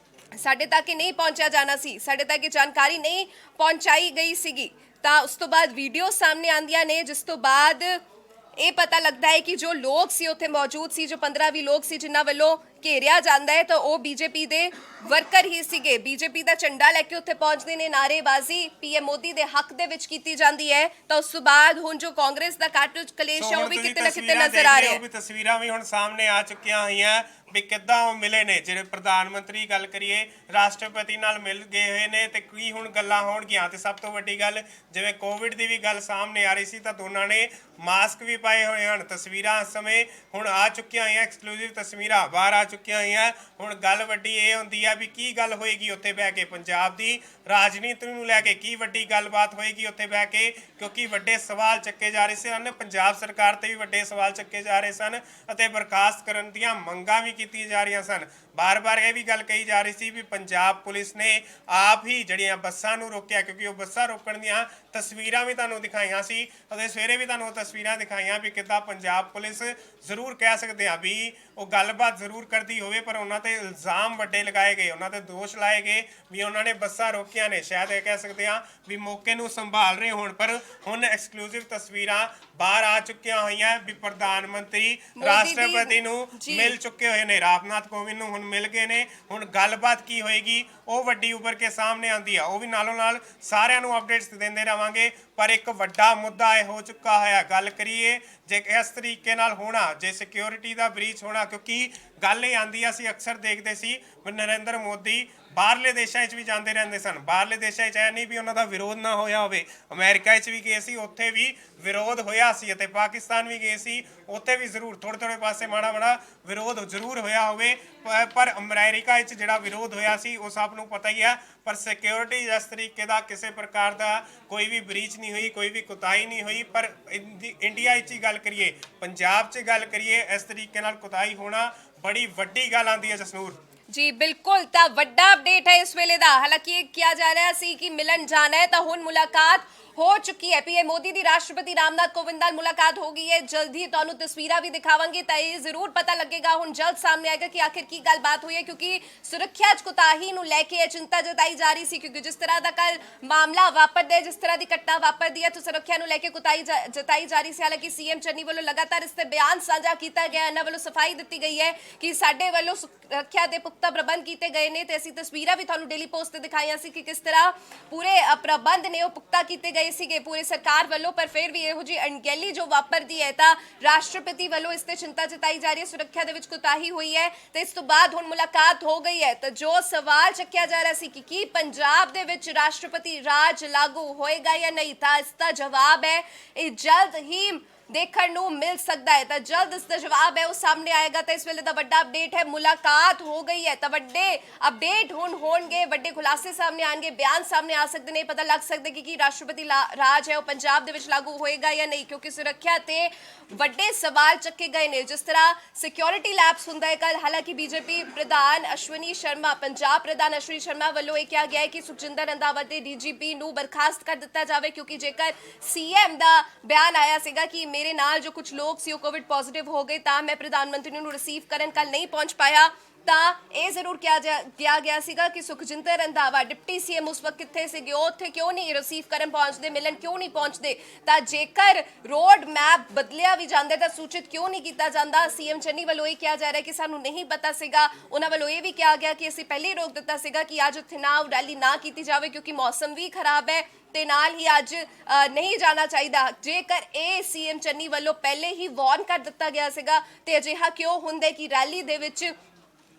ਸਾਡੇ ਤੱਕ ਨਹੀਂ ਪਹੁੰਚਿਆ ਜਾਣਾ ਸੀ, ਸਾਡੇ ਤੱਕ ਇਹ ਜਾਣਕਾਰੀ ਨਹੀਂ ਪਹੁੰਚਾਈ ਗਈ ਸੀਗੀ। ਤਾਂ ਉਸ ਤੋਂ ਬਾਅਦ ਵੀਡੀਓ ਸਾਹਮਣੇ ਆਉਂਦੀਆਂ ਨੇ ਜਿਸ ਤੋਂ ਬਾਅਦ ਇਹ ਪਤਾ ਲੱਗਦਾ ਹੈ ਕਿ ਜੋ ਲੋਕ ਸੀ ਉੱਥੇ ਮੌਜੂਦ ਸੀ, ਜੋ 15-20 ਲੋਕ ਸੀ ਜਿਨ੍ਹਾਂ ਵੱਲੋਂ ਘੇਰਿਆ ਜਾਂਦਾ ਹੈ ਤਾਂ ਉਹ BJP ਦੇ ਵਰਕਰ ਹੀ ਸੀਗੇ। BJP ਦਾ ਝੰਡਾ ਲੈ ਕੇ ਉੱਥੇ ਪਹੁੰਚਦੇ ਨੇ, ਨਾਅਰੇਬਾਜ਼ੀ PM ਮੋਦੀ ਦੇ ਹੱਕ ਦੇ ਵਿੱਚ ਕੀਤੀ ਜਾਂਦੀ ਹੈ। ਤਾਂ ਉਸ ਤੋਂ ਬਾਅਦ ਹੁਣ ਜੋ ਕਾਂਗਰਸ ਦਾ ਕਾਰਤੂਜ ਕਲੇਸ਼ ਹੈ ਉਹ ਵੀ ਕਿਤੇ ਨਾ ਕਿਤੇ ਨਜ਼ਰ ਆ ਰਿਹਾ ਹੈ। ਤਸਵੀਰਾਂ ਵੀ ਹੁਣ ਸਾਹਮਣੇ ਆ ਚੁੱਕੀਆਂ ਹੋਈਆਂ ਵੀ ਕਿੱਦਾਂ ਉਹ ਮਿਲੇ ਨੇ ਜਿਹੜੇ ਪ੍ਰਧਾਨ ਮੰਤਰੀ ਗੱਲ ਕਰੀਏ ਰਾਸ਼ਟਰਪਤੀ ਨਾਲ ਮਿਲ ਗਏ ਹੋਏ ਨੇ ਤੇ ਕੀ ਹੁਣ ਗੱਲਾਂ ਹੋਣਗੀਆਂ। ਤੇ ਸਭ ਤੋਂ ਵੱਡੀ ਗੱਲ ਜਿਵੇਂ ਕੋਵਿਡ ਦੀ ਵੀ ਗੱਲ ਸਾਹਮਣੇ ਆ ਰਹੀ ਸੀ ਤਾਂ ਦੋਨਾਂ ਨੇ ਮਾਸਕ ਵੀ ਪਾਏ ਹੋਏ ਹਨ। ਤਸਵੀਰਾਂ ਇਸ ਸਮੇਂ ਹੁਣ ਆ ਚੁੱਕੀਆਂ ਹੋਈਆਂ, ਐਕਸਕਲੂਸਿਵ ਤਸਵੀਰਾਂ ਬਾਹਰ ਆ ਚੁੱਕੀਆਂ ਹੋਈਆਂ। ਹੁਣ ਗੱਲ ਵੱਡੀ ਇਹ ਹੁੰਦੀ ਆ ਵੀ ਕੀ ਗੱਲ ਹੋਏਗੀ ਉੱਥੇ ਬਹਿ ਕੇ, ਪੰਜਾਬ ਦੀ ਰਾਜਨੀਤੀ ਨੂੰ ਲੈ ਕੇ ਕੀ ਵੱਡੀ ਗੱਲਬਾਤ ਹੋਏਗੀ ਉੱਥੇ ਬਹਿ ਕੇ, ਕਿਉਂਕਿ ਵੱਡੇ ਸਵਾਲ ਚੱਕੇ ਜਾ ਰਹੇ ਸਨ, ਪੰਜਾਬ ਸਰਕਾਰ ਤੇ ਵੀ ਵੱਡੇ ਸਵਾਲ ਚੱਕੇ ਜਾ ਰਹੇ ਸਨ ਅਤੇ ਬਰਖਾਸਤ ਕਰਨ ਦੀਆਂ ਮੰਗਾਂ ਵੀ ਕੀਤੀਆਂ ਜਾ ਰਹੀਆਂ ਸਨ। ਬਾਰ-ਬਾਰ ਇਹ ਵੀ ਗੱਲ ਕਹੀ ਜਾ ਰਹੀ ਸੀ ਵੀ ਪੰਜਾਬ ਪੁਲਿਸ ਨੇ ਆਪ ਹੀ ਜਿਹੜੀਆਂ ਬੱਸਾਂ ਨੂੰ ਰੋਕਿਆ, ਕਿਉਂਕਿ ਉਹ ਬੱਸਾਂ ਰੋਕਣ ਦੀਆਂ ਤਸਵੀਰਾਂ ਵੀ ਤੁਹਾਨੂੰ ਦਿਖਾਈਆਂ ਸੀ ਅਤੇ ਸਵੇਰੇ ਵੀ ਤੁਹਾਨੂੰ ਤਸਵੀਰਾਂ ਦਿਖਾਈਆਂ ਵੀ ਕਿੱਦਾਂ ਪੰਜਾਬ ਪੁਲਿਸ ਜ਼ਰੂਰ ਕਹਿ ਸਕਦੇ ਆ ਵੀ ਉਹ ਗੱਲਬਾਤ ਜ਼ਰੂਰ ਕਰਦੀ ਹੋਵੇ ਪਰ ਉਹਨਾਂ ਤੇ ਇਲਜ਼ਾਮ ਵੱਡੇ ਲਗਾਏ ਗਏ, ਉਹਨਾਂ ਤੇ ਦੋਸ਼ ਲਾਏ ਗਏ ਵੀ ਉਹਨਾਂ ਨੇ ਬੱਸਾਂ ਰੋਕੀਆਂ ਨੇ। ਸ਼ਾਇਦ ਇਹ ਕਹਿ ਸਕਦੇ ਹਾਂ ਵੀ ਮੌਕੇ ਨੂੰ ਸੰਭਾਲ ਰਹੇ ਹੋਣ, ਪਰ ਹੁਣ ਐਕਸਕਲੂਸਿਵ ਤਸਵੀਰਾਂ ਬਾਹਰ ਆ ਚੁੱਕੀਆਂ ਹੋਈਆਂ ਵੀ ਪ੍ਰਧਾਨ ਮੰਤਰੀ ਰਾਸ਼ਟਰਪਤੀ ਨੂੰ ਮਿਲ ਚੁੱਕੇ ਹੋਏ ਨੇ, ਰਾਮਨਾਥ ਕੋਵਿੰਦ ਨੂੰ ਹੁਣ ਮਿਲ ਗਏ ਨੇ। ਹੁਣ ਗੱਲਬਾਤ ਕੀ ਹੋਏਗੀ ਉਹ ਵੱਡੀ ਉੱਭਰ ਕੇ ਸਾਹਮਣੇ ਆਉਂਦੀ ਆ, ਉਹ ਵੀ ਨਾਲੋਂ ਨਾਲ ਸਾਰਿਆਂ ਨੂੰ ਅਪਡੇਟਸ ਦਿੰਦੇ ਰਵਾਂਗੇ। ਪਰ ਇੱਕ ਵੱਡਾ ਮੁੱਦਾ ਇਹ ਹੋ ਚੁੱਕਾ ਹੋਇਆ, ਗੱਲ ਕਰੀਏ ਜੇ ਇਸ ਤਰੀਕੇ ਨਾਲ ਹੋਣਾ, ਜੇ ਸਿਕਿਉਰਿਟੀ ਦਾ ਬ੍ਰੀਚ ਹੋਣਾ, ਕਿਉਂਕਿ ਗੱਲ ਇਹ ਆਂਦੀ ਆ ਅਸੀਂ ਅਕਸਰ ਦੇਖਦੇ ਸੀ ਨਰਿੰਦਰ ਮੋਦੀ ਬਾਹਰਲੇ ਦੇਸ਼ਾਂ 'ਚ ਵੀ ਜਾਂਦੇ ਰਹਿੰਦੇ ਸਨ। ਬਾਹਰਲੇ ਦੇਸ਼ਾਂ 'ਚ ਇਹ ਨਹੀਂ ਵੀ ਉਹਨਾਂ ਦਾ ਵਿਰੋਧ ਨਾ ਹੋਇਆ ਹੋਵੇ, ਅਮਰੀਕਾ 'ਚ ਵੀ ਗਏ ਸੀ, ਉੱਥੇ ਵੀ ਵਿਰੋਧ ਹੋਇਆ ਸੀ, ਅਤੇ ਪਾਕਿਸਤਾਨ ਵੀ ਗਏ ਸੀ, ਉੱਥੇ ਵੀ ਜ਼ਰੂਰ ਥੋੜ੍ਹੇ ਪਾਸੇ ਮਾੜਾ ਵਿਰੋਧ ਜ਼ਰੂਰ ਹੋਇਆ ਹੋਵੇ। ਪਰ ਅਮਰੀਕਾ 'ਚ ਜਿਹੜਾ ਵਿਰੋਧ ਹੋਇਆ ਸੀ ਉਹ ਸਭ ਨੂੰ ਪਤਾ ਹੀ ਹੈ। ਪਰ ਸਿਕਿਉਰਿਟੀ ਇਸ ਤਰੀਕੇ ਦਾ ਕਿਸੇ ਪ੍ਰਕਾਰ ਦਾ ਕੋਈ ਵੀ ਬ੍ਰੀਚ ਨਹੀਂ ਹੋਈ, ਕੋਈ ਵੀ ਕੁਤਾਹੀ ਨਹੀਂ ਹੋਈ। ਪਰ ਇੰਡੀਆ 'ਚ ਹੀ ਗੱਲ ਕਰੀਏ, ਪੰਜਾਬ 'ਚ ਗੱਲ ਕਰੀਏ, ਇਸ ਤਰੀਕੇ ਨਾਲ ਕੁਤਾਹੀ ਹੋਣਾ ਬੜੀ ਵੱਡੀ ਗੱਲ ਆਉਂਦੀ ਹੈ। ਜਸਨੂਰ ਜੀ ਬਿਲਕੁਲ, ਤਾਂ ਵੱਡਾ ਅਪਡੇਟ ਹੈ ਇਸ ਵੇਲੇ ਦਾ। ਹਾਲਾਂਕਿ ਇਹ ਕਿਹਾ ਜਾ ਰਿਹਾ ਸੀ ਕਿ ਮਿਲਣ ਜਾਣਾ ਹੈ, ਤਾਂ ਹੁਣ ਮੁਲਾਕਾਤ ਹੋ ਚੁੱਕੀ ਹੈ। ਪੀਐਮ ਮੋਦੀ ਦੀ ਰਾਸ਼ਟਰਪਤੀ ਰਾਮਨਾਥ ਕੋਵਿੰਦ ਨਾਲ ਮੁਲਾਕਾਤ ਹੋ ਗਈ ਹੈ। ਜਲਦੀ ਤੁਹਾਨੂੰ ਤਸਵੀਰਾਂ ਵੀ ਦਿਖਾਵਾਂਗੇ ਤਾਂ ਇਹ ਜ਼ਰੂਰ ਪਤਾ ਲੱਗੇਗਾ, ਹੁਣ ਜਲਦ ਸਾਹਮਣੇ ਆਏਗਾ ਕਿ ਆਖਿਰ ਕੀ ਗੱਲਬਾਤ ਹੋਈ ਹੈ, ਕਿਉਂਕਿ ਸੁਰੱਖਿਆ 'ਚ ਕੁਤਾਹੀ ਨੂੰ ਲੈ ਕੇ ਚਿੰਤਾ ਜਤਾਈ ਜਾ ਰਹੀ ਸੀ। ਕਿਉਂਕਿ ਜਿਸ ਤਰ੍ਹਾਂ ਦਾ ਕੱਲ ਮਾਮਲਾ ਵਾਪਰਦਾ ਹੈ, ਜਿਸ ਤਰ੍ਹਾਂ ਦੀ ਘਟਨਾ ਵਾਪਰਦੀ ਹੈ, ਤਾਂ ਸੁਰੱਖਿਆ ਨੂੰ ਲੈ ਕੇ ਕੁਤਾਹੀ ਜਤਾਈ ਜਾ ਰਹੀ ਸੀ। ਹਾਲਾਂਕਿ ਸੀਐਮ ਚੰਨੀ ਵੱਲੋਂ ਲਗਾਤਾਰ ਇਸ ਤੇ ਬਿਆਨ ਸਾਂਝਾ ਕੀਤਾ ਗਿਆ, ਇਹਨਾਂ ਵੱਲੋਂ ਸਫਾਈ ਦਿੱਤੀ ਗਈ ਹੈ ਕਿ ਸਾਡੇ ਵੱਲੋਂ ਸੁਰੱਖਿਆ ਦੇ ਪੁਖਤਾ ਪ੍ਰਬੰਧ ਕੀਤੇ ਗਏ ਨੇ। ਤੇ ਅਸੀਂ ਤਸਵੀਰਾਂ ਵੀ ਤੁਹਾਨੂੰ ਡੇਲੀ ਪੋਸਟ ਤੇ ਦਿਖਾਈਆਂ ਸੀ ਕਿ ਕਿਸ ਤਰ੍ਹਾਂ ਪੂਰੇ ਪ੍ਰਬੰਧ ਨੇ ਉਹ ਪੁਖਤਾ ਕੀਤੇ ਗਏ ਸੀਗੇ ਪੂਰੇ ਸਰਕਾਰ ਵੱਲੋਂ। ਪਰ ਫਿਰ ਵੀ ਇਹੋ ਜਿਹੀ ਅਣਗਹਿਲੀ ਜੋ ਵਾਪਰਦੀ ਹੈ ਤਾਂ ਰਾਸ਼ਟਰਪਤੀ ਵੱਲੋਂ ਇਸ ਤੇ ਚਿੰਤਾ ਜਤਾਈ ਜਾ ਰਹੀ ਹੈ, ਸੁਰੱਖਿਆ ਦੇ ਵਿੱਚ ਕੁਤਾਹੀ ਹੋਈ ਹੈ। ਤੇ ਇਸ ਤੋਂ ਬਾਅਦ ਹੁਣ ਮੁਲਾਕਾਤ ਹੋ ਗਈ ਹੈ। ਤਾਂ ਜੋ ਸਵਾਲ ਚੱਕਿਆ ਜਾ ਰਿਹਾ ਸੀ ਕਿ ਕੀ ਪੰਜਾਬ ਦੇ ਵਿੱਚ ਰਾਸ਼ਟਰਪਤੀ ਰਾਜ ਲਾਗੂ ਹੋਏਗਾ ਜਾਂ ਨਹੀਂ, ਤਾਂ ਇਸ ਦਾ ਜਵਾਬ ਹੈ ਇਹ ਜਲਦ ਹੀ ਦੇਖਣ ਨੂੰ ਮਿਲ ਸਕਦਾ ਹੈ। ਤਾਂ ਜਲਦ ਇਸ ਦਾ ਜਵਾਬ ਹੈ ਉਹ ਸਾਹਮਣੇ ਆਏਗਾ। ਤਾਂ ਇਸ ਵੇਲੇ ਦਾ ਵੱਡਾ ਅਪਡੇਟ ਹੈ, ਮੁਲਾਕਾਤ ਹੋ ਗਈ ਹੈ। ਤਾਂ ਵੱਡੇ ਅਪਡੇਟ ਹੁਣ ਹੋਣਗੇ, ਵੱਡੇ ਖੁਲਾਸੇ ਸਾਹਮਣੇ ਆਣਗੇ, ਬਿਆਨ ਸਾਹਮਣੇ ਆ ਸਕਦੇ ਨੇ, ਪਤਾ ਲੱਗ ਸਕਦਾ ਕਿ ਰਾਸ਼ਟਰਪਤੀ ਰਾਜ ਹੈ ਉਹ ਪੰਜਾਬ ਦੇ ਵਿੱਚ ਲਾਗੂ ਹੋਏਗਾ ਜਾਂ ਨਹੀਂ, ਕਿਉਂਕਿ ਸੁਰੱਖਿਆ ਤੇ ਵੱਡੇ ਸਵਾਲ ਚੱਕੇ ਗਏ ਨੇ। ਜਿਸ ਤਰ੍ਹਾਂ ਸਿਕਿਉਰਿਟੀ ਲੈਪਸ ਹੁੰਦਾ ਹੈ ਕੱਲ, ਹਾਲਾਂਕਿ ਬੀਜੇਪੀ ਪ੍ਰਧਾਨ ਅਸ਼ਵਨੀ ਸ਼ਰਮਾ, ਪੰਜਾਬ ਪ੍ਰਧਾਨ ਅਸ਼ਵਨੀ ਸ਼ਰਮਾ ਵੱਲੋਂ ਇਹ ਕਿਹਾ ਗਿਆ ਹੈ ਕਿ ਸੁਖਜਿੰਦਰ ਰੰਧਾਵਾ ਤੇ ਡੀਜੀਪੀ ਨੂੰ ਬਰਖਾਸਤ ਕਰ ਦਿੱਤਾ ਜਾਵੇ, ਕਿਉਂਕਿ ਜੇਕਰ ਸੀਐਮ ਦਾ ਬਿਆਨ ਆਇਆ ਸੀਗਾ ਕਿ ਮੇਰੇ ਨਾਲ ਜੋ ਕੁਝ ਲੋਕ ਸੀ ਉਹ ਕੋਵਿਡ ਪੋਜ਼ਿਟਿਵ ਹੋ ਗਏ ਤਾਂ ਮੈਂ ਪ੍ਰਧਾਨ ਮੰਤਰੀ ਨੂੰ ਰਿਸੀਵ ਕਰਨ ਕੱਲ ਨਹੀਂ ਪਹੁੰਚ ਪਾਇਆ, ਤਾਂ ਇਹ ਜ਼ਰੂਰ ਕਿਹਾ ਗਿਆ ਸੀਗਾ ਕਿ ਸੁਖਜਿੰਦਰ ਰੰਧਾਵਾ ਡਿਪਟੀ ਸੀਐਮ ਉਸ ਵਕਤ ਕਿੱਥੇ ਸੀਗੇ, ਉਹ ਉੱਥੇ ਕਿਉਂ ਨਹੀਂ ਰਿਸੀਵ ਕਰਨ ਪਹੁੰਚਦੇ, ਮਿਲਣ ਕਿਉਂ ਨਹੀਂ ਪਹੁੰਚਦੇ। ਤਾਂ ਜੇਕਰ ਰੋਡ ਮੈਪ ਬਦਲਿਆ ਵੀ ਜਾਂਦਾ ਤਾਂ ਸੂਚਿਤ ਕਿਉਂ ਨਹੀਂ ਕੀਤਾ ਜਾਂਦਾ। ਸੀਐਮ ਚੰਨੀ ਵੱਲੋਂ ਇਹ ਕਿਹਾ ਜਾ ਰਿਹਾ ਕਿ ਸਾਨੂੰ ਨਹੀਂ ਪਤਾ ਸੀਗਾ। ਉਹਨਾਂ ਵੱਲੋਂ ਇਹ ਵੀ ਕਿਹਾ ਗਿਆ ਕਿ ਅਸੀਂ ਪਹਿਲੇ ਹੀ ਰੋਕ ਦਿੱਤਾ ਸੀਗਾ ਕਿ ਅੱਜ ਉੱਥੇ ਨਾ ਰੈਲੀ ਨਾ ਕੀਤੀ ਜਾਵੇ, ਕਿਉਂਕਿ ਮੌਸਮ ਵੀ ਖਰਾਬ ਹੈ ਤੇ ਨਾਲ ਹੀ ਅੱਜ ਨਹੀਂ ਜਾਣਾ ਚਾਹੀਦਾ। ਜੇਕਰ ਇਹ ਸੀਐਮ ਚੰਨੀ ਵੱਲੋਂ ਪਹਿਲੇ ਹੀ ਵਾਰਨ ਕਰ ਦਿੱਤਾ ਗਿਆ ਸੀਗਾ ਤੇ ਅਜਿਹਾ ਕਿਉਂ ਹੁੰਦਾ ਕਿ ਰੈਲੀ ਦੇ ਵਿੱਚ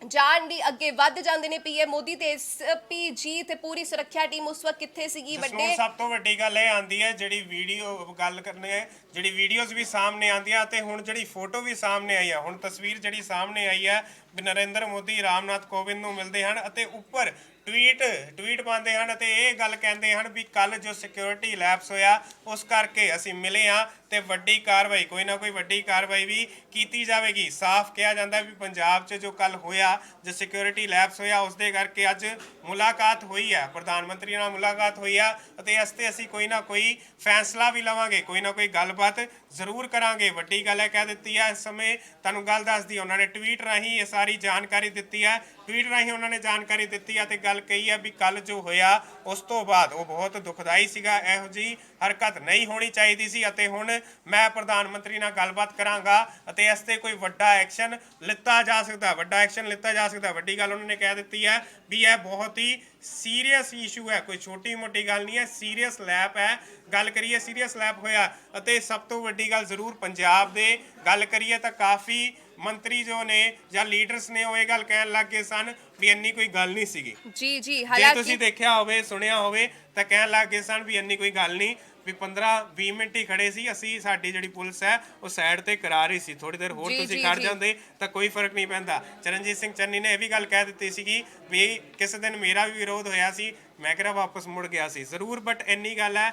ਜਾਣ ਦੀ ਅੱਗੇ ਵੱਧ ਜਾਂਦੇ ਨੇ ਪੀਐਮ ਮੋਦੀ ਤੇ ਐਸਪੀਜੀ ਤੇ ਪੂਰੀ ਸੁਰੱਖਿਆ ਟੀਮ ਉਸ ਵਕਤ ਕਿੱਥੇ ਸੀਗੀ। ਵੱਡੇ ਸਭ ਤੋਂ ਵੱਡੀ ਗੱਲ ਇਹ ਆਂਦੀ ਹੈ ਜਿਹੜੀ ਵੀਡੀਓ ਗੱਲ ਕਰਨੇ ਹੈ, ਜਿਹੜੀ ਵੀਡੀਓਜ਼ ਵੀ ਸਾਹਮਣੇ ਆਉਂਦੀਆਂ ਤੇ ਹੁਣ ਜਿਹੜੀ ਫੋਟੋ ਵੀ ਸਾਹਮਣੇ ਆਈ ਹੈ, ਹੁਣ ਤਸਵੀਰ ਜਿਹੜੀ ਸਾਹਮਣੇ ਆਈ ਹੈ ਨਰਿੰਦਰ ਮੋਦੀ ਰਾਮਨਾਥ ਕੋਵਿੰਦ ਨੂੰ ਮਿਲਦੇ ਹਨ ਅਤੇ ਉੱਪਰ ਟਵੀਟ ਪਾਉਂਦੇ ਹਨ ਅਤੇ ਇਹ ਗੱਲ ਕਹਿੰਦੇ ਹਨ ਵੀ ਕੱਲ ਜੋ ਸਿਕਿਉਰਿਟੀ ਲੈਪਸ ਹੋਇਆ ਉਸ ਕਰਕੇ ਅਸੀਂ ਮਿਲੇ ਹਾਂ ਤੇ ਵੱਡੀ ਕਾਰਵਾਈ, ਕੋਈ ਨਾ ਕੋਈ ਵੱਡੀ ਕਾਰਵਾਈ ਵੀ ਕੀਤੀ ਜਾਵੇਗੀ। ਸਾਫ਼ ਕਿਹਾ ਜਾਂਦਾ ਵੀ ਪੰਜਾਬ 'ਚ ਜੋ ਕੱਲ ਹੋਇਆ, ਜੋ ਸਿਕਿਉਰਿਟੀ ਲੈਪਸ ਹੋਇਆ, ਉਸ ਦੇ ਕਰਕੇ ਅੱਜ ਮੁਲਾਕਾਤ ਹੋਈ ਹੈ, ਪ੍ਰਧਾਨ ਮੰਤਰੀ ਨਾਲ ਮੁਲਾਕਾਤ ਹੋਈ ਆ ਅਤੇ ਇਸ ਤੇ ਅਸੀਂ ਕੋਈ ਨਾ ਕੋਈ ਫੈਸਲਾ ਵੀ ਲਵਾਂਗੇ, ਕੋਈ ਨਾ ਕੋਈ ਗੱਲਬਾਤ ਜ਼ਰੂਰ ਕਰਾਂਗੇ। ਵੱਡੀ ਗੱਲ ਹੈ ਕਹਿ ਦਿੱਤੀ ਹੈ। ਇਸ ਸਮੇਂ ਤੁਹਾਨੂੰ ਗੱਲ ਦੱਸਦੀ, ਉਹਨਾਂ ਨੇ ਟਵੀਟ ਰਾਹੀਂ ਇਹ ਸਾਰੀ ਜਾਣਕਾਰੀ ਦਿੱਤੀ ਹੈ, ਟਵੀਟ ਰਾਹੀਂ ਉਹਨਾਂ ਨੇ ਜਾਣਕਾਰੀ ਦਿੱਤੀ ਹੈ ਤੇ ਗੱਲ ਕਹੀ ਹੈ ਵੀ ਕੱਲ ਜੋ ਹੋਇਆ ਉਸ ਤੋਂ ਬਾਅਦ ਉਹ ਬਹੁਤ ਦੁਖਦਾਈ ਸੀਗਾ, ਇਹੋ ਜਿਹੀ ਹਰਕਤ ਨਹੀਂ ਹੋਣੀ ਚਾਹੀਦੀ ਸੀ ਅਤੇ ਹੁਣ ਮੈਂ ਪ੍ਰਧਾਨ ਮੰਤਰੀ ਨਾਲ ਗੱਲਬਾਤ ਕਰਾਂਗਾ ਅਤੇ ਇਸ ਤੇ ਕੋਈ ਵੱਡਾ ਐਕਸ਼ਨ ਲਿੱਤਾ ਜਾ ਸਕਦਾ, ਵੱਡਾ ਐਕਸ਼ਨ ਲਿੱਤਾ ਜਾ ਸਕਦਾ। ਵੱਡੀ ਗੱਲ ਉਹਨਾਂ ਨੇ ਕਹਿ ਦਿੱਤੀ ਹੈ ਵੀ ਇਹ ਬਹੁਤ ਹੀ ਸੀਰੀਅਸ ਇਸ਼ੂ ਹੈ, ਕੋਈ ਛੋਟੀ ਮੋਟੀ ਗੱਲ ਨਹੀਂ ਹੈ, ਸੀਰੀਅਸ ਲੈਪ ਹੈ। ਗੱਲ ਕਰੀਏ ਸੀਰੀਅਸ ਲੈਪ ਹੋਇਆ ਅਤੇ ਸਭ ਤੋਂ ਵੱਡੀ ਗੱਲ ਜ਼ਰੂਰ ਪੰਜਾਬ ਦੇ ਗੱਲ ਕਰੀਏ ਤਾਂ ਕਾਫੀ ਮੰਤਰੀ ਜੋ ਨੇ ਜਾਂ ਲੀਡਰਸ ਨੇ ਉਹ ਇਹ ਗੱਲ ਕਹਿਣ ਲੱਗ ਗਏ ਸਨ ਵੀ ਇੰਨੀ ਕੋਈ ਗੱਲ ਨਹੀਂ ਸੀਗੀ। ਜੀ ਜੇ ਤੁਸੀਂ ਦੇਖਿਆ ਹੋਵੇ ਸੁਣਿਆ ਹੋਵੇ ਤਾਂ ਕਹਿਣ ਲੱਗ ਗਏ ਸਨ ਵੀ ਇੰਨੀ ਕੋਈ ਗੱਲ ਨਹੀਂ, ਵੀ 15-20 ਮਿੰਟ ਹੀ ਖੜੇ ਸੀ ਅਸੀਂ, ਸਾਡੀ ਜਿਹੜੀ ਪੁਲਿਸ ਹੈ ਉਹ ਸਾਈਡ ਤੇ ਕਰਾ ਰਹੀ ਸੀ, ਥੋੜੀ ਦੇਰ ਹੋਰ ਤੁਸੀਂ ਖੜ ਜਾਂਦੇ ਤਾਂ ਕੋਈ ਫਰਕ ਨਹੀਂ ਪੈਂਦਾ। ਚਰਨਜੀਤ ਸਿੰਘ ਚੰਨੀ ਨੇ ਇਹ ਵੀ ਗੱਲ ਕਹਿ ਦਿੱਤੀ ਸੀਗੀ ਵੀ ਕਿਸੇ ਦਿਨ ਮੇਰਾ ਵੀ ਵਿਰੋਧ ਹੋਇਆ ਸੀ ਮੈਂ ਕਿਹਾ ਵਾਪਸ ਮੁੜ ਗਿਆ ਸੀ ਜ਼ਰੂਰ। ਬਟ ਇੰਨੀ ਗੱਲ ਹੈ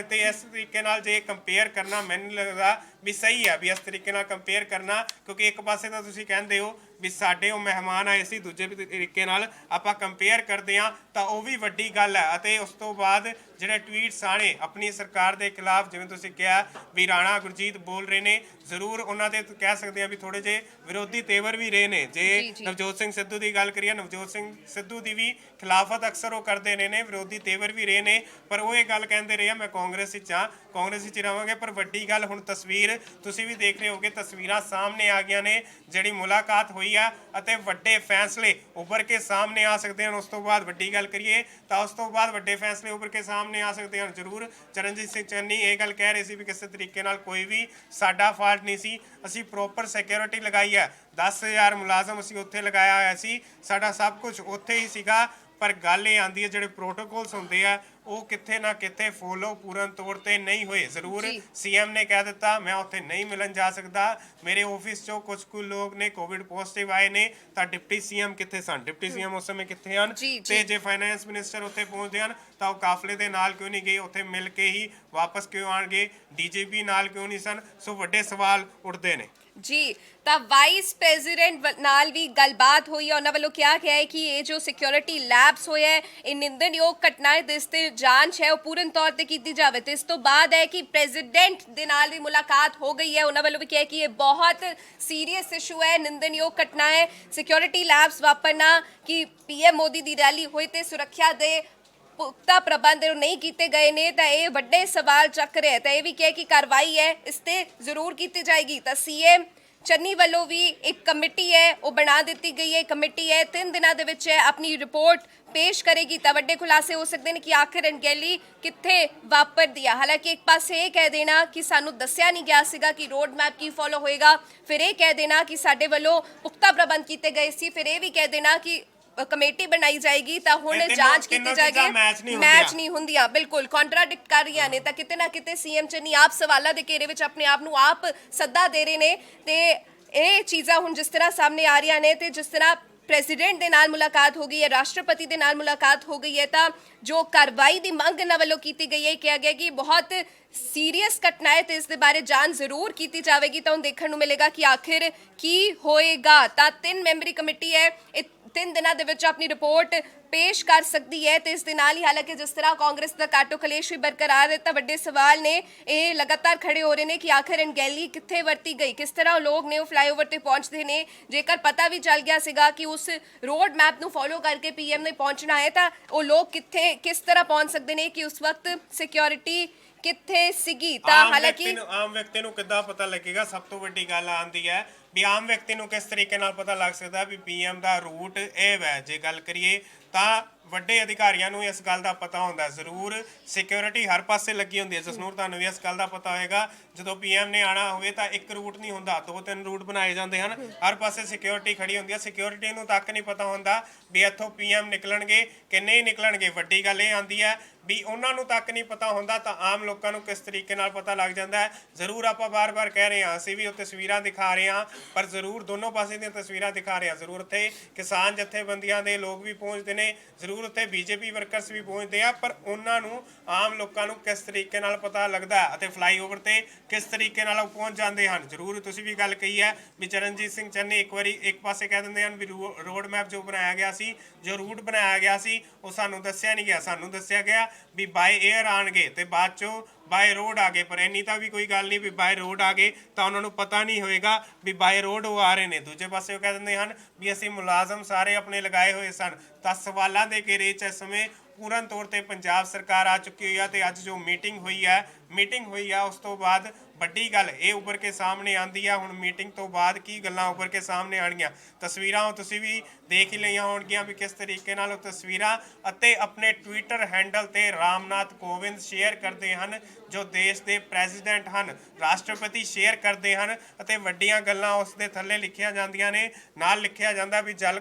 ਤੇ ਇਸ ਤਰੀਕੇ ਨਾਲ ਜੇ ਕੰਪੇਅਰ ਕਰਨਾ ਮੈਨੂੰ ਲੱਗਦਾ ਵੀ ਸਹੀ ਹੈ, ਵੀ ਇਸ ਤਰੀਕੇ ਨਾਲ ਕੰਪੇਅਰ ਕਰਨਾ, ਕਿਉਂਕਿ ਇੱਕ ਪਾਸੇ ਤਾਂ ਤੁਸੀਂ ਕਹਿੰਦੇ ਹੋ ਵੀ ਸਾਡੇ ਉਹ ਮਹਿਮਾਨ ਆਏ ਸੀ, ਦੂਜੇ ਤਰੀਕੇ ਨਾਲ ਆਪਾਂ ਕੰਪੇਅਰ ਕਰਦੇ ਹਾਂ ਤਾਂ ਉਹ ਵੀ ਵੱਡੀ ਗੱਲ ਹੈ। ਅਤੇ ਉਸ ਤੋਂ ਬਾਅਦ ਜਿਹੜੇ ਟਵੀਟਸ ਆਣੇ ਆਪਣੀ ਸਰਕਾਰ ਦੇ ਖਿਲਾਫ, ਜਿਵੇਂ ਤੁਸੀਂ ਕਿਹਾ ਵੀ ਰਾਣਾ ਗੁਰਜੀਤ ਬੋਲ ਰਹੇ ਨੇ, ਜ਼ਰੂਰ ਉਹਨਾਂ ਦੇ ਕਹਿ ਸਕਦੇ ਆ ਵੀ ਥੋੜੇ ਜਿਹੇ ਵਿਰੋਧੀ ਤੇਵਰ ਵੀ ਰਹੇ ਨੇ। ਜੇ ਨਵਜੋਤ ਸਿੰਘ ਸਿੱਧੂ ਦੀ ਗੱਲ ਕਰੀਏ, ਨਵਜੋਤ ਸਿੰਘ ਸਿੱਧੂ ਦੀ ਵੀ ਖਿਲਾਫਤ ਅਕਸਰ ਉਹ ਕਰਦੇ ਰਹੇ ਨੇ, ਵਿਰੋਧੀ ਤੇਵਰ ਵੀ ਰਹੇ ਨੇ, ਪਰ ਉਹ ਇਹ ਗੱਲ ਕਹਿੰਦੇ ਰਹੇ ਆ ਮੈਂ ਕਾਂਗਰਸ ਵਿੱਚ ਆ, ਕਾਂਗਰਸ ਵਿੱਚ ਰਵਾਂਗੇ। ਪਰ ਵੱਡੀ ਗੱਲ ਹੁਣ ਤਸਵੀਰ ਤੁਸੀਂ ਵੀ ਦੇਖ ਰਹੇ ਹੋਗੇ, ਤਸਵੀਰਾਂ ਸਾਹਮਣੇ ਆ ਗਈਆਂ ਨੇ, ਜਿਹੜੀ ਮੁਲਾਕਾਤ ਹੋਈ ਆ ਅਤੇ ਵੱਡੇ ਫੈਸਲੇ ਉੱਭਰ ਕੇ ਸਾਹਮਣੇ ਆ ਸਕਦੇ ਹਨ। ਉਸ ਤੋਂ ਬਾਅਦ ਵੱਡੀ ਗੱਲ ਕਰੀਏ ਤਾਂ ਉਸ ਤੋਂ ਬਾਅਦ ਵੱਡੇ ਫੈਸਲੇ ਉੱਭਰ ਕੇ ਸਾਹਮਣੇ ਆ ਸਕਦੇ ਹਨ ਜ਼ਰੂਰ। ਚਰਨਜੀਤ ਸਿੰਘ ਚੰਨੀ ਇਹ ਗੱਲ ਕਹਿ ਰਹੇ ਸੀ ਵੀ ਕਿਸੇ ਤਰੀਕੇ ਨਾਲ ਕੋਈ ਵੀ ਸਾਡਾ ਫਾਲਟ ਨਹੀਂ ਸੀ, ਅਸੀਂ ਪ੍ਰੋਪਰ ਸਿਕਿਉਰਿਟੀ ਲਗਾਈ ਹੈ, 10,000 ਮੁਲਾਜ਼ਮ ਅਸੀਂ ਉੱਥੇ ਲਗਾਇਆ ਹੋਇਆ ਸੀ, ਸਾਡਾ ਸਭ ਕੁਝ ਉੱਥੇ ਹੀ ਸੀਗਾ। ਪਰ ਗੱਲ ਇਹ ਆਂਦੀ ਹੈ ਜਿਹੜੇ ਪ੍ਰੋਟੋਕੋਲਸ ਹੁੰਦੇ ਆ ਉਹ ਕਿੱਥੇ ਨਾ ਕਿੱਥੇ ਫੋਲੋ ਪੂਰਨ ਤੌਰ ਤੇ ਨਹੀਂ ਹੋਏ। ਜ਼ਰੂਰ ਸੀਐਮ ਨੇ ਕਹਿ ਦਿੱਤਾ ਮੈਂ ਉੱਥੇ ਨਹੀਂ ਮਿਲਣ ਜਾ ਸਕਦਾ, ਮੇਰੇ ਆਫਿਸ ਚੋਂ ਕੁਝ ਕੁ ਲੋਕ ਨੇ ਕੋਵਿਡ ਪੋਜ਼ਿਟਿਵ ਆਏ ਨੇ, ਤਾਂ ਡਿਪਟੀ ਸੀਐਮ ਕਿੱਥੇ ਸਨ, ਡਿਪਟੀ ਸੀਐਮ ਉਸ ਸਮੇਂ ਕਿੱਥੇ ਹਨ, ਤੇ ਜੇ ਫਾਈਨੈਂਸ ਮਿਨਿਸਟਰ ਉੱਥੇ ਪਹੁੰਚਦੇ ਹਨ ਤਾਂ ਉਹ ਕਾਫਲੇ ਦੇ ਨਾਲ ਕਿਉਂ ਨਹੀਂ ਗਏ, ਉੱਥੇ ਮਿਲ ਕੇ ਹੀ ਵਾਪਸ ਕਿਉਂ ਆਣਗੇ, ਡੀਜੀਪੀ ਨਾਲ ਕਿਉਂ ਨਹੀਂ ਸਨ। ਸੋ ਵੱਡੇ ਸਵਾਲ ਉੱਠਦੇ ਨੇ ਜੀ। ਤਾਂ ਵਾਈਸ ਪ੍ਰੈਜ਼ੀਡੈਂਟ ਨਾਲ ਵੀ ਗੱਲਬਾਤ ਹੋਈ ਹੈ, ਉਹਨਾਂ ਵੱਲੋਂ ਕਿਹਾ ਗਿਆ ਹੈ ਕਿ ਇਹ ਜੋ ਸਿਕਿਉਰਿਟੀ ਲੈਪਸ ਹੋਇਆ ਹੈ ਇਹ ਨਿੰਦਣਯੋਗ ਘਟਨਾ ਹੈ ਤੇ ਇਸ ਤੇ ਜਾਂਚ ਹੈ ਉਹ ਪੂਰਨ ਤੌਰ ਤੇ ਕੀਤੀ ਜਾਵੇ। ਤੇ ਇਸ ਤੋਂ ਬਾਅਦ ਹੈ ਕਿ ਪ੍ਰੈਜ਼ੀਡੈਂਟ ਦੇ ਨਾਲ ਵੀ ਮੁਲਾਕਾਤ ਹੋ ਗਈ ਹੈ, ਉਹਨਾਂ ਵੱਲੋਂ ਵੀ ਕਿਹਾ ਕਿ ਇਹ ਬਹੁਤ ਸੀਰੀਅਸ ਇਸ਼ੂ ਹੈ, ਨਿੰਦਣਯੋਗ ਘਟਨਾ ਹੈ ਸਿਕਿਉਰਿਟੀ ਲੈਪਸ ਵਾਪਰਨਾ, ਕਿ ਪੀਐਮ ਮੋਦੀ ਦੀ ਰੈਲੀ ਹੋਈ ਤੇ ਸੁਰੱਖਿਆ ਦੇ ਪੁਖਤਾ ਪ੍ਰਬੰਧ ਨਹੀਂ ਕੀਤੇ ਗਏ ਨੇ, ਤਾਂ ਇਹ ਵੱਡੇ ਸਵਾਲ ਚੱਕ ਰਿਹਾ ਹੈ। ਤਾਂ ਇਹ ਵੀ ਕਿਹਾ ਕਿ ਕਾਰਵਾਈ ਹੈ ਇਸ ਤੇ ਜ਼ਰੂਰ ਕੀਤੀ ਜਾਏਗੀ। ਤਾਂ ਸੀਐਮ ਚੰਨੀ ਵੱਲੋਂ ਵੀ ਇੱਕ ਕਮੇਟੀ ਹੈ ਉਹ ਬਣਾ ਦਿੱਤੀ ਗਈ ਹੈ, ਕਮੇਟੀ ਹੈ 3 ਦਿਨਾਂ ਦੇ ਵਿੱਚ ਆਪਣੀ ਰਿਪੋਰਟ ਪੇਸ਼ ਕਰੇਗੀ ਤਾਂ ਵੱਡੇ ਖੁਲਾਸੇ ਹੋ ਸਕਦੇ ਨੇ ਕਿ ਆਖਿਰ ਅਣਗਹਿਲੀ ਕਿੱਥੇ ਵਾਪਰਦੀ ਆ। ਹਾਲਾਂਕਿ ਇੱਕ ਪਾਸੇ ਇਹ ਕਹਿ ਦੇਣਾ ਕਿ ਸਾਨੂੰ ਦੱਸਿਆ ਨਹੀਂ ਗਿਆ ਸੀਗਾ ਕਿ ਰੋਡ ਮੈਪ ਕੀ ਫੋਲੋ ਹੋਏਗਾ, ਫਿਰ ਇਹ ਕਹਿ ਦੇਣਾ ਕਿ ਸਾਡੇ ਵੱਲੋਂ ਪੁਖਤਾ ਪ੍ਰਬੰਧ ਕੀਤੇ ਗਏ ਸੀ, ਫਿਰ ਇਹ ਵੀ ਕਹਿ ਦੇਣਾ ਕਿ ਕਮੇਟੀ ਬਣਾਈ ਜਾਏਗੀ ਤਾਂ ਹੁਣ ਜਾਂਚ ਕੀਤੀ ਜਾਏਗੀ, ਮੈਚ ਨਹੀਂ ਹੁੰਦੀਆਂ, ਬਿਲਕੁਲ ਕੰਟਰਾਡਿਕਟ ਕਰ ਰਹੀਆਂ ਨੇ। ਤਾਂ ਕਿਤੇ ਨਾ ਕਿਤੇ ਸੀਐਮ ਚੰਨੀ ਆਪ ਸਵਾਲਾਂ ਦੇ ਘੇਰੇ ਵਿੱਚ ਆਪਣੇ ਆਪ ਨੂੰ ਆਪ ਸੱਦਾ ਦੇ ਰਹੇ ਨੇ ਤੇ ਇਹ ਚੀਜ਼ਾਂ ਹੁਣ ਜਿਸ ਤਰ੍ਹਾਂ ਸਾਹਮਣੇ ਆ ਰਹੀਆਂ ਨੇ ਤੇ ਜਿਸ ਤਰ੍ਹਾਂ ਪ੍ਰੈਜ਼ੀਡੈਂਟ ਦੇ ਨਾਲ ਮੁਲਾਕਾਤ ਹੋ ਗਈ ਹੈ, ਰਾਸ਼ਟਰਪਤੀ ਦੇ ਨਾਲ ਮੁਲਾਕਾਤ ਹੋ ਗਈ ਹੈ, ਤਾਂ ਜੋ ਕਾਰਵਾਈ ਦੀ ਮੰਗ ਇਹਨਾਂ ਵੱਲੋਂ ਕੀਤੀ ਗਈ ਹੈ, ਕਿਹਾ ਗਿਆ ਕਿ ਬਹੁਤ ਸੀਰੀਅਸ ਘਟਨਾ ਹੈ ਤੇ ਇਸ ਦੇ ਬਾਰੇ ਜਾਂਚ ਜ਼ਰੂਰ ਕੀਤੀ ਜਾਵੇਗੀ। ਤਾਂ ਹੁਣ ਦੇਖਣ ਨੂੰ ਮਿਲੇਗਾ ਕਿ ਆਖਿਰ ਕੀ ਹੋਏਗਾ। ਤਾਂ 3 ਮੈਂਬਰੀ ਕਮੇਟੀ ਹੈ, ਇਹ 3 ਦਿਨਾਂ ਦੇ ਵਿੱਚ ਆਪਣੀ ਰਿਪੋਰਟ ਪੇਸ਼ ਕਰ ਸਕਦੀ ਹੈ ਤੇ ਇਸ ਦੇ ਨਾਲ ਹੀ ਹਾਲਾਂਕਿ ਜਿਸ ਤਰ੍ਹਾਂ ਕਾਂਗਰਸ ਦਾ ਕਾਟੋ ਕਲੇਸ਼ ਵੀ ਬਰਕਰਾਰ ਹੈ ਤਾਂ ਵੱਡੇ ਸਵਾਲ ਨੇ ਇਹ ਲਗਾਤਾਰ ਖੜੇ ਹੋ ਰਹੇ ਨੇ ਕਿ ਆਖਿਰ ਅਣਗਹਿਲੀ ਕਿੱਥੇ ਵਰਤੀ ਗਈ, ਕਿਸ ਤਰ੍ਹਾਂ ਲੋਕ ਨੇ ਉਹ ਫਲਾਈਓਵਰ ਤੇ ਪਹੁੰਚਦੇ ਨੇ, ਜੇਕਰ ਪਤਾ ਵੀ ਚੱਲ ਗਿਆ ਸੀਗਾ ਕਿ ਉਸ ਰੋਡ ਮੈਪ ਨੂੰ ਫੋਲੋ ਕਰਕੇ ਪੀਐਮ ਨੇ ਪਹੁੰਚਣਾ ਹੈ ਤਾਂ ਉਹ ਲੋਕ ਕਿੱਥੇ ਕਿਸ ਤਰ੍ਹਾਂ ਪਹੁੰਚ ਸਕਦੇ ਨੇ, ਕਿ ਉਸ ਵਕਤ ਸਿਕਿਉਰਿਟੀ ਕਿੱਥੇ ਸੀਗੀ। ਤਾਂ ਹਾਲਾਂਕਿ ਆਮ ਵਿਅਕਤੀ ਨੂੰ ਕਿੱਦਾਂ ਪਤਾ ਲੱਗੇਗਾ, ਸਭ ਤੋਂ ਵੱਡੀ ਗੱਲ ਆਉਂਦੀ ਹੈ ਵੀ ਆਮ ਵਿਅਕਤੀ ਨੂੰ ਕਿਸ ਤਰੀਕੇ ਨਾਲ ਪਤਾ ਲੱਗ ਸਕਦਾ ਵੀ ਪੀਐਮ ਦਾ ਰੂਟ ਇਹ ਹੈ। ਜੇ ਗੱਲ ਕਰੀਏ ਤਾਂ ਵੱਡੇ ਅਧਿਕਾਰੀਆਂ ਨੂੰ ਇਸ ਗੱਲ ਦਾ ਪਤਾ ਹੁੰਦਾ, ਜ਼ਰੂਰ ਸਿਕਿਉਰਿਟੀ ਹਰ ਪਾਸੇ ਲੱਗੀ ਹੁੰਦੀ ਹੈ। ਜਸਨੂਰ ਤੁਹਾਨੂੰ ਵੀ ਇਸ ਗੱਲ ਦਾ ਪਤਾ ਹੋਏਗਾ, ਜਦੋਂ ਪੀਐਮ ਨੇ ਆਣਾ ਹੋਵੇ ਤਾਂ ਇੱਕ ਰੂਟ ਨਹੀਂ ਹੁੰਦਾ, 2-3 ਰੂਟ ਬਣਾਏ ਜਾਂਦੇ ਹਨ, ਹਰ ਪਾਸੇ ਸਿਕਿਉਰਿਟੀ ਖੜੀ ਹੁੰਦੀ ਹੈ। ਸਿਕਿਉਰਿਟੀ ਨੂੰ ਤੱਕ ਨਹੀਂ ਪਤਾ ਹੁੰਦਾ ਵੀ ਇੱਥੋਂ ਪੀਐਮ ਨਿਕਲਣਗੇ ਕਿ ਨਹੀਂ ਨਿਕਲਣਗੇ। ਵੱਡੀ ਗੱਲ ਇਹ ਆਉਂਦੀ ਹੈ ਵੀ ਉਹਨਾਂ ਨੂੰ ਤੱਕ ਨਹੀਂ ਪਤਾ ਹੁੰਦਾ ਤਾਂ ਆਮ ਲੋਕਾਂ ਨੂੰ ਕਿਸ ਤਰੀਕੇ ਨਾਲ ਪਤਾ ਲੱਗ ਜਾਂਦਾ ਹੈ। ਜ਼ਰੂਰ ਆਪਾਂ ਬਾਰ-ਬਾਰ ਕਹਿ ਰਹੇ ਹਾਂ, ਅਸੀਂ ਵੀ ਉਹ ਤਸਵੀਰਾਂ ਦਿਖਾ ਰਹੇ ਹਾਂ, ਪਰ ਜ਼ਰੂਰ ਦੋਨੋਂ ਪਾਸੇ ਦੀਆਂ ਤਸਵੀਰਾਂ ਦਿਖਾ ਰਹੇ ਹਾਂ। ਜ਼ਰੂਰ ਉੱਥੇ ਕਿਸਾਨ ਜਥੇਬੰਦੀਆਂ ਦੇ ਲੋਕ ਵੀ ਪਹੁੰਚਦੇ ਨੇ, ਜ਼ਰੂਰ ਉੱਥੇ ਬੀਜੇਪੀ ਵਰਕਰਸ ਵੀ ਪਹੁੰਚਦੇ ਆ, ਪਰ ਉਹਨਾਂ ਨੂੰ ਆਮ ਲੋਕਾਂ ਨੂੰ ਕਿਸ ਤਰੀਕੇ ਨਾਲ ਪਤਾ ਲੱਗਦਾ ਅਤੇ ਫਲਾਈਓਵਰ ਤੇ ਕਿਸ ਤਰੀਕੇ ਨਾਲ ਉਹ ਪਹੁੰਚ ਜਾਂਦੇ ਹਨ। ਜ਼ਰੂਰ ਤੁਸੀਂ ਵੀ ਗੱਲ ਕਹੀ ਹੈ ਵੀ ਚਰਨਜੀਤ ਸਿੰਘ ਚੰਨੀ ਇੱਕ ਵਾਰੀ ਇੱਕ ਪਾਸੇ ਕਹਿ ਦਿੰਦੇ ਹਨ ਵੀ ਰੋਡ ਮੈਪ ਜੋ ਬਣਾਇਆ ਗਿਆ ਸੀ, ਜੋ ਰੂਟ ਬਣਾਇਆ ਗਿਆ ਸੀ ਉਹ ਸਾਨੂੰ ਦੱਸਿਆ ਨਹੀਂ ਗਿਆ, ਸਾਨੂੰ ਦੱਸਿਆ ਗਿਆ ਵੀ ਬਾਏ 에ਅਰ ਆਣਗੇ ਤੇ ਬਾਅਦ ਚੋਂ ਬਾਏ ਰੋਡ ਆ ਗਏ। ਪਰ ਇੰਨੀ ਤਾਂ ਵੀ ਕੋਈ ਗੱਲ ਨਹੀਂ ਵੀ ਬਾਏ ਰੋਡ ਆ ਗਏ ਤਾਂ ਉਹਨਾਂ ਨੂੰ ਪਤਾ ਨਹੀਂ ਹੋਏਗਾ ਵੀ ਬਾਏ ਰੋਡ ਉਹ ਆ ਰਹੇ ਨੇ। ਦੂਜੇ ਪਾਸੇ ਉਹ ਕਹਿ ਦਿੰਦੇ ਹਨ ਵੀ ਅਸੀਂ ਮੁਲਾਜ਼ਮ ਸਾਰੇ ਆਪਣੇ ਲਗਾਏ ਹੋਏ ਸਨ। ਤਾਂ ਸਵਾਲਾਂ ਦੇ ਘੇਰੇ 'ਚ ਇਸ ਸਮੇਂ ਪੂਰਨ ਤੌਰ ਤੇ ਪੰਜਾਬ ਸਰਕਾਰ ਆ ਚੁੱਕੀ ਹੋਈ ਆ ਤੇ ਅੱਜ ਜੋ ਮੀਟਿੰਗ ਹੋਈ ਆ ਉਸ ਤੋਂ ਬਾਅਦ ਵੱਡੀ ਗੱਲ ਇਹ ਉੱਭਰ ਕੇ ਸਾਹਮਣੇ ਆਂਦੀ ਆ। ਹੁਣ ਮੀਟਿੰਗ ਤੋਂ ਬਾਅਦ ਕੀ ਗੱਲਾਂ ਉੱਭਰ ਕੇ ਸਾਹਮਣੇ ਆਣਗੀਆਂ, ਤਸਵੀਰਾਂ ਤੁਸੀਂ ਵੀ ਦੇਖ ਹੀ ਲਈਆਂ ਹੋਣਗੀਆਂ ਵੀ ਕਿਸ ਤਰੀਕੇ ਨਾਲ ਉਹ ਤਸਵੀਰਾਂ ਅਤੇ ਆਪਣੇ ਟਵਿੱਟਰ ਹੈਂਡਲ ਤੇ ਰਾਮਨਾਥ ਕੋਵਿੰਦ ਸ਼ੇਅਰ ਕਰਦੇ ਹਨ, ਜੋ ਦੇਸ਼ ਦੇ ਪ੍ਰੈਜ਼ੀਡੈਂਟ ਹਨ, ਰਾਸ਼ਟਰਪਤੀ ਸ਼ੇਅਰ ਕਰਦੇ ਹਨ ਅਤੇ ਵੱਡੀਆਂ ਗੱਲਾਂ ਉਸ ਦੇ ਥੱਲੇ ਲਿਖੀਆਂ ਜਾਂਦੀਆਂ ਨੇ। ਨਾਲ ਲਿਖਿਆ ਜਾਂਦਾ ਵੀ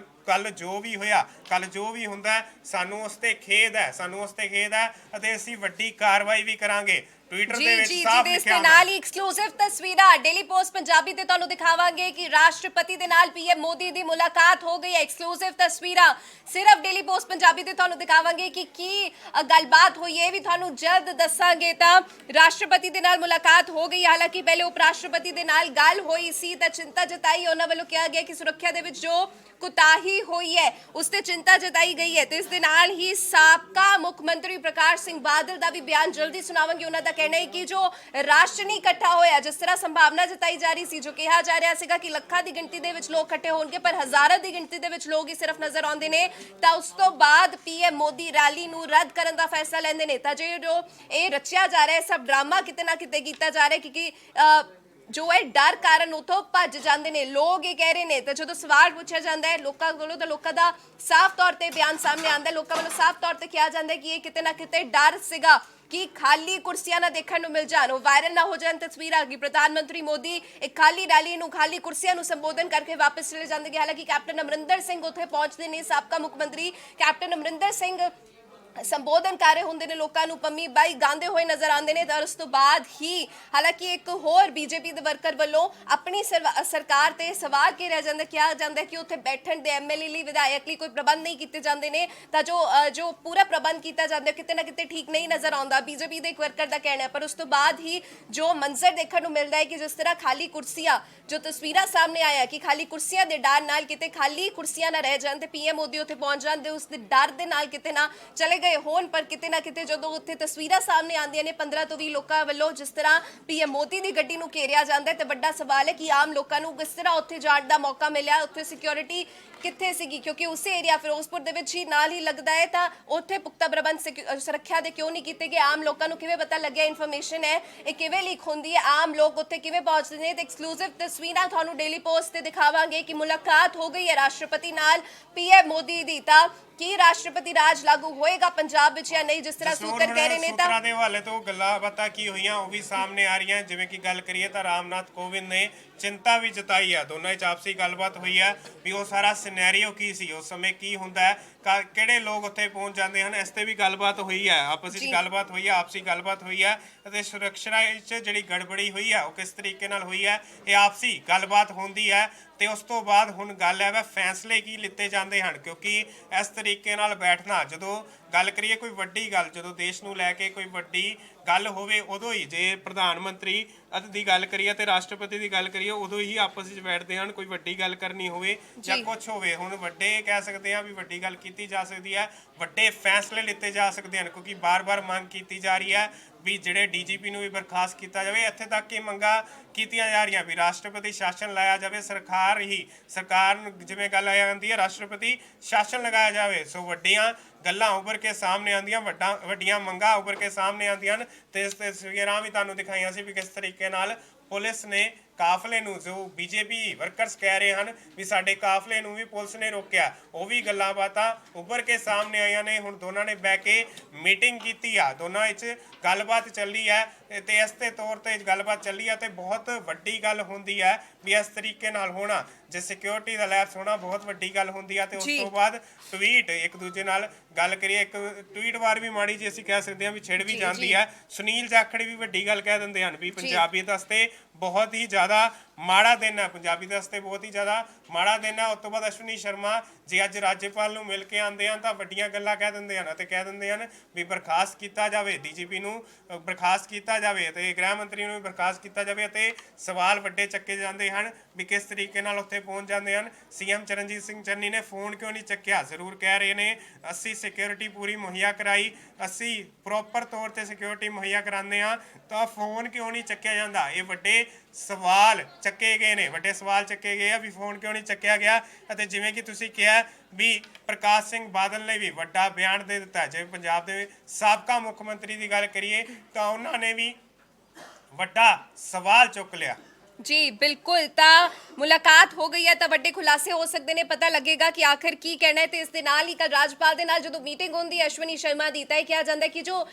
ਕੱਲ ਜੋ ਵੀ ਹੋਇਆ, ਕੱਲ ਜੋ ਵੀ ਹੁੰਦਾ ਸਾਨੂੰ ਉਸ ਤੇ ਖੇਦ ਹੈ ਅਤੇ ਅਸੀਂ ਵੱਡੀ ਕਾਰਵਾਈ ਵੀ ਕਰਾਂਗੇ। ਟਵਿੱਟਰ ਜੀ ਦੇ ਵਿੱਚ ਜੀ ਸਾਫ਼ ਜੀ ਇਸ ਲਿਖਿਆ ਦੇ ਹੋਇਆ। ਨਾਲ ਹੀ ਐਕਸਕਲੂਸਿਵ ਤਸਵੀਰਾਂ ਡੇਲੀ ਪੋਸਟ ਪੰਜਾਬੀ ਤੇ ਤੁਹਾਨੂੰ ਦਿਖਾਵਾਂਗੇ ਕਿ ਰਾਸ਼ਟਰਪਤੀ ਦੇ ਨਾਲ ਪੀਐਮ ਮੋਦੀ ਦੀ ਮੁਲਾਕਾਤ ਹੋ ਗਈ ਹੈ। ਐਕਸਕਲੂਸਿਵ ਤਸਵੀਰਾਂ ਸਿਰਫ ਡੇਲੀ ਪੋਸਟ ਪੰਜਾਬੀ ਤੇ ਤੁਹਾਨੂੰ ਦਿਖਾਵਾਂਗੇ ਕਿ ਕੀ ਗੱਲਬਾਤ ਹੋਈ ਹੈ, ਇਹ ਵੀ ਤੁਹਾਨੂੰ ਜਲਦ ਦੱਸਾਂਗੇ। ਤਾਂ ਰਾਸ਼ਟਰਪਤੀ ਦੇ ਨਾਲ ਮੁਲਾਕਾਤ ਹੋ ਗਈ, ਹਾਲਾਂਕਿ ਪਹਿਲੇ ਉਪ ਰਾਸ਼ਟਰਪਤੀ ਦੇ ਨਾਲ ਗੱਲ ਹੋਈ ਸੀ ਤਾਂ ਚਿੰਤਾ ਜਤਾਈ ਉਹਨਾਂ ਵੱਲੋਂ, ਕਿਹਾ ਗਿਆ ਕਿ ਸੁਰੱਖਿਆ ਦੇ ਵਿੱਚ ਜੋ ਕੁਤਾਹੀ ਹੋਈ ਹੈ ਉਸ ਤੇ ਚਿੰਤਾ ਜਤਾਈ ਗਈ ਹੈ। ਤੇ ਇਸ ਦੇ ਨਾਲ ਹੀ ਸਾਬਕਾ ਮੁੱਖ ਮੰਤਰੀ ਪ੍ਰਕਾਸ਼ ਸਿੰਘ ਬਾਦਲ ਦਾ ਵੀ ਬਿਆਨ ਜਲਦੀ ਸੁਣਾਵਾਂਗੇ। ਉਹਨਾਂ ਦਾ ਕਹਿਣਾ ਹੈ ਕਿ ਜੋ ਰਾਸ਼ਟਰ ਨਹੀਂ ਇਕੱਠਾ ਹੋਇਆ, ਜਿਸ ਤਰ੍ਹਾਂ ਸੰਭਾਵਨਾ ਜਤਾਈ ਜਾ ਰਹੀ ਸੀ, ਜੋ ਕਿਹਾ ਜਾ ਰਿਹਾ ਸੀਗਾ ਕਿ ਲੱਖਾਂ ਦੀ ਗਿਣਤੀ ਦੇ ਵਿੱਚ ਲੋਕ ਇਕੱਠੇ ਹੋਣਗੇ ਪਰ ਹਜ਼ਾਰਾਂ ਦੀ ਗਿਣਤੀ ਦੇ ਵਿੱਚ ਲੋਕ ਹੀ ਸਿਰਫ ਨਜ਼ਰ ਆਉਂਦੇ ਨੇ, ਤਾਂ ਉਸ ਤੋਂ ਬਾਅਦ ਪੀਐਮ ਮੋਦੀ ਰੈਲੀ ਨੂੰ ਰੱਦ ਕਰਨ ਦਾ ਫੈਸਲਾ ਲੈਂਦੇ ਨੇ। ਤਾਂ ਜੋ ਇਹ ਰਚਿਆ ਜਾ ਰਿਹਾ ਹੈ ਸਭ ਡਰਾਮਾ ਕਿਤੇ ਨਾ ਕਿਤੇ ਕੀਤਾ ਜਾ ਰਿਹਾ, ਕਿਉਂਕਿ ਜੋ ਹੈ ਡਰ ਕਾਰਨ ਉਥੋਂ ਭੱਜ ਜਾਂਦੇ ਨੇ ਲੋਕ, ਇਹ ਕਹਿ ਰਹੇ ਨੇ। ਤਾਂ ਜਦੋਂ ਸਵਾਲ ਪੁੱਛਿਆ ਜਾਂਦਾ ਹੈ ਲੋਕਾਂ ਕੋਲੋਂ ਤਾਂ ਲੋਕਾਂ ਦਾ ਸਾਫ਼ ਤੌਰ ਤੇ ਬਿਆਨ ਸਾਹਮਣੇ ਆਉਂਦਾ ਹੈ। ਲੋਕਾਂ ਵੱਲੋਂ ਸਾਫ਼ ਤੌਰ ਤੇ ਕਿਹਾ ਜਾਂਦਾ ਹੈ ਕਿ ਇਹ ਕਿਤੇ ਨਾ ਕਿਤੇ ਡਰ ਸੀਗਾ ਕਿ ਖਾਲੀ ਕੁਰਸੀਆਂ ਨਾ ਦੇਖਣ ਨੂੰ ਮਿਲ ਜਾਣ, ਉਹ ਵਾਇਰਲ ਨਾ ਹੋ ਜਾਣ ਤਸਵੀਰਾਂ ਕਿ ਪ੍ਰਧਾਨ ਮੰਤਰੀ ਮੋਦੀ ਇੱਕ ਖਾਲੀ ਰੈਲੀ ਨੂੰ, ਖਾਲੀ ਕੁਰਸੀਆਂ ਨੂੰ ਸੰਬੋਧਨ ਕਰਕੇ ਵਾਪਸ ਚਲੇ ਜਾਂਦੇ। ਹਾਲਾਂਕਿ ਕੈਪਟਨ ਅਮਰਿੰਦਰ ਸਿੰਘ ਉੱਥੇ ਪਹੁੰਚਦੇ ਨੇ, ਸਾਬਕਾ ਮੁੱਖ ਮੰਤਰੀ ਕੈਪਟਨ ਅਮਰਿੰਦਰ ਸਿੰਘ ਸੰਬੋਧਨ ਕਰ ਰਹੇ ਹੁੰਦੇ ਨੇ ਲੋਕਾਂ ਨੂੰ, ਪੰਮੀ ਬਾਈ ਗਾਉਂਦੇ ਹੋਏ ਨਜ਼ਰ ਆਉਂਦੇ ਨੇ। ਤਾਂ ਉਸ ਤੋਂ ਬਾਅਦ ਹੀ ਹਾਲਾਂਕਿ ਇੱਕ ਹੋਰ ਬੀਜੇਪੀ ਦੇ ਵਰਕਰ ਵੱਲੋਂ ਆਪਣੀ ਸਰਕਾਰ ਤੇ ਸਵਾਲ ਘੇਰਿਆ ਜਾਂਦਾ, ਕਿਹਾ ਜਾਂਦਾ ਕਿ ਉੱਥੇ ਬੈਠਣ ਦੇ ਐਮਐਲਏ ਲਈ, ਵਿਧਾਇਕ ਲਈ ਕੋਈ ਪ੍ਰਬੰਧ ਨਹੀਂ ਕੀਤੇ ਜਾਂਦੇ ਨੇ, ਤਾਂ ਜੋ ਪੂਰਾ ਪ੍ਰਬੰਧ ਕੀਤਾ ਜਾਂਦਾ ਕਿਤੇ ਨਾ ਕਿਤੇ ਠੀਕ ਨਹੀਂ ਨਜ਼ਰ ਆਉਂਦਾ, ਬੀਜੇਪੀ ਦੇ ਇੱਕ ਵਰਕਰ ਦਾ ਕਹਿਣਾ ਹੈ। ਪਰ ਉਸ ਤੋਂ ਬਾਅਦ ਹੀ ਜੋ ਮੰਜ਼ਰ ਦੇਖਣ ਨੂੰ ਮਿਲਦਾ ਹੈ ਕਿ ਜਿਸ ਤਰ੍ਹਾਂ ਖਾਲੀ ਕੁਰਸੀਆਂ, ਜੋ ਤਸਵੀਰਾਂ ਸਾਹਮਣੇ ਆਇਆ ਕਿ ਖਾਲੀ ਕੁਰਸੀਆਂ ਦੇ ਡਰ ਨਾਲ ਕਿਤੇ ਖਾਲੀ ਕੁਰਸੀਆਂ ਨਾ ਰਹਿ ਜਾਣ ਤੇ ਪੀਐਮ ਮੋਦੀ ਉੱਥੇ ਪਹੁੰਚ ਜਾਂਦੇ, ਉਸ ਦੇ ਡਰ ਦੇ ਨਾਲ ਕਿਤੇ ਨਾ ਚਲੇ ਗਏ ਹੋਣ। ਪਰ ਕਿਤੇ ਨਾ ਕਿਤੇ ਜਦੋਂ ਉੱਥੇ ਤਸਵੀਰਾਂ ਸਾਹਮਣੇ ਆਉਂਦੀਆਂ ਨੇ 15 ਤੋਂ 20 ਲੋਕਾਂ ਵੱਲੋਂ ਜਿਸ ਤਰ੍ਹਾਂ ਪੀਐਮ ਮੋਦੀ ਦੀ ਗੱਡੀ ਨੂੰ ਘੇਰਿਆ ਜਾਂਦਾ ਹੈ, ਤੇ ਵੱਡਾ ਸਵਾਲ ਹੈ ਕਿ ਆਮ ਲੋਕਾਂ ਨੂੰ ਕਿਸ ਤਰ੍ਹਾਂ ਉੱਥੇ ਜਾਣ ਦਾ ਮੌਕਾ ਮਿਲਿਆ, ਉੱਥੇ ਸਿਕਿਉਰਿਟੀ ਕਿੱਥੇ ਸੀਗੀ, ਕਿਉਂਕਿ ਉਸੇ ਏਰੀਆ ਫਿਰੋਜ਼ਪੁਰ ਦੇ ਵਿੱਚ ਹੀ ਨਾਲ ਹੀ ਲੱਗਦਾ ਹੈ। ਤਾਂ ਉੱਥੇ ਪੁਖਤਾ ਪ੍ਰਬੰਧ ਸੁਰੱਖਿਆ ਦੇ ਕਿਉਂ ਨਹੀਂ ਕੀਤੇ ਗਏ, ਆਮ ਲੋਕਾਂ ਨੂੰ ਕਿਵੇਂ ਪਤਾ ਲੱਗਿਆ ਇਨਫੋਰਮੇਸ਼ਨ ਹੈ, ਇਹ ਕਿਵੇਂ ਲੀਕ ਹੁੰਦੀ ਹੈ, ਆਮ ਲੋਕ ਉੱਥੇ ਕਿਵੇਂ ਪਹੁੰਚਦੇ ਨੇ। ਤੇ ਐਕਸਕਲੂਸਿਵ ਤਸਵੀਰਾਂ ਤੁਹਾਨੂੰ ਡੇਲੀ ਪੋਸਟ ਤੇ ਦਿਖਾਵਾਂਗੇ ਕਿ ਮੁਲਾਕਾਤ ਹੋ ਗਈ ਹੈ ਰਾਸ਼ਟਰਪਤੀ ਨਾਲ ਪੀਐਮ ਮੋਦੀ ਦੀ। ਤਾਂ ਕੀ ਰਾਸ਼ਟਰਪਤੀ ਰਾਜ ਲਾਗੂ ਹੋਏਗਾ ਪੰਜਾਬ ਵਿੱਚ ਜਾਂ ਨਹੀਂ, ਜਿਸ ਤਰ੍ਹਾਂ ਸੂਤਰ ਕਹਿ ਰਹੇ ਨੇ। ਤਾਂ ਸੂਤਰਾਂ ਦੇ ਹਵਾਲੇ ਤੋਂ ਗੱਲਾਂ ਬਾਤਾਂ ਕੀ ਹੋਈਆਂ ਉਹ ਵੀ ਸਾਹਮਣੇ ਆ ਰਹੀਆਂ। ਜਿਵੇਂ ਕਿ ਗੱਲ ਕਰੀਏ ਤਾਂ ਰਾਮਨਾਥ ਕੋਵਿੰਦ ਨੇ ਚਿੰਤਾ ਵੀ ਜਤਾਈ ਆ, ਦੋਨਾਂ ਵਿੱਚ ਆਪਸੀ ਗੱਲਬਾਤ ਹੋਈ ਹੈ ਵੀ ਉਹ ਸਾਰਾ ਸਿਨੈਰੀਓ ਕੀ ਸੀ, ਉਸ ਸਮੇਂ ਕੀ ਹੁੰਦਾ ਹੈ, ਕਿਹੜੇ ਲੋਕ ਉੱਥੇ ਪਹੁੰਚ ਜਾਂਦੇ ਹਨ, ਇਸ ਤੇ ਵੀ ਗੱਲਬਾਤ ਹੋਈ ਹੈ, ਆਪਸ ਵਿੱਚ ਗੱਲਬਾਤ ਹੋਈ ਹੈ, ਆਪਸੀ ਗੱਲਬਾਤ ਹੋਈ ਹੈ। ਅਤੇ ਸੁਰੱਖਿਆ ਵਿੱਚ ਜਿਹੜੀ ਗੜਬੜੀ ਹੋਈ ਹੈ ਉਹ ਕਿਸ ਤਰੀਕੇ ਨਾਲ ਹੋਈ ਹੈ, ਇਹ ਆਪਸੀ ਗੱਲਬਾਤ ਹੁੰਦੀ ਹੈ। ਤੇ ਉਸ ਤੋਂ ਬਾਅਦ ਹੁਣ ਗੱਲ ਹੈ ਵਾ ਫੈਸਲੇ ਕੀ ਲਿੱਤੇ ਜਾਂਦੇ ਹਨ, ਕਿਉਂਕਿ ਇਸ ਤਰੀਕੇ ਨਾਲ ਬੈਠਣਾ, ਜਦੋਂ ਗੱਲ ਕਰੀਏ ਕੋਈ ਵੱਡੀ ਗੱਲ, ਜਦੋਂ ਦੇਸ਼ ਨੂੰ ਲੈ ਕੇ ਕੋਈ ਵੱਡੀ ਗੱਲ ਹੋਵੇ ਉਦੋਂ ਹੀ, ਜੇ ਪ੍ਰਧਾਨ ਮੰਤਰੀ ਦੀ ਗੱਲ ਕਰੀਏ ਤੇ ਰਾਸ਼ਟਰਪਤੀ ਦੀ ਗੱਲ ਕਰੀਏ ਉਦੋਂ ਹੀ ਆਪਸ ਵਿੱਚ ਬੈਠਦੇ ਹਨ, ਕੋਈ ਵੱਡੀ ਗੱਲ ਕਰਨੀ ਹੋਵੇ ਜਾਂ ਕੁਝ ਹੋਵੇ। ਹੁਣ ਵੱਡੇ ਕਹਿ ਸਕਦੇ ਹਾਂ ਵੀ ਵੱਡੀ ਗੱਲ ਕੀਤੀ ਜਾ ਸਕਦੀ ਹੈ, ਵੱਡੇ ਫੈਸਲੇ ਲਿੱਤੇ ਜਾ ਸਕਦੇ ਹਨ, ਕਿਉਂਕਿ ਬਾਰ-ਬਾਰ ਮੰਗ ਕੀਤੀ ਜਾ ਰਹੀ ਹੈ ਵੀ ਜਿਹੜੇ ਡੀਜੀਪੀ ਨੂੰ ਵੀ ਬਰਖਾਸਤ ਕੀਤਾ ਜਾਵੇ। ਇੱਥੇ ਤੱਕ ਕਿ ਮੰਗਾਂ ਕੀਤੀਆਂ ਜਾ ਰਹੀਆਂ ਵੀ ਰਾਸ਼ਟਰਪਤੀ ਸ਼ਾਸਨ ਲਾਇਆ ਜਾਵੇ, ਸਰਕਾਰ ਨੂੰ ਜਿਵੇਂ ਗੱਲ ਆ ਜਾਂਦੀ ਹੈ ਰਾਸ਼ਟਰਪਤੀ ਸ਼ਾਸਨ ਲਗਾਇਆ ਜਾਵੇ। ਸੋ ਵੱਡੀਆਂ ਗੱਲਾਂ ਉੱਭਰ ਕੇ ਸਾਹਮਣੇ ਆਉਂਦੀਆਂ, ਵੱਡੀਆਂ ਮੰਗਾਂ ਉੱਭਰ ਕੇ ਸਾਹਮਣੇ ਆਉਂਦੀਆਂ ਹਨ। ਤੇ ਇਸ ਤਸਵੀਰਾਂ ਵੀ ਤੁਹਾਨੂੰ ਦਿਖਾਈਆਂ ਸੀ ਵੀ ਕਿਸ ਤਰੀਕੇ ਨਾਲ ਪੁਲਿਸ ਨੇ ਕਾਫਲੇ ਨੂੰ, ਜੋ ਬੀਜੇਪੀ ਵਰਕਰਸ ਕਹਿ ਰਹੇ ਹਨ ਵੀ ਸਾਡੇ ਕਾਫਲੇ ਨੂੰ ਵੀ ਪੁਲਿਸ ਨੇ ਰੋਕਿਆ, ਉਹ ਵੀ ਗੱਲਾਂ ਬਾਤਾਂ ਉੱਭਰ ਕੇ ਸਾਹਮਣੇ ਆਈਆਂ ਨੇ। ਹੁਣ ਦੋਨਾਂ ਨੇ ਬਹਿ ਕੇ ਮੀਟਿੰਗ ਕੀਤੀ ਆ, ਦੋਨਾਂ ਵਿੱਚ ਗੱਲਬਾਤ ਚੱਲੀ ਹੈ ਤੇ ਇਸ ਦੇ ਤੌਰ ਤੇ ਗੱਲਬਾਤ ਚੱਲੀ ਹੈ ਤੇ ਬਹੁਤ ਵੱਡੀ ਗੱਲ ਹੁੰਦੀ ਹੈ ਵੀ ਇਸ ਤਰੀਕੇ ਨਾਲ ਹੋਣਾ, ਜੇ ਸਿਕਿਉਰਿਟੀ ਦਾ ਲੈਪਸ ਹੋਣਾ ਬਹੁਤ ਵੱਡੀ ਗੱਲ ਹੁੰਦੀ ਹੈ। ਤੇ ਉਸ ਤੋਂ ਬਾਅਦ ਟਵੀਟ, ਇੱਕ ਦੂਜੇ ਨਾਲ ਗੱਲ ਕਰੀਏ, ਇੱਕ ਟਵੀਟ ਵਾਰ ਵੀ ਮਾੜੀ ਜੀ ਅਸੀਂ ਕਹਿ ਸਕਦੇ ਹਾਂ ਵੀ ਛਿੜ ਵੀ ਜਾਂਦੀ ਹੈ। ਸੁਨੀਲ ਜਾਖੜ ਵੀ ਵੱਡੀ ਗੱਲ ਕਹਿ ਦਿੰਦੇ ਹਨ ਵੀ ਪੰਜਾਬੀ ਵਾਸਤੇ ਬਹੁਤ ਹੀ ਜ਼ਿਆਦਾ ਮਾੜਾ ਦਿਨ ਹੈ, ਪੰਜਾਬੀ ਵਾਸਤੇ ਬਹੁਤ ਹੀ ਜ਼ਿਆਦਾ ਮਾੜਾ ਦਿਨ ਹੈ। ਉਸ ਤੋਂ ਬਾਅਦ ਅਸ਼ਵਨੀ ਸ਼ਰਮਾ ਜੇ ਅੱਜ ਰਾਜਪਾਲ ਨੂੰ ਮਿਲ ਕੇ ਆਉਂਦੇ ਹਨ ਤਾਂ ਵੱਡੀਆਂ ਗੱਲਾਂ ਕਹਿ ਦਿੰਦੇ ਹਨ ਅਤੇ ਕਹਿ ਦਿੰਦੇ ਹਨ ਵੀ ਬਰਖਾਸਤ ਕੀਤਾ ਜਾਵੇ, ਡੀਜੀਪੀ ਨੂੰ ਬਰਖਾਸਤ ਕੀਤਾ ਜਾਵੇ ਤੇ ਗ੍ਰਹਿ ਮੰਤਰੀ ਨੂੰ ਵੀ ਬਰਖਾਸਤ ਕੀਤਾ ਜਾਵੇ। ਅਤੇ ਸਵਾਲ ਵੱਡੇ ਚੱਕੇ ਜਾਂਦੇ ਹਨ ਵੀ ਕਿਸ ਤਰੀਕੇ ਨਾਲ ਉੱਥੇ ਪਹੁੰਚ ਜਾਂਦੇ ਹਨ। ਸੀਐਮ ਚਰਨਜੀਤ ਸਿੰਘ ਚੰਨੀ ਨੇ ਫੋਨ ਕਿਉਂ ਨਹੀਂ ਚੱਕਿਆ, ਜ਼ਰੂਰ ਕਹਿ ਰਹੇ ਨੇ ਅਸੀਂ ਸਿਕਿਉਰਿਟੀ ਪੂਰੀ ਮੁਹੱਈਆ ਕਰਾਈ, ਅਸੀਂ ਪ੍ਰੋਪਰ ਤੌਰ ਤੇ ਸਿਕਿਉਰਿਟੀ ਮੁਹੱਈਆ ਕਰਾਉਂਦੇ ਹਾਂ, ਤਾਂ ਫੋਨ ਕਿਉਂ ਨਹੀਂ ਚੱਕਿਆ ਜਾਂਦਾ। ਇਹ ਵੱਡੇ ਸਵਾਲ ਚੱਕੇ ਗਏ ਨੇ, ਵੱਡੇ ਸਵਾਲ ਚੱਕੇ ਗਏ ਆ ਵੀ ਫੋਨ ਕਿਉਂ ਨਹੀਂ ਚੱਕਿਆ ਗਿਆ। ਅਤੇ ਜਿਵੇਂ ਕਿ ਤੁਸੀਂ ਕਿਹਾ ਵੀ ਪ੍ਰਕਾਸ਼ ਸਿੰਘ ਬਾਦਲ ਨੇ ਵੀ ਵੱਡਾ ਬਿਆਨ ਦੇ ਦਿੱਤਾ, ਜਿਵੇਂ ਪੰਜਾਬ ਦੇ ਸਾਬਕਾ ਮੁੱਖ ਮੰਤਰੀ ਦੀ ਗੱਲ ਕਰੀਏ ਤਾਂ ਉਹਨਾਂ ਨੇ ਵੀ ਵੱਡਾ ਸਵਾਲ ਚੁੱਕ ਲਿਆ ਜੀ ਬਿਲਕੁਲ, ਤਾਂ ਮੁਲਾਕਾਤ ਹੋ ਗਈ ਹੈ ਤਾਂ ਵੱਡੇ ਖੁਲਾਸੇ ਹੋ ਸਕਦੇ ਨੇ, ਪਤਾ ਲੱਗੇਗਾ ਕਿ ਆਖਰ ਕੀ ਕਹਿਣਾ ਹੈ। ਤੇ ਇਸ ਦੇ ਨਾਲ ਹੀ ਕੱਲ ਰਾਜਪਾਲ ਦੇ ਨਾਲ ਜਦੋਂ ਮੀਟਿੰਗ ਹੁੰਦੀ ਹੈ ਅਸ਼ਵਨੀ ਸ਼ਰਮਾ ਦੀ, ਤਾਂ ਇਹ ਕਿਹਾ ਜਾਂਦਾ ਹੈ ਕਿ ਜੋ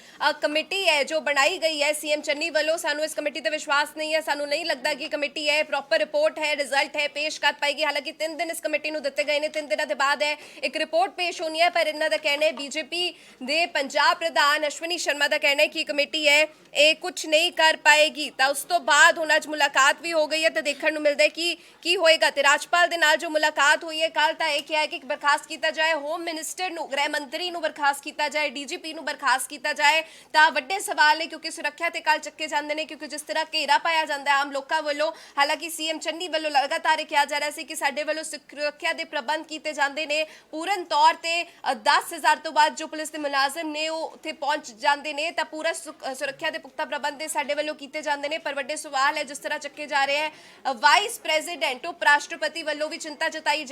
ਕਮੇਟੀ ਹੈ ਜੋ ਬਣਾਈ ਗਈ ਹੈ ਸੀਐਮ ਚੰਨੀ ਵੱਲੋਂ, ਸਾਨੂੰ ਇਸ ਕਮੇਟੀ ਤੇ ਵਿਸ਼ਵਾਸ ਨਹੀਂ ਹੈ, ਸਾਨੂੰ ਨਹੀਂ ਲੱਗਦਾ ਕਿ ਕਮੇਟੀ ਹੈ ਪ੍ਰੋਪਰ ਰਿਪੋਰਟ ਹੈ, ਰਿਜ਼ਲਟ ਹੈ ਪੇਸ਼ ਕਰ ਪਾਏਗੀ। ਹਾਲਾਂਕਿ 3 ਦਿਨ ਇਸ ਕਮੇਟੀ ਨੂੰ ਦਿੱਤੇ ਗਏ ਨੇ, 3 ਦਿਨਾਂ ਦੇ ਬਾਅਦ ਹੈ ਇੱਕ ਰਿਪੋਰਟ ਪੇਸ਼ ਹੋਣੀ ਹੈ, ਪਰ ਇਹਨਾਂ ਦਾ ਕਹਿਣਾ ਹੈ ਬੀਜੇਪੀ ਦੇ ਪੰਜਾਬ ਪ੍ਰਧਾਨ ਅਸ਼ਵਨੀ ਸ਼ਰਮਾ ਦਾ ਕਹਿਣਾ ਹੈ ਕਿ ਕਮੇਟੀ ਹੈ ਇਹ ਕੁਝ ਨਹੀਂ ਕਰ ਪਾਏਗੀ। ਤਾਂ ਉਸ ਤੋਂ ਬਾਅਦ ਹੁਣ ਅੱਜ ਮੁਲਾਕਾਤ ਵੀ ਹੋ ਗਈ ਹੈ, ਤਾਂ ਦੇਖਣ ਨੂੰ ਮਿਲਦਾ ਹੈ ਕਿ ਕੀ ਹੋਏਗਾ। ਤੇ ਰਾਜਪਾਲ ਦੇ ਨਾਲ ਜੋ ਮੁਲਾਕਾਤ ਹੋਈ ਹੈ ਕੱਲ, ਤਾਂ ਇਹ ਕਿਹਾ ਹੈ ਕਿ ਬਰਖਾਸਤ ਕੀਤਾ ਜਾਏ ਹੋਮ ਮਿਨਿਸਟਰ ਨੂੰ, ਗ੍ਰਹਿ ਮੰਤਰੀ ਨੂੰ ਬਰਖਾਸਤ ਕੀਤਾ ਜਾਏ, ਡੀਜੀਪੀ ਨੂੰ ਬਰਖਾਸਤ ਕੀਤਾ ਜਾਏ। ਤਾਂ ਵੱਡੇ ਸਵਾਲ ਨੇ ਕਿਉਂਕਿ ਸੁਰੱਖਿਆ ਤੇ ਕੱਲ ਚੱਕੇ ਜਾਂਦੇ ਨੇ, ਕਿਉਂਕਿ ਜਿਸ ਤਰ੍ਹਾਂ ਘੇਰਾ ਪਾਇਆ ਜਾਂਦਾ ਹੈ ਆਮ ਲੋਕਾਂ ਵੱਲੋਂ। ਹਾਲਾਂਕਿ ਸੀਐਮ ਚੰਨੀ ਵੱਲੋਂ ਲਗਾਤਾਰ ਇਹ ਕਿਹਾ ਜਾ ਰਿਹਾ ਸੀ ਕਿ ਸਾਡੇ ਵੱਲੋਂ ਸੁਰੱਖਿਆ ਦੇ ਪ੍ਰਬੰਧ ਕੀਤੇ ਜਾਂਦੇ ਨੇ ਪੂਰਨ ਤੌਰ ਤੇ। 10,000 ਤੋਂ ਬਾਅਦ ਜੋ ਪੁਲਿਸ ਦੇ ਮੁਲਾਜ਼ਮ ਨੇ ਉਹ ਉੱਥੇ ਪਹੁੰਚ ਜਾਂਦੇ ਨੇ, ਤਾਂ ਪੂਰਾ ਸੁਰੱਖਿਆ ਦੇ ਪੁਖਤਾ ਪ੍ਰਬੰਧ ਦੇ ਸਾਡੇ ਵੱਲੋਂ ਕੀਤੇ ਜਾਂਦੇ ਨੇ। ਪਰ ਵੱਡੇ ਸਵਾਲ ਹੈ ਜਿਸ ਤਰ੍ਹਾਂ ਚੱਕੇ ਜਾ ਰਹੇ ਹੈ ਵਾਈਸ ਪ੍ਰੈਜ਼ੀਡੈਂਟ ਉਪ ਰਾਸ਼ਟਰਪਤੀ ਵੱਲੋਂ ਵੀ ਚਿੰਤਾ ਜਤਾਈ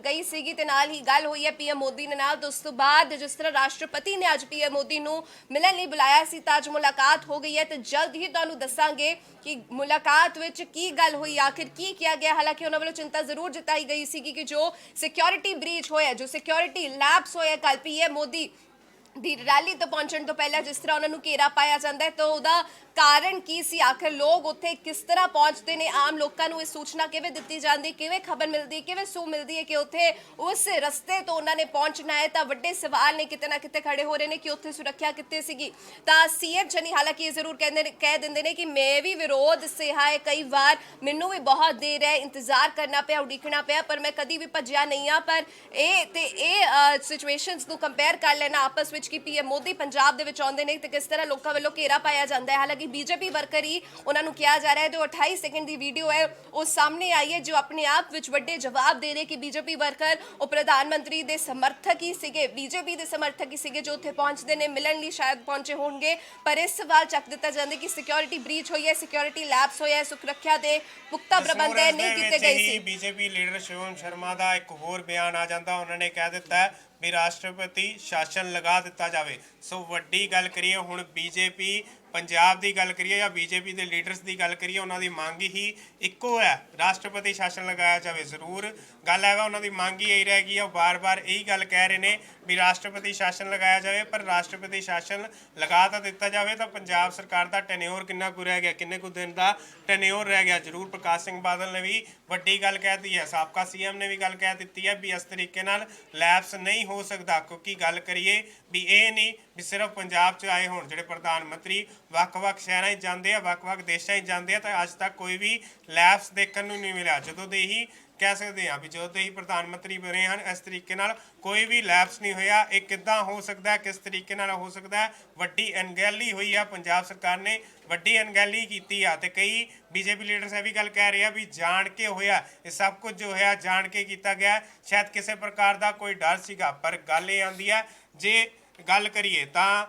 ਗਈ ਸੀਗੀ, ਤੇ ਨਾਲ ਹੀ ਗੱਲ ਹੋਈ ਹੈ ਪੀਐਮ ਮੋਦੀ ਦੇ ਨਾਲ। ਉਸ ਤੋਂ ਬਾਅਦ ਜਿਸ ਤਰ੍ਹਾਂ ਰਾਸ਼ਟਰਪਤੀ ਨੇ ਅੱਜ ਪੀਐਮ ਮੋਦੀ ਨੂੰ ਮਿਲਣ ਲਈ ਬੁਲਾਇਆ ਸੀ, ਤਾਂ ਅੱਜ ਮੁਲਾਕਾਤ ਹੋ ਗਈ ਹੈ, ਤੇ ਜਲਦ ਹੀ ਤੁਹਾਨੂੰ ਦੱਸਾਂਗੇ ਕਿ ਮੁਲਾਕਾਤ ਵਿੱਚ ਕੀ ਗੱਲ ਹੋਈ, ਆਖਿਰ ਕੀ ਕਿਹਾ ਗਿਆ। ਹਾਲਾਂਕਿ ਉਹਨਾਂ ਵੱਲੋਂ ਚਿੰਤਾ ਜ਼ਰੂਰ ਜਤਾਈ ਗਈ ਸੀਗੀ ਕਿ ਜੋ ਸਿਕਿਉਰਿਟੀ ਬ੍ਰੀਚ ਹੋਇਆ, ਜੋ ਸਿਕਿਉਰਿਟੀ ਲੈਪਸ ਹੋਇਆ ਕੱਲ ਪੀਐਮ ਮੋਦੀ ਦੀ ਰੈਲੀ ਤੋਂ ਪਹੁੰਚਣ ਤੋਂ ਪਹਿਲਾਂ ਜਿਸ ਤਰ੍ਹਾਂ ਉਹਨਾਂ ਨੂੰ ਘੇਰਾ ਪਾਇਆ ਜਾਂਦਾ ਹੈ, ਤਾਂ ਉਹਦਾ ਕਾਰਨ ਕੀ ਸੀ, ਆਖਿਰ ਲੋਕ ਉੱਥੇ ਕਿਸ ਤਰ੍ਹਾਂ ਪਹੁੰਚਦੇ ਨੇ, ਆਮ ਲੋਕਾਂ ਨੂੰ ਇਹ ਸੂਚਨਾ ਕਿਵੇਂ ਦਿੱਤੀ ਜਾਂਦੀ, ਕਿਵੇਂ ਖਬਰ ਮਿਲਦੀ, ਕਿਵੇਂ ਸੂਹ ਮਿਲਦੀ ਹੈ ਕਿ ਉੱਥੇ ਉਸ ਰਸਤੇ ਤੋਂ ਉਹਨਾਂ ਨੇ ਪਹੁੰਚਣਾ ਹੈ। ਤਾਂ ਵੱਡੇ ਸਵਾਲ ਨੇ ਕਿਤੇ ਨਾ ਕਿਤੇ ਖੜੇ ਹੋ ਰਹੇ ਨੇ ਕਿ ਉੱਥੇ ਸੁਰੱਖਿਆ ਕਿੱਥੇ ਸੀਗੀ। ਤਾਂ ਸੀਐਮ ਚੰਨੀ ਹਾਲਾਂਕਿ ਇਹ ਜ਼ਰੂਰ ਕਹਿ ਦਿੰਦੇ ਨੇ ਕਿ ਮੈਂ ਵੀ ਵਿਰੋਧ ਸਹਿਆ ਹੈ, ਕਈ ਵਾਰ ਮੈਨੂੰ ਵੀ ਬਹੁਤ ਦੇਰ ਹੈ ਇੰਤਜ਼ਾਰ ਕਰਨਾ ਪਿਆ, ਉਡੀਕਣਾ ਪਿਆ, ਪਰ ਮੈਂ ਕਦੀ ਵੀ ਭੱਜਿਆ ਨਹੀਂ ਆ। ਪਰ ਇਹ ਸਿਚੁਏਸ਼ਨਸ ਨੂੰ ਕੰਪੇਅਰ ਕਰ ਲੈਣਾ ਆਪਸ ਵਿੱਚ ਕਿ ਪੀਐਮ ਮੋਦੀ ਪੰਜਾਬ ਦੇ ਵਿੱਚ ਆਉਂਦੇ ਨੇ ਤੇ ਕਿਸ ਤਰ੍ਹਾਂ ਲੋਕਾਂ ਵੱਲੋਂ ਘੇਰਾ ਪਾਇਆ ਜਾਂਦਾ ਹੈ। ਹਾਲਾਂਕਿ ਬੀਜੇਪੀ ਵਰਕਰ ਹੀ ਉਹਨਾਂ ਨੂੰ ਕਿਹਾ ਜਾ ਰਿਹਾ ਹੈ, ਜੋ 28 ਸੈਕਿੰਡ ਦੀ ਵੀਡੀਓ ਹੈ ਉਹ ਸਾਹਮਣੇ ਆਈ ਹੈ, ਜੋ ਆਪਣੇ ਆਪ ਵਿੱਚ ਵੱਡੇ ਜਵਾਬ ਦੇ ਰਹੇ ਕਿ ਬੀਜੇਪੀ ਵਰਕਰ ਉਹ ਪ੍ਰਧਾਨ ਮੰਤਰੀ ਦੇ ਸਮਰਥਕ ਹੀ ਸੀਗੇ, ਬੀਜੇਪੀ ਦੇ ਸਮਰਥਕ ਹੀ ਸੀਗੇ ਜੋ ਉੱਥੇ ਪਹੁੰਚਦੇ ਨੇ, ਮਿਲਣ ਲਈ ਸ਼ਾਇਦ ਪਹੁੰਚੇ ਹੋਣਗੇ। ਪਰ ਇਸ ਸਵਾਲ ਚੱਕ ਦਿੱਤਾ ਜਾਂਦਾ ਕਿ ਸਿਕਿਉਰਿਟੀ ਬ੍ਰੀਚ ਹੋਈ ਹੈ, ਸਿਕਿਉਰਿਟੀ ਲੈਪਸ ਹੋਇਆ ਹੈ, ਸੁਰੱਖਿਆ ਦੇ ਪੁਖਤਾ ਪ੍ਰਬੰਧ ਨਹੀਂ ਕੀਤੇ ਗਏ ਸੀ। ਬੀਜੇਪੀ ਲੀਡਰ ਸ਼ਿਵਮ ਸ਼ਰਮਾ ਦਾ ਇੱਕ ਹੋਰ ਬਿਆਨ ਆ ਜਾਂਦਾ, ਉਹਨਾਂ ਨੇ ਕਹਿ ਦਿੱਤਾ ਵੀ ਰਾਸ਼ਟਰਪਤੀ ਸ਼ਾਸਨ ਲਗਾ ਦਿੱਤਾ ਜਾਵੇ। ਸੋ ਵੱਡੀ ਗੱਲ ਕਰੀਏ ਹੁਣ ਬੀਜੇਪੀ ਪੰਜਾਬ ਦੀ ਗੱਲ ਕਰੀਏ ਜਾਂ ਬੀਜੇਪੀ ਦੇ ਲੀਡਰਸ ਦੀ ਗੱਲ ਕਰੀਏ, ਉਹਨਾਂ ਦੀ ਮੰਗ ਹੀ ਇੱਕੋ ਹੈ, ਰਾਸ਼ਟਰਪਤੀ ਸ਼ਾਸਨ ਲਗਾਇਆ ਜਾਵੇ। ਜ਼ਰੂਰ ਗੱਲ ਹੈਗਾ ਉਹਨਾਂ ਦੀ ਮੰਗ ਹੀ ਇਹੀ ਰਹਿ ਗਈ ਹੈ, ਉਹ ਬਾਰ-ਬਾਰ ਇਹੀ ਗੱਲ ਕਹਿ ਰਹੇ ਨੇ ਵੀ ਰਾਸ਼ਟਰਪਤੀ ਸ਼ਾਸਨ ਲਗਾਇਆ ਜਾਵੇ, ਪਰ ਰਾਸ਼ਟਰਪਤੀ ਸ਼ਾਸਨ ਲਗਾ ਤਾਂ ਦਿੱਤਾ ਜਾਵੇ ਤਾਂ ਪੰਜਾਬ ਸਰਕਾਰ ਦਾ ਟੈਨਿਓਰ ਕਿੰਨਾ ਕੁ ਰਹਿ ਗਿਆ, ਕਿੰਨੇ ਕੁ ਦਿਨ ਦਾ ਟੈਨਿਓਰ ਰਹਿ ਗਿਆ। ਜ਼ਰੂਰ ਪ੍ਰਕਾਸ਼ ਸਿੰਘ ਬਾਦਲ ਨੇ ਵੀ ਵੱਡੀ ਗੱਲ ਕਹਿ ਦਿੱਤੀ ਹੈ, ਸਾਬਕਾ ਸੀਐਮ ਨੇ ਵੀ ਗੱਲ ਕਹਿ ਦਿੱਤੀ ਹੈ ਵੀ ਇਸ ਤਰੀਕੇ ਨਾਲ ਲੈਪਸ ਨਹੀਂ ਹੋ ਸਕਦਾ, ਕਿਉਂਕਿ ਗੱਲ ਕਰੀਏ ਵੀ ਇਹ ਨਹੀਂ ਵੀ ਸਿਰਫ ਪੰਜਾਬ 'ਚ ਆਏ ਹੋਣ ਜਿਹੜੇ ਪ੍ਰਧਾਨ ਮੰਤਰੀ, ਵੱਖ-ਵੱਖ ਸ਼ਹਿਰਾਂ 'ਚ ਜਾਂਦੇ ਆ, ਵੱਖ-ਵੱਖ ਦੇਸ਼ਾਂ 'ਚ ਜਾਂਦੇ ਆ, ਤਾਂ ਅੱਜ ਤੱਕ ਕੋਈ ਵੀ ਲੈਪਸ ਦੇਖਣ ਨੂੰ ਨਹੀਂ ਮਿਲਿਆ। ਜਦੋਂ ਦੇ ਹੀ ਕਹਿ ਸਕਦੇ ਹਾਂ ਵੀ ਜਦੋਂ ਦੇ ਹੀ ਪ੍ਰਧਾਨ ਮੰਤਰੀ ਬਣੇ ਹਨ ਇਸ ਤਰੀਕੇ ਨਾਲ ਕੋਈ ਵੀ ਲੈਪਸ ਨਹੀਂ ਹੋਇਆ। ਇਹ ਕਿੱਦਾਂ ਹੋ ਸਕਦਾ, ਕਿਸ ਤਰੀਕੇ ਨਾਲ ਹੋ ਸਕਦਾ? ਵੱਡੀ ਅਣਗਹਿਲੀ ਹੋਈ ਆ, ਪੰਜਾਬ ਸਰਕਾਰ ਨੇ ਵੱਡੀ ਅਣਗਹਿਲੀ ਕੀਤੀ ਆ। ਤੇ ਕਈ ਬੀਜੇਪੀ ਲੀਡਰਸ ਇਹ ਵੀ ਗੱਲ ਕਹਿ ਰਹੇ ਆ ਵੀ ਜਾਣ ਕੇ ਹੋਇਆ, ਇਹ ਸਭ ਕੁਝ ਜੋ ਹੋਇਆ ਜਾਣ ਕੇ ਕੀਤਾ ਗਿਆ, ਸ਼ਾਇਦ ਕਿਸੇ ਪ੍ਰਕਾਰ ਦਾ ਕੋਈ ਡਰ ਸੀਗਾ। ਪਰ ਗੱਲ ਇਹ ਆਉਂਦੀ ਹੈ, ਜੇ ਗੱਲ ਕਰੀਏ ਤਾਂ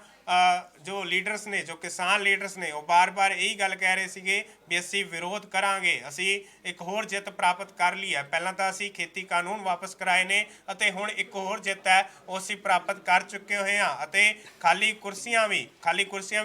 ਜੋ ਲੀਡਰਸ ਨੇ, ਜੋ ਕਿਸਾਨ ਲੀਡਰਸ ਨੇ, ਉਹ ਬਾਰ-ਬਾਰ ਇਹੀ ਗੱਲ ਕਹਿ ਰਹੇ ਸੀਗੇ ਵੀ ਅਸੀਂ ਵਿਰੋਧ ਕਰਾਂਗੇ, ਅਸੀਂ ਇੱਕ ਹੋਰ ਜਿੱਤ ਪ੍ਰਾਪਤ ਕਰ ਲਈ ਹੈ। ਪਹਿਲਾਂ ਤਾਂ ਅਸੀਂ ਖੇਤੀ ਕਾਨੂੰਨ ਵਾਪਸ ਕਰਾਏ ਨੇ ਅਤੇ ਹੁਣ ਇੱਕ ਹੋਰ ਜਿੱਤ ਹੈ ਉਹ ਅਸੀਂ ਪ੍ਰਾਪਤ ਕਰ ਚੁੱਕੇ ਹੋਏ ਹਾਂ। ਅਤੇ ਖਾਲੀ ਕੁਰਸੀਆਂ ਵੀ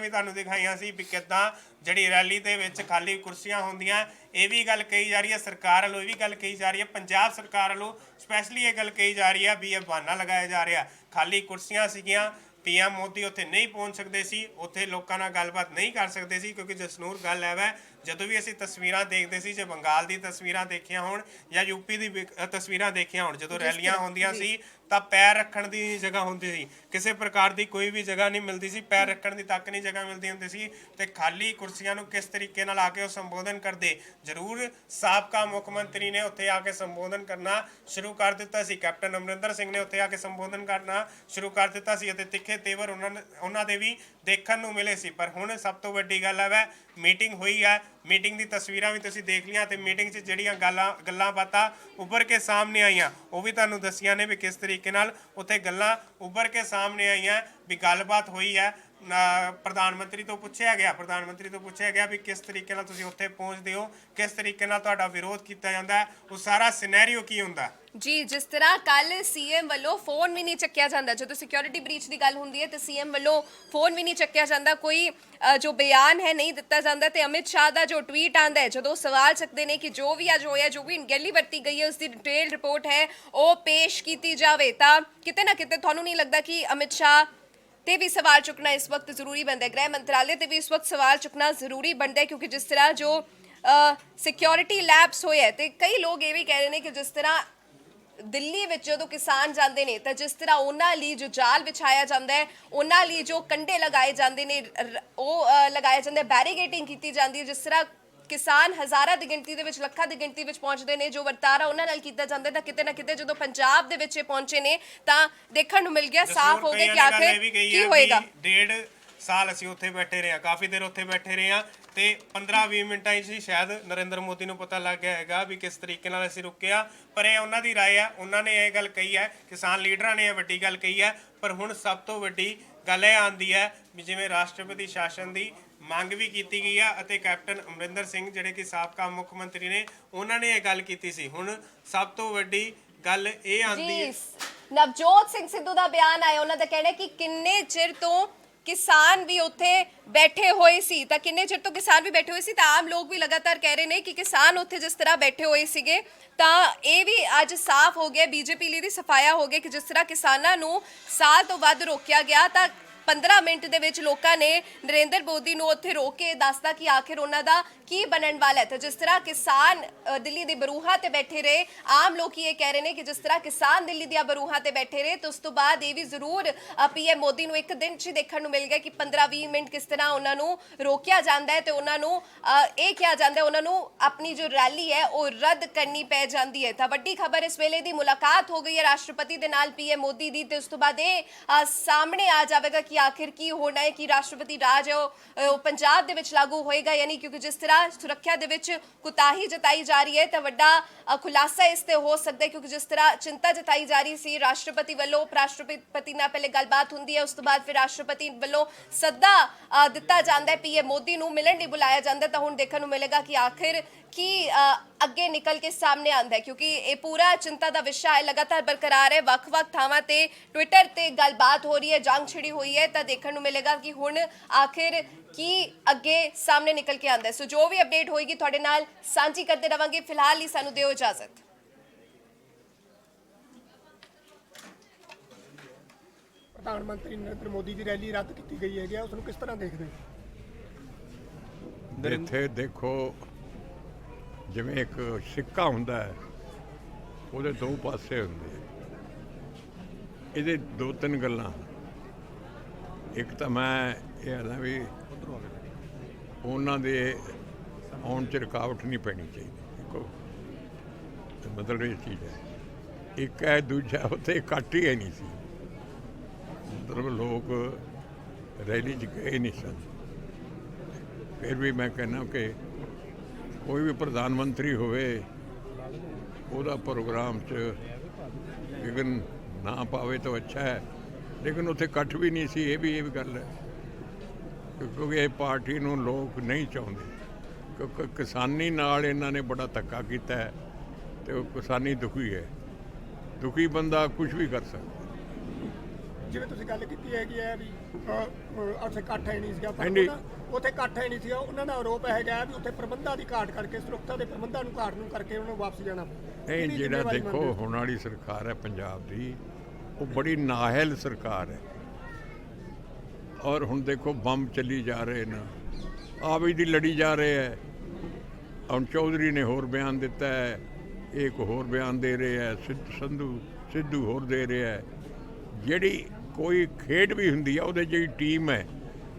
ਤੁਹਾਨੂੰ ਦਿਖਾਈਆਂ ਸੀ ਵੀ ਕਿੱਦਾਂ ਜਿਹੜੀ ਰੈਲੀ ਦੇ ਵਿੱਚ ਖਾਲੀ ਕੁਰਸੀਆਂ ਹੁੰਦੀਆਂ। ਇਹ ਵੀ ਗੱਲ ਕਹੀ ਜਾ ਰਹੀ ਹੈ ਸਰਕਾਰ ਵੱਲੋਂ, ਇਹ ਵੀ ਗੱਲ ਕਹੀ ਜਾ ਰਹੀ ਹੈ ਪੰਜਾਬ ਸਰਕਾਰ ਵੱਲੋਂ ਸਪੈਸ਼ਲੀ ਇਹ ਗੱਲ ਕਹੀ ਜਾ ਰਹੀ ਹੈ ਵੀ ਇਹ ਬਹਾਨਾ ਲਗਾਇਆ ਜਾ ਰਿਹਾ, ਖਾਲੀ ਕੁਰਸੀਆਂ ਸੀਗੀਆਂ, ਪੀਐਮ ਮੋਦੀ ਉੱਥੇ ਨਹੀਂ ਪਹੁੰਚ ਸਕਦੇ ਸੀ, ਉੱਥੇ ਲੋਕਾਂ ਨਾਲ ਗੱਲਬਾਤ ਨਹੀਂ ਕਰ ਸਕਦੇ ਸੀ। ਕਿਉਂਕਿ ਜਸਨੂਰ ਗੱਲ ਹੈ ਜਦੋਂ ਵੀ ਅਸੀਂ ਤਸਵੀਰਾਂ ਦੇਖਦੇ ਸੀ, ਜੇ ਬੰਗਾਲ ਦੀ ਤਸਵੀਰਾਂ ਦੇਖੀਆਂ ਹੋਣ ਜਾਂ ਯੂਪੀ ਦੀ ਤਸਵੀਰਾਂ ਦੇਖੀਆਂ ਹੋਣ, ਜਦੋਂ ਰੈਲੀਆਂ ਹੁੰਦੀਆਂ ਸੀ ਤਾਂ ਪੈਰ ਰੱਖਣ ਦੀ ਜਗ੍ਹਾ ਹੁੰਦੀ ਸੀ, ਕਿਸੇ ਪ੍ਰਕਾਰ ਦੀ ਕੋਈ ਵੀ ਜਗ੍ਹਾ ਨਹੀਂ ਮਿਲਦੀ ਸੀ, ਪੈਰ ਰੱਖਣ ਦੀ ਤੱਕ ਨਹੀਂ ਜਗ੍ਹਾ ਮਿਲਦੀ ਹੁੰਦੀ ਸੀ। ਤੇ ਖਾਲੀ ਕੁਰਸੀਆਂ ਨੂੰ ਕਿਸ ਤਰੀਕੇ ਨਾਲ ਆ ਕੇ ਉਹ ਸੰਬੋਧਨ ਕਰਦੇ। ਜ਼ਰੂਰ ਸਾਬਕਾ ਮੁੱਖ ਮੰਤਰੀ ਨੇ ਉੱਥੇ ਆ ਕੇ ਸੰਬੋਧਨ ਕਰਨਾ ਸ਼ੁਰੂ ਕਰ ਦਿੱਤਾ ਸੀ, ਕੈਪਟਨ ਅਮਰਿੰਦਰ ਸਿੰਘ ਨੇ ਉੱਥੇ ਆ ਕੇ ਸੰਬੋਧਨ ਕਰਨਾ ਸ਼ੁਰੂ ਕਰ ਦਿੱਤਾ ਸੀ ਅਤੇ ਤਿੱਖੇ ਤੇਵਰ ਉਹਨਾਂ ਦੇ ਵੀ ਦੇਖਣ ਨੂੰ ਮਿਲੇ ਸੀ। ਪਰ ਹੁਣ ਸਭ ਤੋਂ ਵੱਡੀ ਗੱਲ ਹੈ ਮੀਟਿੰਗ ਹੋਈ ਹੈ, ਮੀਟਿੰਗ ਦੀ ਤਸਵੀਰਾਂ ਵੀ ਤੁਸੀਂ ਦੇਖ ਲਈਆਂ ਤੇ ਮੀਟਿੰਗ 'ਚ ਜਿਹੜੀਆਂ ਗੱਲਾਂ ਬਾਤਾਂ ਉੱਭਰ ਕੇ ਸਾਹਮਣੇ ਆਈਆਂ ਉਹ ਵੀ ਤੁਹਾਨੂੰ ਦੱਸੀਆਂ ਨੇ ਵੀ ਕਿਸ ਤਰੀਕੇ ਨਾਲ ਉੱਥੇ ਗੱਲਾਂ ਉੱਭਰ ਕੇ ਸਾਹਮਣੇ ਆਈਆਂ ਵੀ ਗੱਲਬਾਤ ਹੋਈ ਹੈ। ਪ੍ਰਧਾਨ ਮੰਤਰੀ ਤੋਂ ਪੁੱਛਿਆ ਗਿਆ ਵੀ ਕਿਸ ਤਰੀਕੇ ਨਾਲ ਤੁਸੀਂ ਉੱਥੇ ਪਹੁੰਚਦੇ ਹੋ, ਕਿਸ ਤਰੀਕੇ ਨਾਲ ਤੁਹਾਡਾ ਵਿਰੋਧ ਕੀਤਾ ਜਾਂਦਾ ਹੈ, ਉਹ ਸਾਰਾ ਸਿਨੈਰੀਓ ਕੀ ਹੁੰਦਾ। ਜੀ, ਜਿਸ ਤਰ੍ਹਾਂ ਕੱਲ ਸੀਐਮ ਵੱਲੋਂ ਫੋਨ ਵੀ ਨਹੀਂ ਚੱਕਿਆ ਜਾਂਦਾ, ਜਦੋਂ ਸਿਕਿਉਰਿਟੀ ਬ੍ਰੀਚ ਦੀ ਗੱਲ ਹੁੰਦੀ ਹੈ ਤੇ ਸੀਐਮ ਵੱਲੋਂ ਫੋਨ ਵੀ ਨਹੀਂ ਚੱਕਿਆ ਜਾਂਦਾ, ਕੋਈ ਜੋ ਬਿਆਨ ਹੈ ਨਹੀਂ ਦਿੱਤਾ ਜਾਂਦਾ, ਤੇ ਅਮਿਤ ਸ਼ਾਹ ਦਾ ਜੋ ਟਵੀਟ ਆਂਦਾ ਹੈ ਜਦੋਂ ਸਵਾਲ ਚੱਕਦੇ ਨੇ ਕਿ ਜੋ ਵੀ ਅੱਜ ਹੋਇਆ, ਜੋ ਵੀ ਗੈਲੀ ਵਰਤੀ ਗਈ ਹੈ ਉਸ ਦੀ ਡਿਟੇਲ ਰਿਪੋਰਟ ਹੈ ਉਹ ਪੇਸ਼ ਕੀਤੀ ਜਾਵੇ, ਤਾਂ ਕਿਤੇ ਨਾ ਕਿਤੇ ਤੁਹਾਨੂੰ ਨਹੀਂ ਲੱਗਦਾ ਕਿ ਅਮਿਤ ਸ਼ਾਹ ਤੇ ਵੀ ਸਵਾਲ ਚੁੱਕਣਾ ਇਸ ਵਕਤ ਜ਼ਰੂਰੀ ਬਣਦਾ ਹੈ, ਗ੍ਰਹਿ ਮੰਤਰਾਲੇ ਤੇ ਵੀ ਇਸ ਵਕਤ ਸਵਾਲ ਚੁੱਕਣਾ ਜ਼ਰੂਰੀ ਬਣਦਾ ਹੈ, ਕਿਉਂਕਿ ਜਿਸ ਤਰ੍ਹਾਂ ਜੋ ਸਿਕਿਉਰਿਟੀ ਲੈਪਸ ਹੋਇਆ ਤੇ ਕਈ ਲੋਕ ਇਹ ਵੀ ਕਹਿ ਰਹੇ ਨੇ ਕਿ ਜਿਸ ਤਰ੍ਹਾਂ ਦਿੱਲੀ ਵਿੱਚ ਜਦੋਂ ਕਿਸਾਨ ਜਾਂਦੇ ਨੇ ਤਾਂ ਜਿਸ ਤਰ੍ਹਾਂ ਉਹਨਾਂ ਲਈ ਜੋ ਜਾਲ ਵਿਛਾਇਆ ਜਾਂਦਾ ਹੈ, ਉਹਨਾਂ ਲਈ ਜੋ ਕੰਡੇ ਲਗਾਏ ਜਾਂਦੇ ਨੇ, ਉਹ ਲਗਾਇਆ ਜਾਂਦਾ, ਬੈਰੀਗੇਟਿੰਗ ਕੀਤੀ ਜਾਂਦੀ ਹੈ, ਜਿਸ ਤਰ੍ਹਾਂ ਕਿਸਾਨ ਹਜ਼ਾਰਾਂ ਦੀ ਗਿਣਤੀ ਦੇ ਵਿੱਚ, ਲੱਖਾਂ ਦੀ ਗਿਣਤੀ ਵਿੱਚ ਪਹੁੰਚਦੇ ਨੇ, ਜੋ ਵਰਤਾਰਾ ਉਹਨਾਂ ਨਾਲ ਕੀਤਾ ਜਾਂਦਾ, ਤਾਂ ਕਿਤੇ ਨਾ ਕਿਤੇ ਜਦੋਂ ਪੰਜਾਬ ਦੇ ਵਿੱਚ ਇਹ ਪਹੁੰਚੇ ਨੇ ਤਾਂ ਦੇਖਣ ਨੂੰ ਮਿਲ ਗਿਆ, ਸਾਫ਼ ਹੋ ਗਿਆ ਕਿ ਆਖਿਰ ਕੀ ਹੋਏਗਾ। 1.5 ਸਾਲ ਅਸੀਂ ਉੱਥੇ ਬੈਠੇ ਰਹੇ ਹਾਂ, ਕਾਫੀ ਦੇਰ ਉੱਥੇ ਬੈਠੇ ਰਹੇ ਹਾਂ, ਤੇ 15-20 ਮਿੰਟਾਂ 'ਚ ਹੀ ਸ਼ਾਇਦ ਨਰਿੰਦਰ ਮੋਦੀ ਨੂੰ ਪਤਾ ਲੱਗ ਗਿਆ ਹੈਗਾ ਵੀ ਕਿਸ ਤਰੀਕੇ ਨਾਲ ਅਸੀਂ ਰੁਕਿਆ, ਪਰ ਇਹ ਉਹਨਾਂ ਦੀ ਰਾਏ ਹੈ, ਉਹਨਾਂ ਨੇ ਇਹ ਗੱਲ ਕਹੀ ਹੈ, ਕਿਸਾਨ ਲੀਡਰਾਂ ਨੇ ਇਹ ਵੱਡੀ ਗੱਲ ਕਹੀ ਹੈ। ਪਰ ਹੁਣ ਸਭ ਤੋਂ ਵੱਡੀ ਗੱਲ ਇਹ ਆਉਂਦੀ ਹੈ ਵੀ ਜਿਵੇਂ ਰਾਸ਼ਟਰਪਤੀ ਸ਼ਾਸਨ ਦੀ ਮੰਗ ਵੀ ਕੀਤੀ ਗਈ ਆ ਅਤੇ ਕੈਪਟਨ ਅਮਰਿੰਦਰ ਸਿੰਘ ਜਿਹੜੇ ਕਿ ਸਾਬਕਾ ਮੁੱਖ ਮੰਤਰੀ ਨੇ, ਉਹਨਾਂ ਨੇ ਇਹ ਗੱਲ ਕੀਤੀ ਸੀ। ਹੁਣ ਸਭ ਤੋਂ ਵੱਡੀ ਗੱਲ ਇਹ ਆਉਂਦੀ ਹੈ, ਨਵਜੋਤ ਸਿੰਘ ਸਿੱਧੂ ਦਾ ਬਿਆਨ ਆਇਆ, ਉਹਨਾਂ ਦਾ ਕਹਿਣਾ ਕਿ ਕਿੰਨੇ ਚਿਰ ਤੋਂ ਕਿਸਾਨ ਵੀ ਉੱਥੇ ਬੈਠੇ ਹੋਏ ਸੀ, ਤਾਂ ਕਿੰਨੇ ਚਿਰ ਤੋਂ ਕਿਸਾਨ ਵੀ ਬੈਠੇ ਹੋਏ ਸੀ, ਤਾਂ ਆਮ ਲੋਕ ਵੀ ਲਗਾਤਾਰ ਕਹਿ ਰਹੇ ਨੇ ਕਿ ਕਿਸਾਨ ਉੱਥੇ ਜਿਸ ਤਰ੍ਹਾਂ ਬੈਠੇ ਹੋਏ ਸੀਗੇ, ਤਾਂ ਇਹ ਵੀ ਅੱਜ ਸਾਫ਼ ਹੋ ਗਿਆ, ਬੀਜੇਪੀ ਲਈ ਦੀ ਸਫਾਇਆ ਹੋ ਗਿਆ ਕਿ ਜਿਸ ਤਰ੍ਹਾਂ ਕਿਸਾਨਾਂ ਨੂੰ ਸਾਲ ਤੋਂ ਵੱਧ ਰੋਕਿਆ ਗਿਆ, ਤਾਂ 15 ਮਿੰਟ ਦੇ ਵਿੱਚ ਲੋਕਾਂ ਨੇ ਨਰਿੰਦਰ ਮੋਦੀ ਨੂੰ ਉੱਥੇ ਰੋਕ ਕੇ ਦੱਸਦਾ ਕਿ ਆਖਿਰ ਉਹਨਾਂ ਦਾ ਕੀ ਬਣਨ ਵਾਲਾ ਹੈ। ਤਾਂ ਜਿਸ ਤਰ੍ਹਾਂ ਕਿਸਾਨ ਦਿੱਲੀ ਦੀ ਬਰੂਹਾਂ ਤੇ ਬੈਠੇ ਰਹੇ, ਆਮ ਲੋਕੀ ਇਹ ਕਹਿ ਰਹੇ ਨੇ ਕਿ ਜਿਸ ਤਰ੍ਹਾਂ ਕਿਸਾਨ ਦਿੱਲੀ ਦੀਆਂ ਬਰੂਹਾਂ ਤੇ ਬੈਠੇ ਰਹੇ, ਤਾਂ ਉਸ ਤੋਂ ਬਾਅਦ ਇਹ ਵੀ ਜ਼ਰੂਰ ਪੀਐਮ ਮੋਦੀ ਨੂੰ ਇੱਕ ਦਿਨ 'ਚ ਹੀ ਦੇਖਣ ਨੂੰ ਮਿਲ ਗਿਆ ਕਿ 15-20 ਮਿੰਟ ਕਿਸ ਤਰ੍ਹਾਂ ਉਹਨਾਂ ਨੂੰ ਰੋਕਿਆ ਜਾਂਦਾ ਹੈ ਤੇ ਉਹਨਾਂ ਨੂੰ ਇਹ ਕਿਹਾ ਜਾਂਦਾ, ਉਹਨਾਂ ਨੂੰ ਆਪਣੀ ਜੋ ਰੈਲੀ ਹੈ ਉਹ ਰੱਦ ਕਰਨੀ ਪੈ ਜਾਂਦੀ ਹੈ। ਤਾਂ ਵੱਡੀ ਖਬਰ ਇਸ ਵੇਲੇ ਦੀ ਮੁਲਾਕਾਤ ਹੋ ਗਈ ਹੈ ਰਾਸ਼ਟਰਪਤੀ ਦੇ ਨਾਲ ਪੀਐਮ ਮੋਦੀ ਦੀ, ਤੇ ਉਸ ਤੋਂ ਬਾਅਦ ਇਹ ਸਾਹਮਣੇ ਆ ਜਾਵੇਗਾ ਕਿ ਆਖਿਰ ਕੀ ਹੋਣਾ ਹੈ, ਕਿ ਰਾਸ਼ਟਰਪਤੀ ਰਾਜ ਉਹ ਪੰਜਾਬ ਦੇ ਵਿੱਚ ਲਾਗੂ ਹੋਏਗਾ ਜਾਂ ਨਹੀਂ, ਕਿਉਂਕਿ ਜਿਸ ਤਰ੍ਹਾਂ ਸੁਰੱਖਿਆ ਦੇ ਵਿੱਚ ਕੁਤਾਹੀ ਜਤਾਈ ਜਾ ਰਹੀ ਹੈ ਤਾਂ ਵੱਡਾ ਖੁਲਾਸਾ ਇਸ ਤੇ ਹੋ ਸਕਦਾ ਹੈ, ਕਿਉਂਕਿ ਜਿਸ ਤਰ੍ਹਾਂ ਚਿੰਤਾ ਜਤਾਈ ਜਾ ਰਹੀ ਸੀ ਰਾਸ਼ਟਰਪਤੀ ਵੱਲੋਂ, ਉਪ ਰਾਸ਼ਟਰਪਤੀ ਨਾਲ ਪਹਿਲੇ ਗੱਲਬਾਤ ਹੁੰਦੀ ਹੈ, ਉਸ ਤੋਂ ਬਾਅਦ ਫਿਰ ਰਾਸ਼ਟਰਪਤੀ ਵੱਲੋਂ ਸੱਦਾ ਦਿੱਤਾ ਜਾਂਦਾ ਹੈ, ਪੀਐਮ ਮੋਦੀ ਨੂੰ ਮਿਲਣ ਲਈ ਬੁਲਾਇਆ ਜਾਂਦਾ, ਤਾਂ ਹੁਣ ਦੇਖਣ ਨੂੰ ਮਿਲੇਗਾ ਕਿ ਆਖਿਰ ਕੀ ਅੱਗੇ ਨਿਕਲ ਕੇ ਸਾਹਮਣੇ ਆਉਂਦਾ ਹੈ, ਕਿਉਂਕਿ ਇਹ ਪੂਰਾ ਚਿੰਤਾ ਦਾ ਵਿਸ਼ਾ ਹੈ, ਲਗਾਤਾਰ ਬਰਕਰਾਰ ਹੈ, ਵੱਖ-ਵੱਖ ਥਾਵਾਂ ਤੇ ਟਵਿੱਟਰ ਤੇ ਗੱਲਬਾਤ ਹੋ ਰਹੀ ਹੈ, ਜੰਗ ਛਿੜੀ ਹੋਈ ਹੈ, ਤਾਂ ਦੇਖਣ ਨੂੰ ਮਿਲੇਗਾ ਕਿ ਹੁਣ ਆਖਿਰ ਕੀ ਅੱਗੇ ਸਾਹਮਣੇ ਨਿਕਲ ਕੇ ਆਉਂਦਾ ਹੈ। ਸੋ ਜੋ ਵੀ ਅਪਡੇਟ ਹੋਏਗੀ ਤੁਹਾਡੇ ਨਾਲ ਸਾਂਝੀ ਕਰਦੇ ਰਵਾਂਗੇ। ਫਿਲਹਾਲ ਲਈ ਸਾਨੂੰ ਦਿਓ ਇਜਾਜ਼ਤ। ਪ੍ਰਧਾਨ ਮੰਤਰੀ ਨਰਿੰਦਰ ਮੋਦੀ ਦੀ ਰੈਲੀ ਰੱਦ ਕੀਤੀ ਗਈ ਹੈਗੀ, ਉਸ ਨੂੰ ਕਿਸ ਤਰ੍ਹਾਂ ਦੇਖਦੇ ਹੋ? ਇੱਥੇ ਦੇਖੋ, ਜਿਵੇਂ ਇੱਕ ਸਿੱਕਾ ਹੁੰਦਾ ਹੈ, ਉਹਦੇ ਦੋ ਪਾਸੇ ਹੁੰਦੇ, ਇਹਦੇ ਦੋ ਤਿੰਨ ਗੱਲਾਂ। ਇੱਕ ਤਾਂ ਮੈਂ ਇਹ ਆਦਾ ਵੀ ਉਹਨਾਂ ਦੇ ਆਉਣ 'ਚ ਰੁਕਾਵਟ ਨਹੀਂ ਪੈਣੀ ਚਾਹੀਦੀ, ਦੇਖੋ ਮਤਲਬ ਇਹ ਚੀਜ਼ ਹੈ। ਇੱਕ ਹੈ, ਦੂਜਾ ਉੱਥੇ ਇਕੱਠ ਹੀ ਨਹੀਂ ਸੀ, ਮਤਲਬ ਲੋਕ ਰੈਲੀ 'ਚ ਗਏ ਨਹੀਂ ਸਨ। ਫਿਰ ਵੀ ਮੈਂ ਕਹਿੰਦਾ ਕਿ ਕੋਈ ਵੀ ਪ੍ਰਧਾਨ ਮੰਤਰੀ ਹੋਵੇ, ਉਹਦਾ ਪ੍ਰੋਗਰਾਮ 'ਚ ਵਿਘਨ ਨਾ ਪਾਵੇ ਤਾਂ ਅੱਛਾ ਹੈ, ਲੇਕਿਨ ਉੱਥੇ ਇਕੱਠ ਵੀ ਨਹੀਂ ਸੀ, ਇਹ ਵੀ ਗੱਲ ਹੈ, ਕਿਉਂਕਿ ਇਹ ਪਾਰਟੀ ਨੂੰ ਲੋਕ ਨਹੀਂ ਚਾਹੁੰਦੇ, ਕਿਉਂਕਿ ਕਿਸਾਨੀ ਨਾਲ ਇਹਨਾਂ ਨੇ ਬੜਾ ਧੱਕਾ ਕੀਤਾ ਹੈ ਤੇ ਉਹ ਕਿਸਾਨੀ ਦੁਖੀ ਹੈ, ਦੁਖੀ ਬੰਦਾ ਕੁਝ ਵੀ ਕਰ ਸਕਦਾ। ਜਿਵੇਂ ਤੁਸੀਂ ਗੱਲ ਕੀਤੀ ਹੈਗੀ ਹੈ ਵੀ ਉੱਥੇ ਇਕੱਠ ਹੈ ਨਹੀਂ ਸੀਗਾ, ਹਾਂਜੀ। ਉੱਥੇ ਇਕੱਠ ਹੈ ਨਹੀਂ ਸੀਗਾ, ਉਹਨਾਂ ਦਾ ਆਰੋਪ ਹੈਗਾ ਵੀ ਉੱਥੇ ਪ੍ਰਬੰਧਾਂ ਦੀ ਘਾਟ ਕਰਕੇ, ਸੁਰੱਖਿਆ ਦੇ ਪ੍ਰਬੰਧਾਂ ਨੂੰ ਘਾਟ ਨੂੰ ਕਰਕੇ ਉਹਨਾਂ ਨੂੰ ਵਾਪਸ ਜਾਣਾ ਪਿਆ। ਨਹੀਂ, ਜਿਹੜਾ ਦੇਖੋ ਹੁਣ ਵਾਲੀ ਸਰਕਾਰ ਹੈ ਪੰਜਾਬ ਦੀ, ਉਹ ਬੜੀ ਨਾਅਹਿਲ ਸਰਕਾਰ ਹੈ, ਔਰ ਹੁਣ ਦੇਖੋ ਬੰਬ ਚੱਲੀ ਜਾ ਰਹੇ ਨੇ, ਆਪ ਦੀ ਲੜੀ ਜਾ ਰਹੇ ਹੈ। ਹੁਣ ਚੌਧਰੀ ਨੇ ਹੋਰ ਬਿਆਨ ਦਿੱਤਾ ਹੈ, ਇੱਕ ਹੋਰ ਬਿਆਨ ਦੇ ਰਹੇ ਹੈ, ਸਿੱਧੂ ਹੋਰ ਦੇ ਰਿਹਾ ਹੈ। ਜਿਹੜੀ ਕੋਈ ਖੇਡ ਵੀ ਹੁੰਦੀ ਆ, ਉਹਦੇ ਜਿਹੜੀ ਟੀਮ ਹੈ,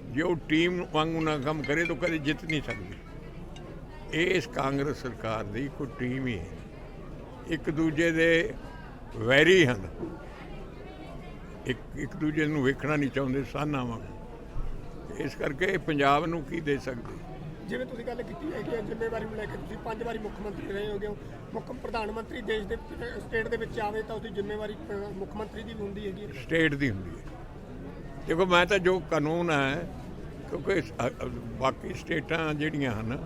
ਜੇ ਉਹ ਟੀਮ ਵਾਂਗੂ ਨਾ ਕੰਮ ਕਰੇ ਤਾਂ ਕਦੇ ਜਿੱਤ ਨਹੀਂ ਸਕਦੀ। ਇਸ ਕਾਂਗਰਸ ਸਰਕਾਰ ਦੀ ਕੋਈ ਟੀਮ ਹੀ ਹੈ, ਇੱਕ ਦੂਜੇ ਦੇ ਵੈਰੀ ਹਨ, ਇੱਕ ਦੂਜੇ ਨੂੰ ਵੇਖਣਾ ਨਹੀਂ ਚਾਹੁੰਦੇ ਸਾਨਾ ਵਾਂਗ। ਇਸ ਕਰਕੇ ਪੰਜਾਬ ਨੂੰ ਕੀ ਦੇ ਸਕਦੇ। ਜਿਵੇਂ ਤੁਸੀਂ ਗੱਲ ਕੀਤੀ ਹੈ ਕਿ ਜ਼ਿੰਮੇਵਾਰੀ ਨੂੰ ਲੈ ਕੇ ਤੁਸੀਂ 5 ਵਾਰੀ ਮੁੱਖ ਮੰਤਰੀ ਰਹੇ ਹੋਗੇ ਹੋ, ਮੁੱਖ ਪ੍ਰਧਾਨ ਮੰਤਰੀ ਦੇਸ਼ ਦੇ ਸਟੇਟ ਦੇ ਵਿੱਚ ਆਵੇ ਤਾਂ ਉਹਦੀ ਜ਼ਿੰਮੇਵਾਰੀ ਮੁੱਖ ਮੰਤਰੀ ਦੀ ਵੀ ਹੁੰਦੀ ਹੈਗੀ ਹੈ। ਸਟੇਟ ਦੀ ਹੁੰਦੀ ਹੈ, ਸਟੇਟ ਦੀ ਹੁੰਦੀ ਹੈ। ਸਟੇਟ ਦੀ ਹੁੰਦੀ ਹੈ। ਸਟੇਟ ਦੀ ਹੁੰਦੀ ਹੈ। ਸਟੇਟ ਦੀ ਹੁੰਦੀ ਹੈ। ਸਟੇਟ ਦੀ ਹੁੰਦੀ ਹੈ। ਸਟੇਟ ਦੀ ਹੁੰਦੀ ਹੈ। ਸਟੇਟ ਦੀ ਹੁੰਦੀ ਹੈ। ਸਟੇਟ ਦੀ ਹੁੰਦੀ ਹੈ। ਸਟੇਟ ਦੀ ਹੁੰਦੀ ਹੈ। ਸਟੇਟ ਦੀ ਹੁੰਦੀ ਹੈ। ਦੇਖੋ ਮੈਂ ਤਾਂ ਜੋ ਕਾਨੂੰਨ ਹੈ, ਕਿਉਂਕਿ ਬਾਕੀ ਸਟੇਟਾਂ ਜਿਹੜੀਆਂ ਹਨ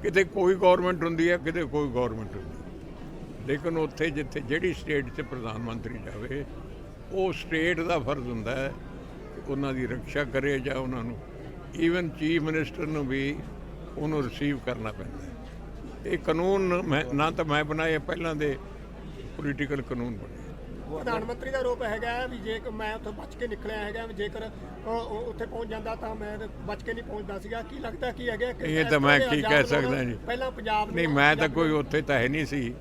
ਕਿਤੇ ਕੋਈ ਗੌਰਮੈਂਟ ਹੁੰਦੀ ਹੈ, ਕਿਤੇ ਕੋਈ ਗੌਰਮੈਂਟ ਹੁੰਦੀ ਹੈ, ਲੇਕਿਨ ਉੱਥੇ ਜਿੱਥੇ ਜਿਹੜੀ ਸਟੇਟ 'ਚ ਪ੍ਰਧਾਨ ਮੰਤਰੀ ਜਾਵੇ ਉਹ ਸਟੇਟ ਦਾ ਫਰਜ਼ ਹੁੰਦਾ ਹੈ ਕਿ ਉਹਨਾਂ ਦੀ ਰੱਖਿਆ ਕਰੇ, ਜਾਂ ਉਹਨਾਂ ਨੂੰ ਈਵਨ ਚੀਫ ਮਿਨਿਸਟਰ ਨੂੰ ਵੀ ਉਹਨੂੰ ਰਿਸੀਵ ਕਰਨਾ ਪੈਂਦਾ ਹੈ। ਇਹ ਕਾਨੂੰਨ ਨਾ ਤਾਂ ਮੈਂ ਬਣਾਏ, ਪਹਿਲਾਂ ਦੇ ਪੋਲੀਟੀਕਲ ਕਾਨੂੰਨ ਬਣੇ। ਪ੍ਰਧਾਨ ਮੰਤਰੀ ਦਾ ਆਰੋਪ ਹੈਗਾ ਵੀ ਜੇ ਮੈਂ ਉੱਥੋਂ ਬਚ ਕੇ ਨਿਕਲਿਆ ਹੈਗਾ, ਜੇਕਰ ਉੱਥੇ ਪਹੁੰਚ ਜਾਂਦਾ ਤਾਂ ਮੈਂ ਬਚ ਕੇ ਨਹੀਂ ਪਹੁੰਚਦਾ ਸੀਗਾ। ਕੀ ਲੱਗਦਾ ਕੀ ਹੈਗਾ ਕਿ ਇਹ ਤਾਂ ਮੈਂ ਕੀ ਕਹਿ ਸਕਦਾ ਜੀ। ਪਹਿਲਾਂ ਪੰਜਾਬ ਨਹੀਂ, ਮੈਂ ਤਾਂ ਕੋਈ ਉੱਥੇ ਤਾਂ ਹੈ ਨਹੀਂ ਸੀ,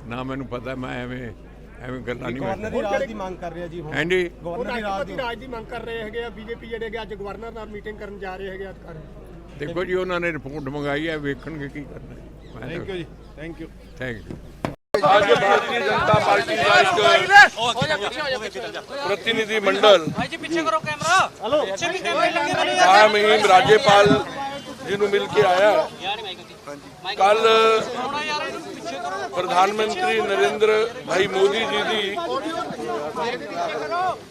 ਨਾ ਮੈਨੂੰ ਪਤਾ। ਮੈਂ ਐਵੇਂ ਗੱਲਾਂ ਨਹੀਂ ਗਵਰਨਰ ਦੀ ਰਾਜ ਦੀ ਮੰਗ ਕਰ ਰਿਹਾ ਜੀ ਹੁਣ। ਹਾਂਜੀ, ਰਾਸ਼ਟਰਪਤੀ ਰਾਜ ਦੀ ਮੰਗ ਕਰ ਰਹੇ ਹੈਗੇ ਆ। ਬੀਜੇਪੀ ਜਿਹੜੇ ਹੈਗੇ ਅੱਜ ਗਵਰਨਰ ਨਾਲ ਮੀਟਿੰਗ ਕਰਨ ਜਾ ਰਹੇ ਹੈਗੇ ਅਧਿਕਾਰੀ। ਦੇਖੋ ਜੀ, ਉਹਨਾਂ ਨੇ ਰਿਪੋਰਟ ਮੰਗਾਈ ਹੈ, ਵੇਖਣਗੇ ਕੀ ਕਰਨਾ ਹੈ। ਥੈਂਕ ਯੂ ਜੀ, ਥੈਂਕ ਯੂ। Thank you. आज भारतीय जनता पार्टी का एक प्रतिनिधि मंडल मुहिम राज्यपाल जी ਨੂੰ ਮਿਲ ਕੇ ਆਇਆ। ਕੱਲ प्रधानमंत्री नरेंद्र भाई मोदी जी ਦੀ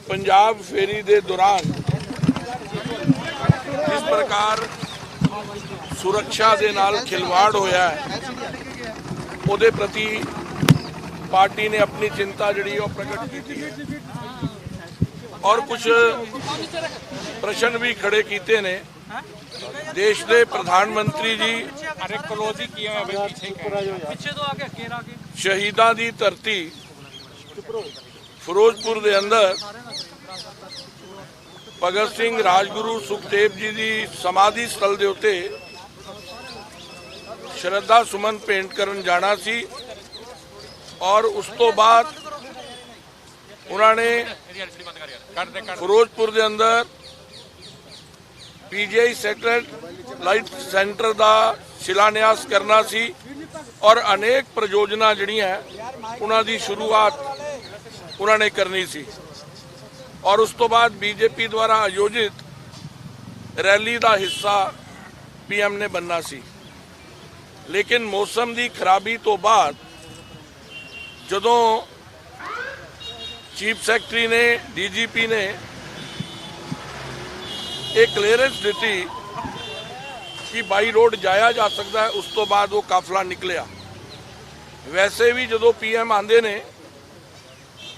पंजाब फेरी ਦੇ ਦੌਰਾਨ ਇਸ ਪ੍ਰਕਾਰ ਸੁਰੱਖਿਆ ਦੇ ਨਾਲ ਖਿਲਵਾੜ ਹੋਇਆ ਹੈ, ਉਹਦੇ ਪ੍ਰਤੀ पार्टी ने अपनी चिंता जी प्रकट की है और कुछ प्रश्न भी खड़े किए ने। देश के प्रधानमंत्री जी शहीदा दी धरती फिरोजपुर के अंदर भगत सिंह, राजगुरु, सुखदेव जी की समाधि स्थल के उत्ते श्रद्धा सुमन भेंट करन जाना सी और उस तो बाद उन्होंने फिरोजपुर के अंदर पीजीआई सैटेलाइट सेंटर का शिलान्यास करना सी और अनेक परियोजना जिहड़ियां उन्होंने शुरुआत उन्होंने करनी सी और उस तो बाद बीजेपी द्वारा आयोजित रैली का हिस्सा पीएम ने बनना सी। लेकिन मौसम की खराबी तो बाद ਜਦੋਂ चीफ सैकटरी ने, डीजीपी ने एक क्लीयरेंस दी कि बाई रोड जाया जा सकता है, उस तो बाद वो काफिला निकलिया। वैसे भी जो पीएम आते ने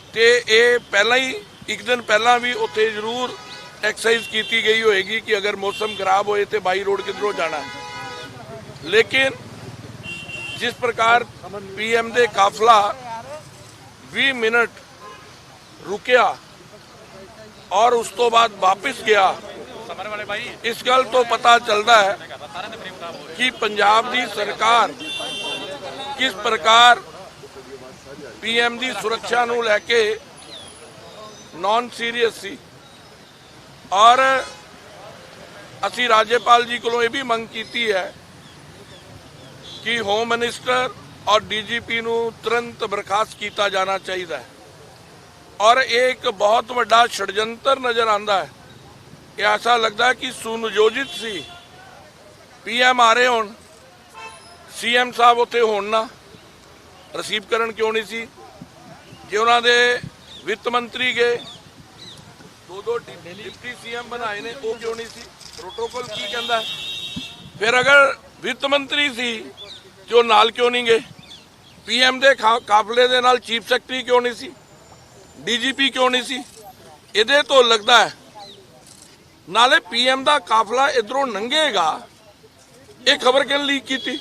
तो ये पहला ही एक दिन पहला भी उत्थे जरूर एक्सरसाइज की गई होएगी कि अगर मौसम खराब होए तो बाई रोड किधरों जाना है। लेकिन जिस प्रकार पीएम दे काफिला 20 मिनट रुकिया और उस तो बाद वापस गया, इस गल तो पता चलता है कि पंजाब की सरकार किस प्रकार पीएम की सुरक्षा नूं लैके नॉन सीरीयस सी। और असी राज्यपाल जी को यह भी मंग की है कि होम मिनिस्टर और डीजीपी नूं तुरंत बर्खास्त किया जाना चाहिए है। और एक बहुत बड़ा षडयंत्र नज़र आता है, कि ऐसा लगता है कि सुनियोजित सी पीएम आ रहे होण, सीएम साहब उत्थे होण ना, रिसीव करन क्यों नहीं सी? जे उन्हां दे वित्त मंत्री गए, दो डिप्टी सीएम बनाए ने, वो क्यों नहीं सी? प्रोटोकॉल की कहता है? फिर अगर वित्त मंत्री सी जो नाल क्यों नहीं गए? पीएम दे काफले दे नाल चीफ सैकटरी क्यों नहीं सी? डीजीपी क्यों नहीं सी? इहदे तो लगता है नाले पीएम दा काफला इधरों लंघेगा, ये खबर किन लीक की थी?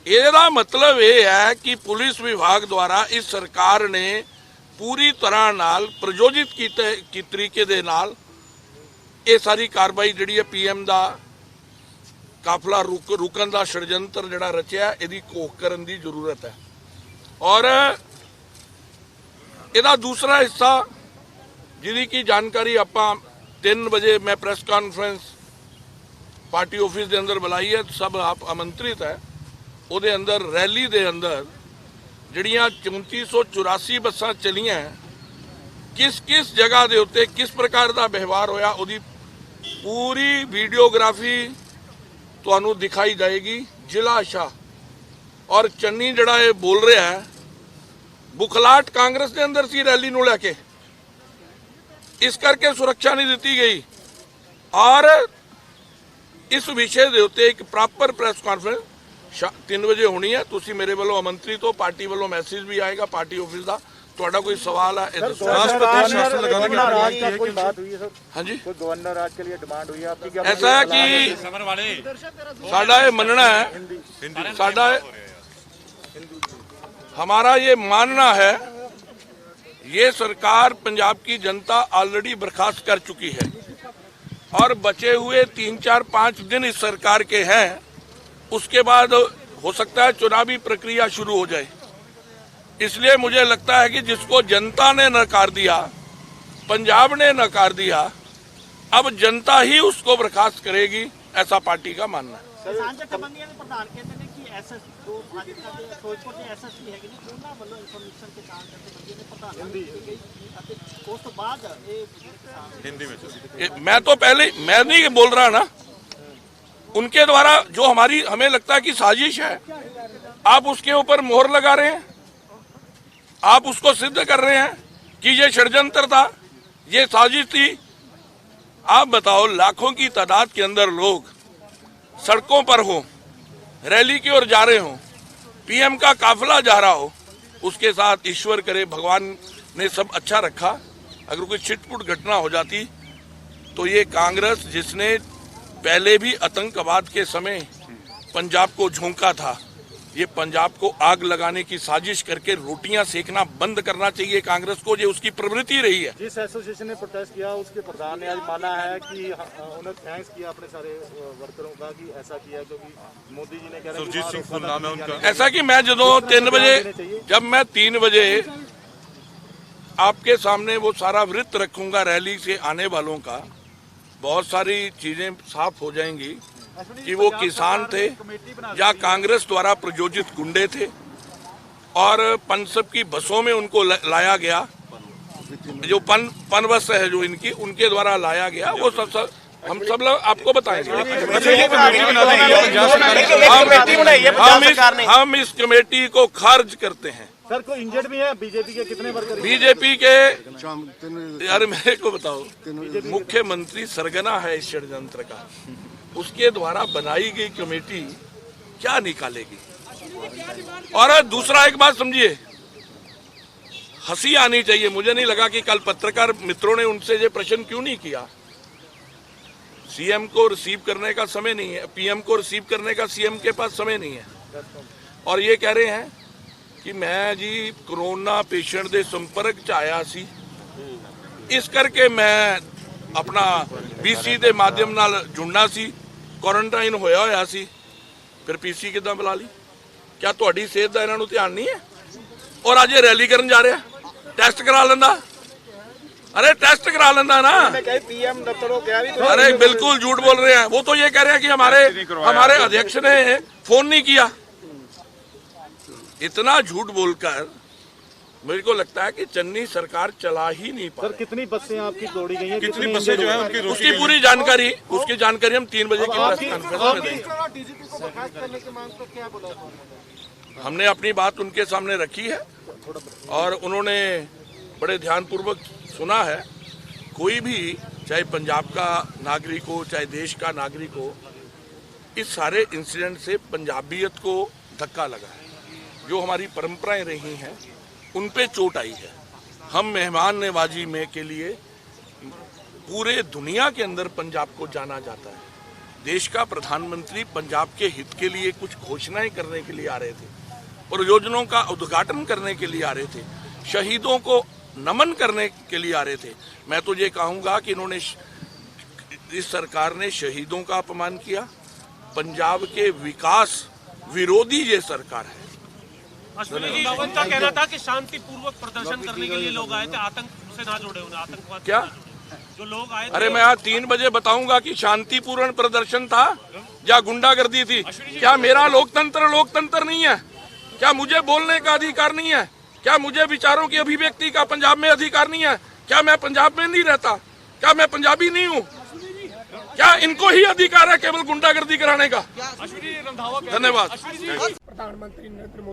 ਇਹਦਾ मतलब ये है कि पुलिस विभाग द्वारा इस सरकार ने पूरी तरह नाल प्रयोजित की तरीके दे नाल ये सारी कार्रवाई जिहड़ी है पीएम दा काफला रुकन का षडयंत्र जिहड़ा रचिया, इहदी घोख करन दी जरूरत है। और इहदा दूसरा हिस्सा जिहदी की जानकारी आपां 3 बजे मैं प्रेस कॉन्फ्रेंस पार्टी ऑफिस के अंदर बुलाई है, सब आप आमंत्रित है। ਉਹਦੇ अंदर रैली के अंदर ਜਿਹੜੀਆਂ 3484 ਬੱਸਾਂ चलियां किस किस जगह के उत्ते किस प्रकार का व्यवहार होया, ਉਹਦੀ पूरी वीडियोग्राफी ਤੁਹਾਨੂੰ दिखाई जाएगी। जिला शाह और चन्नी जड़ा ये बोल रहा है, बुखलाट कांग्रेस के अंदर सी रैली ਨੂੰ ਲੈ ਕੇ, इस करके सुरक्षा नहीं दी गई। और इस विषय ਦੇ ਉੱਤੇ ਇੱਕ ਪ੍ਰੋਪਰ ਪ੍ਰੈਸ ਕਾਨਫਰੰਸ 3 ਵਜੇ ਹੋਣੀ ਹੈ। ਤੁਸੀਂ ਮੇਰੇ ਵੱਲੋਂ ਆਮੰਤਰਿਤ ਹੋ, ਪਾਰਟੀ ਵੱਲੋਂ ਮੈਸੇਜ ਵੀ ਆਏਗਾ ਪਾर्टी ऑफिस ਦਾ। ਤੁਹਾਡਾ ਕੋਈ सवाल है? राष्ट्रपति शासन लगाने की राज की कोई बात हुई है सर? हाँ जी, कोई गवर्नर राज के लिए डिमांड हुई है आपकी? क्या ऐसा है कि साडा ये मानना है, हमारा ये मानना है, ये सरकार पंजाब की जनता ऑलरेडी बर्खास्त कर चुकी है और बचे हुए 3-4-5 दिन इस सरकार के हैं। उसके बाद हो सकता है चुनावी प्रक्रिया शुरू हो जाए। इसलिए मुझे लगता है कि जिसको जनता ने नकार दिया, पंजाब ने नकार दिया, अब जनता ही उसको बर्खास्त करेगी, ऐसा पार्टी का मानना है। ਸਾਂਝਾ ਕਬੰਦੀਆਂ ਦੇ ਪ੍ਰਧਾਨ ਕਹਿੰਦੇ ਨੇ ਕਿ ਐਸਐਸ ਦੋ ਭਾਜਪਾ ਦੇ ਫਿਰੋਜ਼ਪੁਰ ਦੇ ਐਸਐਸਪੀ ਹੈਗੇ ਨੇ, ਉਹਨਾਂ ਵੱਲੋਂ ਇਨਫੋਰਮੇਸ਼ਨ ਤੇ ਕਾਮ ਕਰਦੇ ਬੰਦੇ ਨੇ ਪ੍ਰਧਾਨ ਕੀਤੀ ਗਈ ਅਤੇ ਉਸ ਤੋਂ ਬਾਅਦ ਇਹ ਕਿਸਾਨ मैं तो पहले मैं नहीं बोल रहा ना, उनके द्वारा जो हमारी हमें लगता है कि साजिश है, आप उसके ऊपर मोहर लगा रहे हैं, आप उसको सिद्ध कर रहे हैं कि ये षड्यंत्र था, ये साजिश थी। आप बताओ, लाखों की तादाद के अंदर लोग सड़कों पर हो, रैली की ओर जा रहे हो, पीएम का काफिला जा रहा हो, उसके साथ ईश्वर करे भगवान ने सब अच्छा रखा, अगर कोई छिटपुट घटना हो जाती तो ये कांग्रेस जिसने पहले भी आतंकवाद के समय पंजाब को झोंका था, ये पंजाब को आग लगाने की साजिश करके रोटियां सेकना बंद करना चाहिए कांग्रेस को। ये उसकी प्रवृत्ति रही है। जिस एसोसिएशन ने प्रोटेस्ट किया उसके प्रधान ने आज माना है कि उन्होंने थैंक्स किया अपने सारे वर्करों का कि ऐसा किया क्योंकि मोदी जी ने कह रहा सुरजीत सिंह फुल नाम है उनका। ऐसा कि मैं जब 3 बजे जब मैं 3 बजे आपके सामने वो सारा वृत्त रखूंगा रैली से आने वालों का, बहुत सारी चीजें साफ हो जाएंगी कि वो किसान थे या कांग्रेस द्वारा प्रयोजित गुंडे थे और पनसब की बसों में उनको लाया गया, जो पन बस है जो इनकी, उनके द्वारा लाया गया, वो सब हम सब लोग आपको बताएंगे। हम इस कमेटी को खारिज करते हैं। सर कोई इंजर्ड भी है बीजेपी के? कितने वर्कर? बीजेपी के यार मेरे को बताओ, मुख्यमंत्री सरगना है इस षड्यंत्र का, उसके द्वारा बनाई गई कमेटी क्या निकालेगी? और दूसरा एक बात समझिए, हंसी आनी चाहिए। मुझे नहीं लगा कि कल पत्रकार मित्रों ने उनसे ये प्रश्न क्यों नहीं किया। सीएम को रिसीव करने का समय नहीं है, पीएम को रिसीव करने का सीएम के पास समय नहीं है, और ये कह रहे हैं कि मैं जी कोरोना पेशेंट दे संपर्क च आया सी, इस करके मैं अपना बीसी के माध्यम नाल जुड़ना सी, क्वारंटाइन होया सी, फिर पीसी किदां बुला ली? क्या तुहाडी सेहत दा इन्हां नूं ध्यान नहीं है? और अज रैली करन जा रहा, टेस्ट करा लेंदा। अरे टेस्ट करा लेंदा ना। पीएम दफ्तर हो गया भी तो अरे बिल्कुल झूठ बोल रहे हैं। वो तो ये कह रहे हैं कि हमारे अध्यक्ष ने फोन नहीं किया। इतना झूठ बोलकर मेरे को लगता है कि चन्नी सरकार चला ही नहीं पा। सर कितनी बसें आपकी तोड़ी गई हैं? कितनी बसें जो है उनकी उसकी पूरी जानकारी हम 3 बजे की प्रेस कॉन्फ्रेंस में देंगे। डीजीपी को बर्खास्त करने की मांग पर क्या बोला? हमने अपनी बात उनके सामने रखी है और उन्होंने बड़े ध्यानपूर्वक सुना है। कोई भी, चाहे पंजाब का नागरिक हो, चाहे देश का नागरिक हो, इस सारे इंसिडेंट से पंजाबियत को धक्का लगा है। जो हमारी परंपराएं रही हैं उन पे चोट आई है। हम मेहमान नवाजी में के लिए पूरे दुनिया के अंदर पंजाब को जाना जाता है। देश का प्रधानमंत्री पंजाब के हित के लिए कुछ घोषणाएं करने के लिए आ रहे थे, परियोजनाओं का उद्घाटन करने के लिए आ रहे थे, शहीदों को नमन करने के लिए आ रहे थे। मैं तो ये कहूँगा कि इन्होंने, इस सरकार ने शहीदों का अपमान किया। पंजाब के विकास विरोधी ये सरकार है। अश्विनी जी, रावत का कहना था कि शांतिपूर्वक प्रदर्शन करने के लिए लोग आए थे, आतंक से ना जोड़े उन्हें, आतंकवाद क्या जो लोग आए थे। अरे मैं आज 3 बजे बताऊंगा कि शांतिपूर्ण प्रदर्शन था या गुंडागर्दी थी। क्या मेरा लोकतंत्र नहीं है? क्या मुझे बोलने का अधिकार नहीं है? क्या मुझे विचारों की अभिव्यक्ति का पंजाब में अधिकार नहीं है? क्या मैं पंजाब में नहीं रहता? क्या मैं पंजाबी नहीं हूँ? क्या इनको ही अधिकार है केवल गुंडागर्दी कराने का? धन्यवाद। प्रधानमंत्री नरेंद्र मोदी